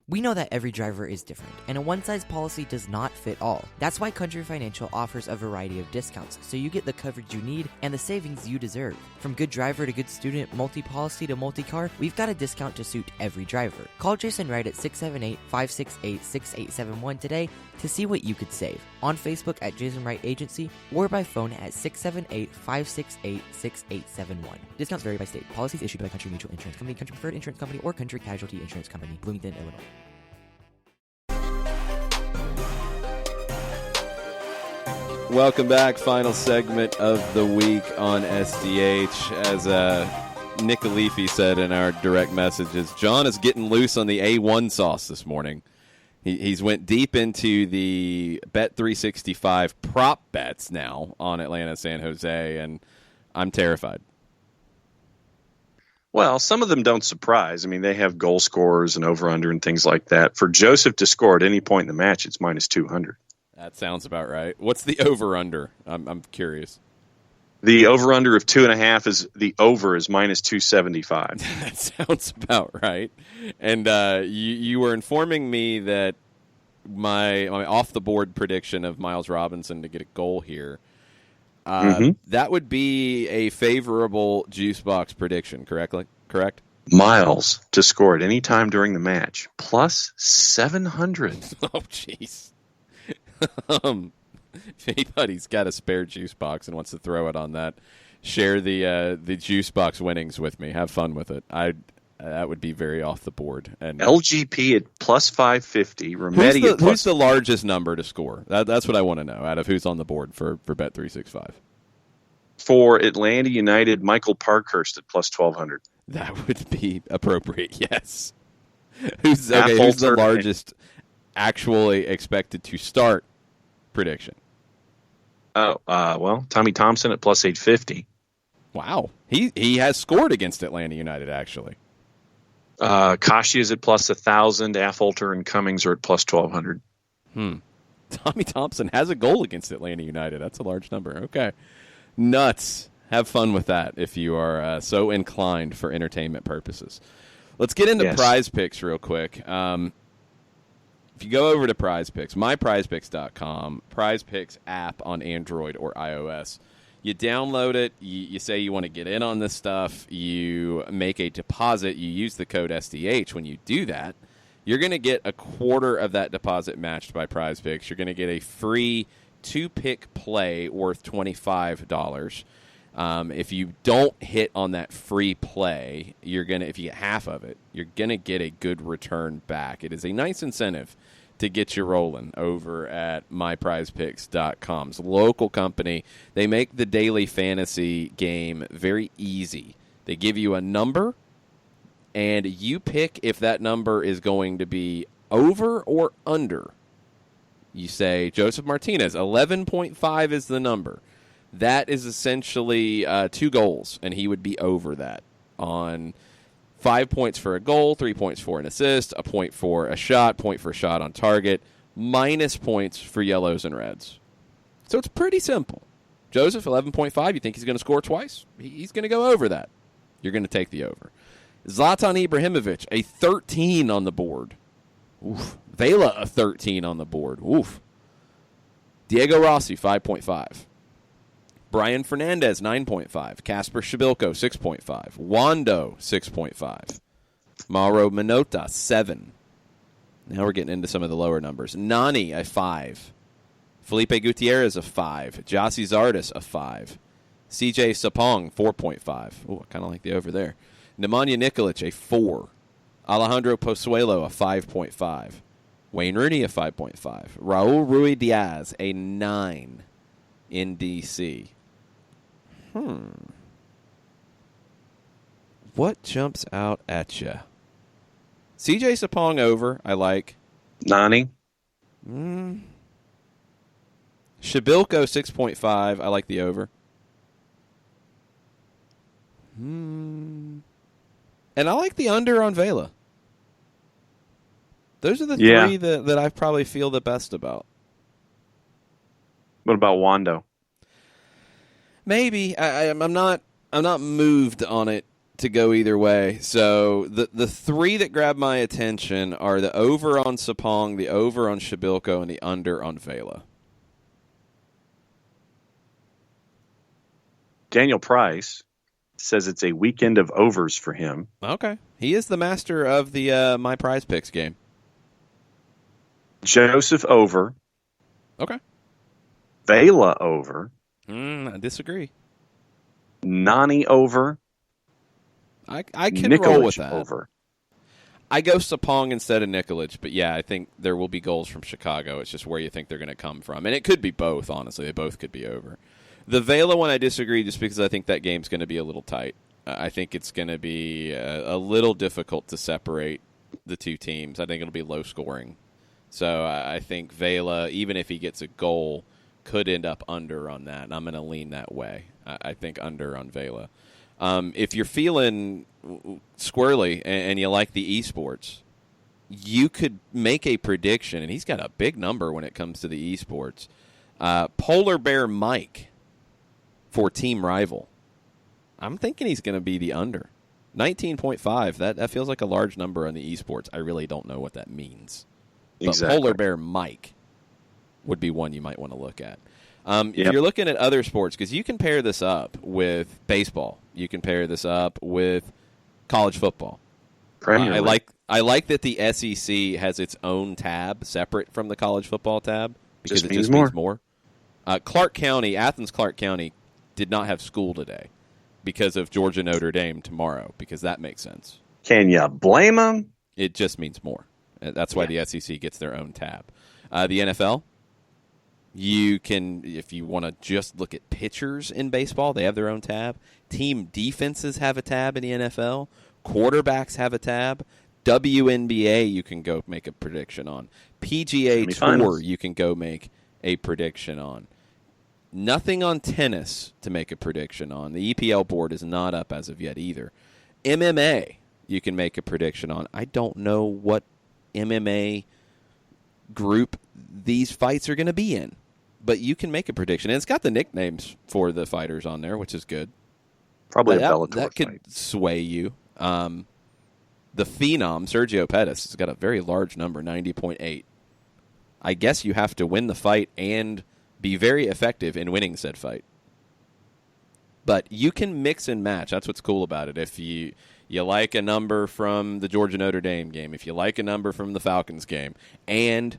Speaker 5: We know that every driver is different, and a one-size policy does not fit all. That's why Country Financial offers a variety of discounts, so you get the coverage you need and the savings you deserve. From good driver to good student, multi-policy to multi-car, we've got a discount to suit every driver. Call Jason Wright at 678-568-6871 today to see what you could save. On Facebook at Jason Wright Agency or by phone at 678-568-6871. Discounts vary by state. Policies issued by Country Mutual Insurance Company, Country Preferred Insurance Company, or Country Casualty Insurance Company, Bloomington, Illinois.
Speaker 1: Welcome back. Final segment of the week on SDH. As Nick Alifi said in our direct messages, John is getting loose on the A1 sauce this morning. He's went deep into the Bet365 prop bets now on Atlanta San Jose, and I'm terrified.
Speaker 2: Well, some of them don't surprise. I mean, they have goal scorers and over-under and things like that. For Joseph to score at any point in the match, it's minus 200.
Speaker 1: That sounds about right. What's the over-under? I'm curious.
Speaker 2: The over-under of 2.5 is the over is minus 275.
Speaker 1: That sounds about right. And you were informing me that my off-the-board prediction of Miles Robinson to get a goal here, that would be a favorable juice box prediction, correct?
Speaker 2: Miles to score at any time during the match, plus 700.
Speaker 1: Oh, jeez. If anybody's got a spare juice box and wants to throw it on that, share the juice box winnings with me. Have fun with it. That would be very off the board. And
Speaker 2: LGP at plus 550. Rometty
Speaker 1: who's the largest number to score? That's what I want to know. Out of who's on the board for Bet365.
Speaker 2: For Atlanta United, Michael Parkhurst at plus 1200.
Speaker 1: That would be appropriate. Yes. Who's the largest actually expected to start prediction?
Speaker 2: Well, Tommy Thompson at plus 850.
Speaker 1: Wow. He has scored against Atlanta United, actually.
Speaker 2: Kashi is at plus 1,000. Affolter and Cummings are at plus 1,200.
Speaker 1: Tommy Thompson has a goal against Atlanta United. That's a large number. Okay. Nuts. Have fun with that if you are so inclined for entertainment purposes. Let's get into Prize Picks real quick. If you go over to Prize Picks, myprizepicks.com, Prize Picks app on Android or iOS, you download it, you say you want to get in on this stuff, you make a deposit, you use the code SDH. When you do that, you're going to get a quarter of that deposit matched by Prize Picks. You're going to get a free 2-pick play worth $25. If you don't hit on that free play, if you get half of it, you're going to get a good return back. It is a nice incentive to get you rolling over at myprizepicks.com. It's a local company. They make the daily fantasy game very easy. They give you a number, and you pick if that number is going to be over or under. You say, Joseph Martinez, 11.5 is the number. That is essentially 2 goals, and he would be over that on 5 points for a goal, 3 points for an assist, a point for a shot, point for a shot on target, minus points for yellows and reds. So it's pretty simple. Joseph, 11.5, you think he's going to score twice? He's going to go over that. You're going to take the over. Zlatan Ibrahimovic, a 13 on the board. Oof. Vela, a 13 on the board. Oof. Diego Rossi, 5.5. Brian Fernandez, 9.5. Kasper Shabilko, 6.5. Wando, 6.5. Mauro Minota, 7. Now we're getting into some of the lower numbers. Nani, a 5. Felipe Gutierrez, a 5. Jossie Zardes, a 5. CJ Sapong, 4.5. Oh, I kind of like the over there. Nemanja Nikolic, a 4. Alejandro Pozuelo, a 5.5. Wayne Rooney, a 5.5. Raul Rui Diaz, a 9 in DC. What jumps out at you? CJ Sapong over, I like.
Speaker 2: Nani?
Speaker 1: Shabilko, 6.5, I like the over. And I like the under on Vela. Those are the three that I probably feel the best about.
Speaker 2: What about Wando?
Speaker 1: Maybe. I'm not moved on it to go either way. So the three that grab my attention are the over on Sapong, the over on Shabilko, and the under on Vela.
Speaker 2: Daniel Price says it's a weekend of overs for him.
Speaker 1: Okay. He is the master of the My Prize Picks game.
Speaker 2: Joseph over.
Speaker 1: Okay.
Speaker 2: Vela over.
Speaker 1: I disagree.
Speaker 2: Nani over.
Speaker 1: I can
Speaker 2: Nikolic
Speaker 1: roll with that.
Speaker 2: Over.
Speaker 1: I go Sapong instead of Nikolic, but yeah, I think there will be goals from Chicago. It's just where you think they're going to come from. And it could be both, honestly. They both could be over. The Vela one, I disagree just because I think that game's going to be a little tight. I think it's going to be a little difficult to separate the two teams. I think it'll be low scoring. So I think Vela, even if he gets a goal, could end up under on that. And I'm going to lean that way. I think under on Vela. If you're feeling squirrely and you like the esports, you could make a prediction, and he's got a big number when it comes to the esports. Polar Bear Mike for Team Rival. I'm thinking he's going to be the under. 19.5. That feels like a large number on the esports. I really don't know what that means.
Speaker 2: Exactly.
Speaker 1: But Polar Bear Mike would be one you might want to look at. If you're looking at other sports, because you can pair this up with baseball, you can pair this up with college football. I like that the SEC has its own tab separate from the college football tab because it just means more. Athens Clark County did not have school today because of Georgia Notre Dame tomorrow, because that makes sense.
Speaker 2: Can you blame them?
Speaker 1: It just means more. That's why the SEC gets their own tab. The NFL, you can, if you want to just look at pitchers in baseball, they have their own tab. Team defenses have a tab in the NFL. Quarterbacks have a tab. WNBA, you can go make a prediction on. PGA Tour, you can go make a prediction on. Nothing on tennis to make a prediction on. The EPL board is not up as of yet either. MMA, you can make a prediction on. I don't know what MMA group these fights are going to be in, but you can make a prediction. And it's got the nicknames for the fighters on there, which is good.
Speaker 2: Probably a Bellator
Speaker 1: that could sway you. The Phenom, Sergio Pettis, has got a very large number, 90.8. I guess you have to win the fight and be very effective in winning said fight. But you can mix and match. That's what's cool about it. If you like a number from the Georgia Notre Dame game, if you like a number from the Falcons game, and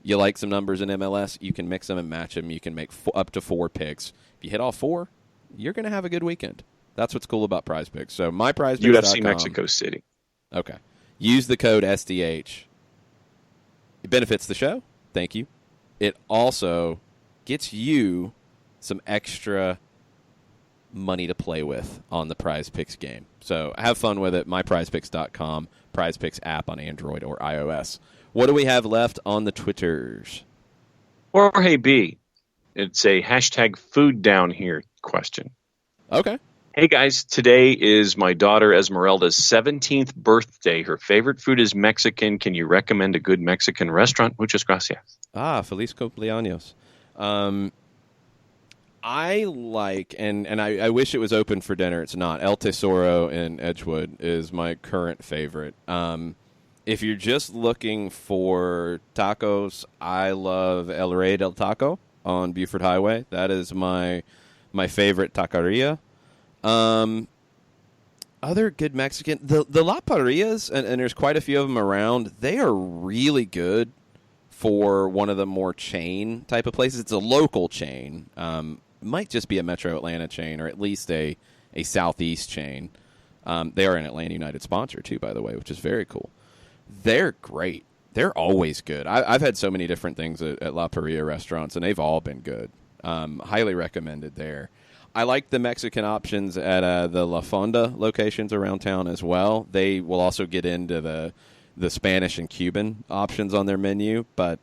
Speaker 1: you like some numbers in MLS, you can mix them and match them. You can make up to 4 picks. If you hit all 4, you're going to have a good weekend. That's what's cool about Prize Picks. So myprizepicks.com.
Speaker 2: UFC Mexico City.
Speaker 1: Okay. Use the code SDH. It benefits the show. Thank you. It also gets you some extra money to play with on the Prize Picks game. So have fun with it. myprizepicks.com, Prize Picks app on Android or iOS. What do we have left on the Twitters?
Speaker 2: Jorge B. It's a hashtag food down here question.
Speaker 1: Okay.
Speaker 2: Hey guys, today is my daughter Esmeralda's 17th birthday. Her favorite food is Mexican. Can you recommend a good Mexican restaurant? Muchas gracias.
Speaker 1: Feliz cumpleaños. I like, and I wish it was open for dinner. It's not. El Tesoro in Edgewood is my current favorite. If you're just looking for tacos, I love El Rey del Taco on Buford Highway. That is my favorite taqueria. Other good Mexican, the La Parrillas, and there's quite a few of them around. They are really good for one of the more chain type of places. It's a local chain. Might just be a Metro Atlanta chain, or at least a Southeast chain. They are an Atlanta United sponsor too, by the way, which is very cool. They're great. They're always good. I've had so many different things at La Parrilla restaurants, and they've all been good. Highly recommended there. I like the Mexican options at the La Fonda locations around town as well. They will also get into the Spanish and Cuban options on their menu, but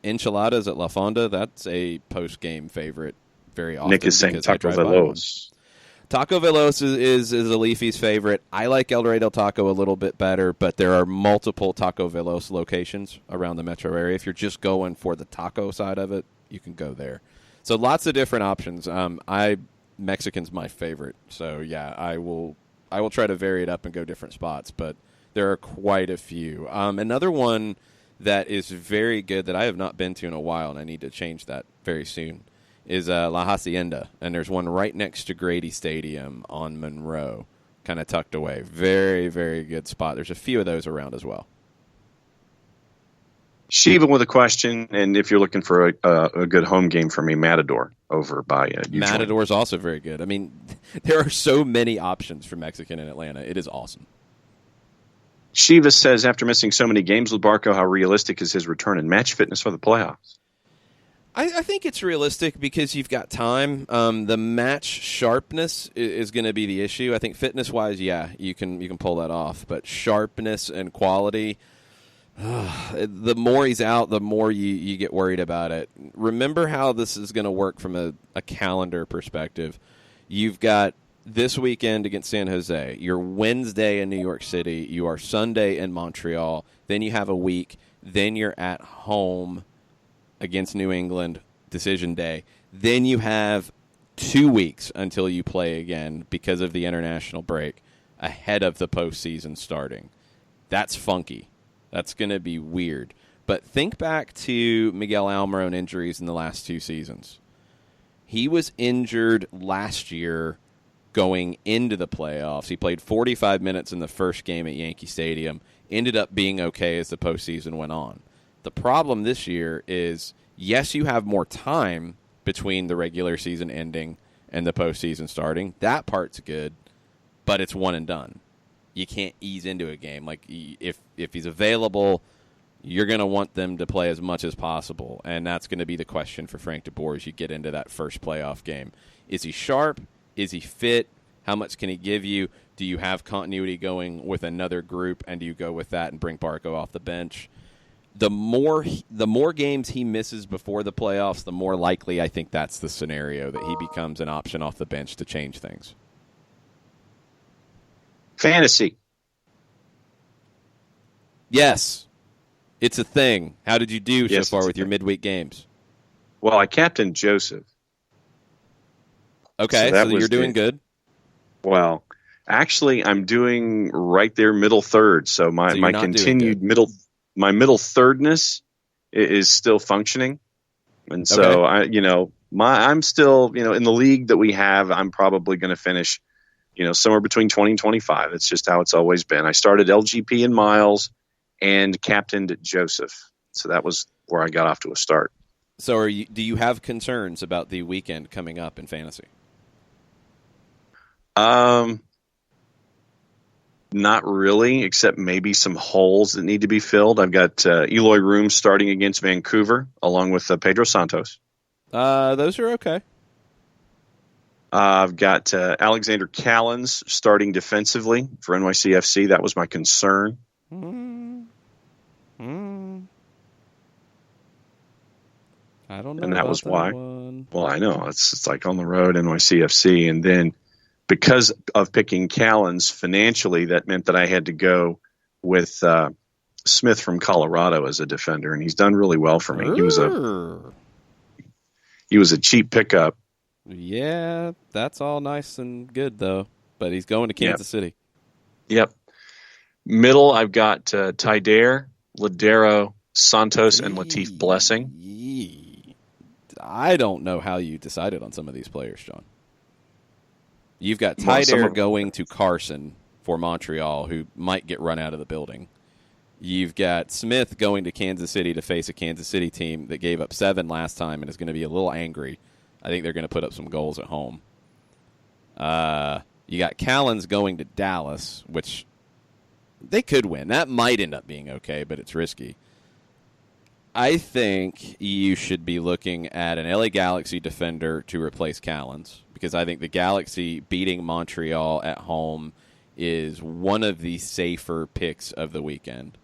Speaker 1: enchiladas at La Fonda, that's a post-game favorite very often.
Speaker 2: Nick is saying Taco Veloz.
Speaker 1: Taco Veloz is a Leafy's favorite. I like El Rey del Taco a little bit better, but there are multiple Taco Veloz locations around the metro area. If you're just going for the taco side of it, you can go there. So lots of different options. Mexican's my favorite. So yeah, I will try to vary it up and go different spots, but there are quite a few. Another one that is very good that I have not been to in a while, and I need to change that very soon, is La Hacienda. And there's one right next to Grady Stadium on Monroe, kind of tucked away. Very, very good spot. There's a few of those around as well.
Speaker 2: Shiva with a question, and if you're looking for a good home game for me, Matador over by
Speaker 1: Matador is also very good. I mean, there are so many options for Mexican in Atlanta. It is awesome.
Speaker 2: Shiva says, after missing so many games with Barco, how realistic is his return in match fitness for the playoffs?
Speaker 1: I think it's realistic because you've got time. The match sharpness is going to be the issue. I think fitness-wise, yeah, you can pull that off. But sharpness and quality, the more he's out, the more you get worried about it. Remember how this is going to work from a calendar perspective. You've got this weekend against San Jose. You're Wednesday in New York City. You are Sunday in Montreal. Then you have a week. Then you're at home against New England, decision day. Then you have 2 weeks until you play again because of the international break ahead of the postseason starting. That's funky. That's going to be weird. But think back to Miguel Almiron injuries in the last 2 seasons. He was injured last year going into the playoffs. He played 45 minutes in the first game at Yankee Stadium, ended up being okay as the postseason went on. The problem this year is, yes, you have more time between the regular season ending and the postseason starting. That part's good, but it's one and done. You can't ease into a game. Like, if he's available, you're going to want them to play as much as possible, and that's going to be the question for Frank DeBoer as you get into that first playoff game. Is he sharp? Is he fit? How much can he give you? Do you have continuity going with another group, and do you go with that and bring Barco off the bench? The more games he misses before the playoffs, the more likely I think that's the scenario that he becomes an option off the bench to change things.
Speaker 2: Fantasy.
Speaker 1: Yes. It's a thing. How did you do so far with your midweek games?
Speaker 2: Well, I captained Joseph.
Speaker 1: Okay, so you're doing good.
Speaker 2: Well, actually, I'm doing right there middle third. So my continued middle thirdness is still functioning. And so I'm still, in the league that we have, I'm probably going to finish, somewhere between 20 and 25. It's just how it's always been. I started LGP in Miles and captained Joseph. So that was where I got off to a start.
Speaker 1: So do you have concerns about the weekend coming up in fantasy?
Speaker 2: Not really, except maybe some holes that need to be filled. I've got Eloy Room starting against Vancouver, along with Pedro Santos.
Speaker 1: Those are okay.
Speaker 2: I've got Alexander Callens starting defensively for NYCFC. That was my concern.
Speaker 1: I don't know.
Speaker 2: And that was why.
Speaker 1: One.
Speaker 2: Well, I know. It's like on the road, NYCFC. And then because of picking Callens financially, that meant that I had to go with Smith from Colorado as a defender. And he's done really well for me. He was a cheap pickup.
Speaker 1: Yeah, that's all nice and good, though. But he's going to Kansas City.
Speaker 2: Yep. Middle, I've got Tydair, Ladero, Santos, and Latif Blessing.
Speaker 1: I don't know how you decided on some of these players, John. You've got Tydair going to Carson for Montreal, who might get run out of the building. You've got Smith going to Kansas City to face a Kansas City team that gave up 7 last time and is going to be a little angry. I think they're going to put up some goals at home. You got Callens going to Dallas, which they could win. That might end up being okay, but it's risky. I think you should be looking at an LA Galaxy defender to replace Callens, because I think the Galaxy beating Montreal at home is one of the safer picks of the weekend.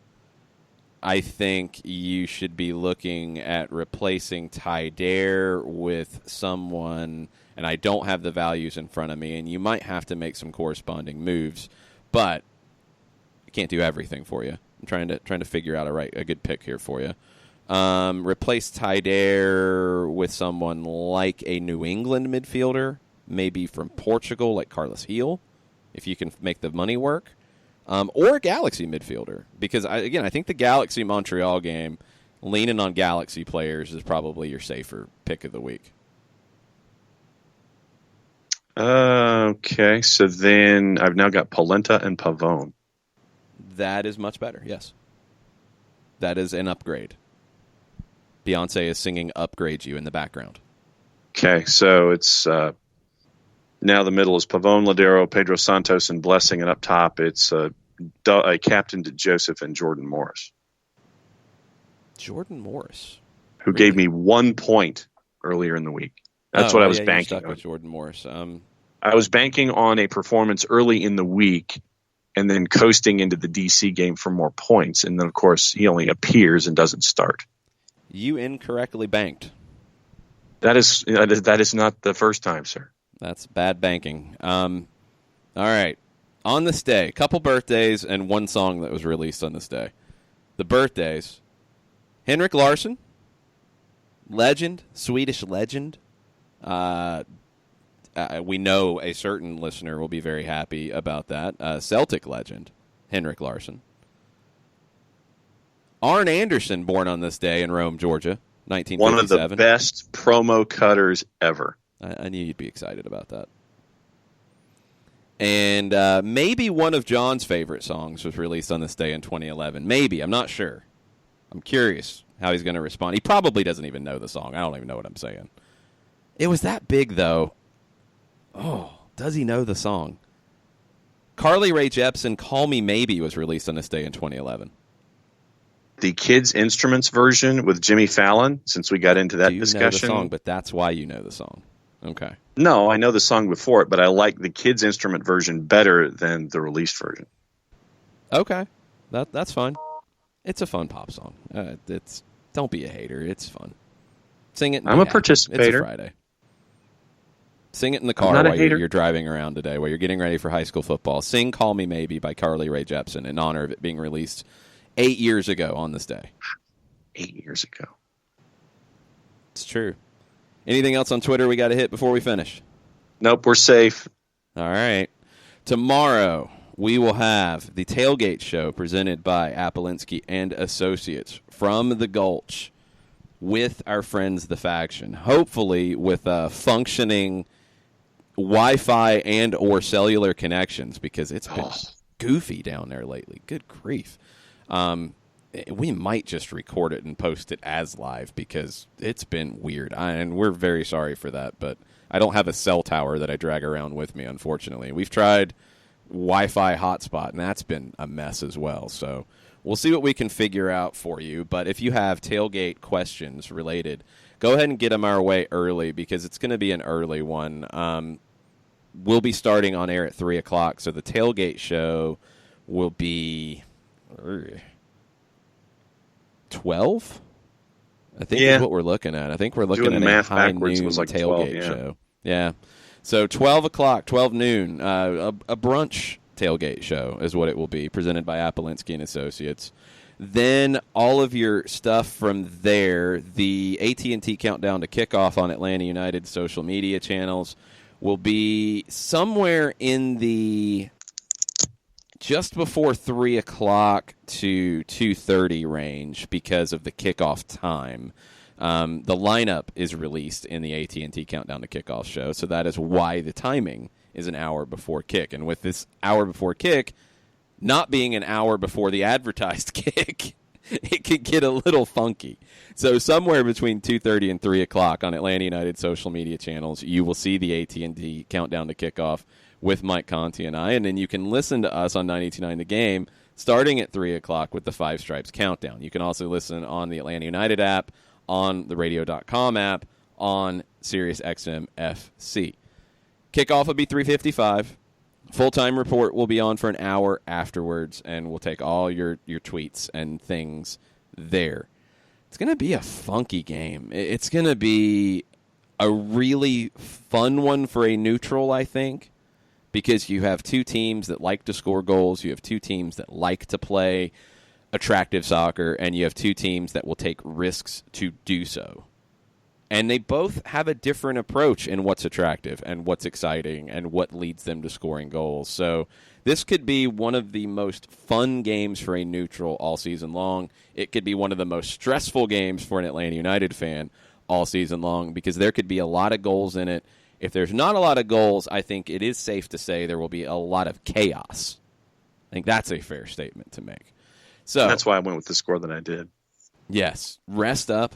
Speaker 1: I think you should be looking at replacing Tydair with someone, and I don't have the values in front of me, and you might have to make some corresponding moves, but I can't do everything for you. I'm trying to figure out a good pick here for you. Replace Tydair with someone like a New England midfielder, maybe from Portugal, like Carlos Heel, if you can make the money work. Or a Galaxy midfielder, because, I think the Galaxy-Montreal game, leaning on Galaxy players is probably your safer pick of the week.
Speaker 2: Okay, so then I've now got Polenta and Pavone.
Speaker 1: That is much better, yes. That is an upgrade. Beyonce is singing Upgrade You in the background.
Speaker 2: Okay, so it's now the middle is Pavone, Ladero, Pedro Santos, and Blessing, and up top it's a captain to Joseph and Jordan Morris.
Speaker 1: Jordan Morris,
Speaker 2: who gave me 1 point earlier in the week. That's what I was banking on.
Speaker 1: With Jordan Morris.
Speaker 2: I was banking on a performance early in the week and then coasting into the DC game for more points. And then, of course, he only appears and doesn't start.
Speaker 1: You incorrectly banked.
Speaker 2: That is not the first time, sir.
Speaker 1: That's bad banking. All right. On this day, a couple birthdays and one song that was released on this day. The birthdays: Henrik Larsson, legend, Swedish legend. We know a certain listener will be very happy about that. Celtic legend, Henrik Larsson. Arn Anderson, born on this day in Rome, Georgia, 1957.
Speaker 2: One of the best promo cutters ever.
Speaker 1: I knew you'd be excited about that. And maybe one of John's favorite songs was released on this day in 2011. Maybe. I'm not sure. I'm curious how he's going to respond. He probably doesn't even know the song. I don't even know what I'm saying. It was that big, though. Oh, does he know the song? Carly Rae Jepsen, Call Me Maybe, was released on this day in 2011.
Speaker 2: The Kids Instruments version with Jimmy Fallon, since we got into that discussion.
Speaker 1: Know the song, but that's why you know the song. Okay.
Speaker 2: No, I know the song before it, but I like the Kids Instrument version better than the released version.
Speaker 1: Okay. That's fine. It's a fun pop song. Don't be a hater. It's fun. Sing it.
Speaker 2: I'm a participator.
Speaker 1: It's a Friday. Sing it in the car while you're driving around today, while you're getting ready for high school football. Sing Call Me Maybe by Carly Rae Jepsen in honor of it being released 8 years ago on this day.
Speaker 2: 8 years ago.
Speaker 1: It's true. Anything else on Twitter we got to hit before we finish?
Speaker 2: Nope, we're safe.
Speaker 1: All right. Tomorrow, we will have the Tailgate Show presented by Appolinsky and Associates from the Gulch with our friends, The Faction. Hopefully with functioning Wi-Fi and or cellular connections, because it's been goofy down there lately. Good grief. We might just record it and post it as live because it's been weird. And we're very sorry for that, but I don't have a cell tower that I drag around with me, unfortunately. We've tried Wi-Fi hotspot, and that's been a mess as well. So we'll see what we can figure out for you. But if you have tailgate questions related, go ahead and get them our way early, because it's going to be an early one. We'll be starting on air at 3 o'clock, so the Tailgate Show will be 12 I think is what we're looking at. I think we're looking at a high noon
Speaker 2: like
Speaker 1: tailgate
Speaker 2: 12,
Speaker 1: show. Yeah. So 12 o'clock, 12 noon, a brunch tailgate show is what it will be, presented by Appolinsky and Associates. Then all of your stuff from there, the AT&T countdown to kickoff on Atlanta United social media channels will be somewhere in the just before 3 o'clock to 2:30 range because of the kickoff time. The lineup is released in the AT&T Countdown to Kickoff show, so that is why the timing is an hour before kick. And with this hour before kick not being an hour before the advertised kick, it could get a little funky. So somewhere between 2:30 and 3 o'clock on Atlanta United social media channels, you will see the AT&T Countdown to Kickoff with Mike Conti and I, and then you can listen to us on 92.9 The Game starting at 3 o'clock with the Five Stripes Countdown. You can also listen on the Atlanta United app, on the radio.com app, on SiriusXM FC. Kickoff will be 3:55. Full-time report will be on for an hour afterwards, and we'll take all your tweets and things there. It's going to be a funky game. It's going to be a really fun one for a neutral, I think, because you have two teams that like to score goals, you have two teams that like to play attractive soccer, and you have two teams that will take risks to do so. And they both have a different approach in what's attractive and what's exciting and what leads them to scoring goals. So this could be one of the most fun games for a neutral all season long. It could be one of the most stressful games for an Atlanta United fan all season long because there could be a lot of goals in it. If there's not a lot of goals, I think it is safe to say there will be a lot of chaos. I think that's a fair statement to make. So
Speaker 2: that's why I went with the score that I did.
Speaker 1: Yes. Rest up.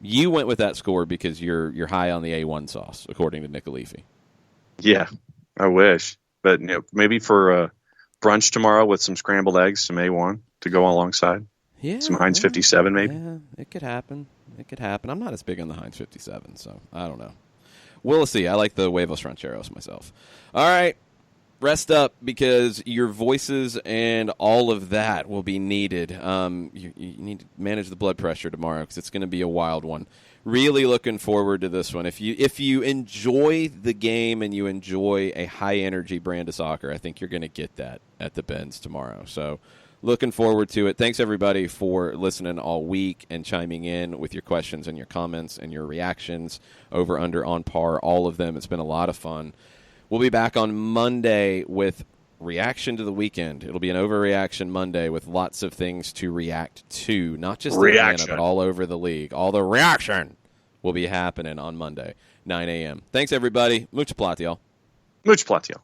Speaker 1: You went with that score because you're high on the A1 sauce, according to Nick Alifi.
Speaker 2: Yeah, I wish. But maybe for brunch tomorrow with some scrambled eggs, some A1 to go alongside.
Speaker 1: Yeah,
Speaker 2: some Heinz 57 maybe.
Speaker 1: Yeah, it could happen. I'm not as big on the Heinz 57, so I don't know. We'll see. I like the Huevos Rancheros myself. All right. Rest up because your voices and all of that will be needed. You need to manage the blood pressure tomorrow because it's going to be a wild one. Really looking forward to this one. If you enjoy the game and you enjoy a high-energy brand of soccer, I think you're going to get that at the Benz tomorrow. So looking forward to it. Thanks, everybody, for listening all week and chiming in with your questions and your comments and your reactions over, under, on par, all of them. It's been a lot of fun. We'll be back on Monday with reaction to the weekend. It'll be an overreaction Monday with lots of things to react to, not just in Atlanta, but all over the league. All the reaction will be happening on Monday, 9 a.m. Thanks, everybody. Mucho platiel.
Speaker 2: Mucho platiel.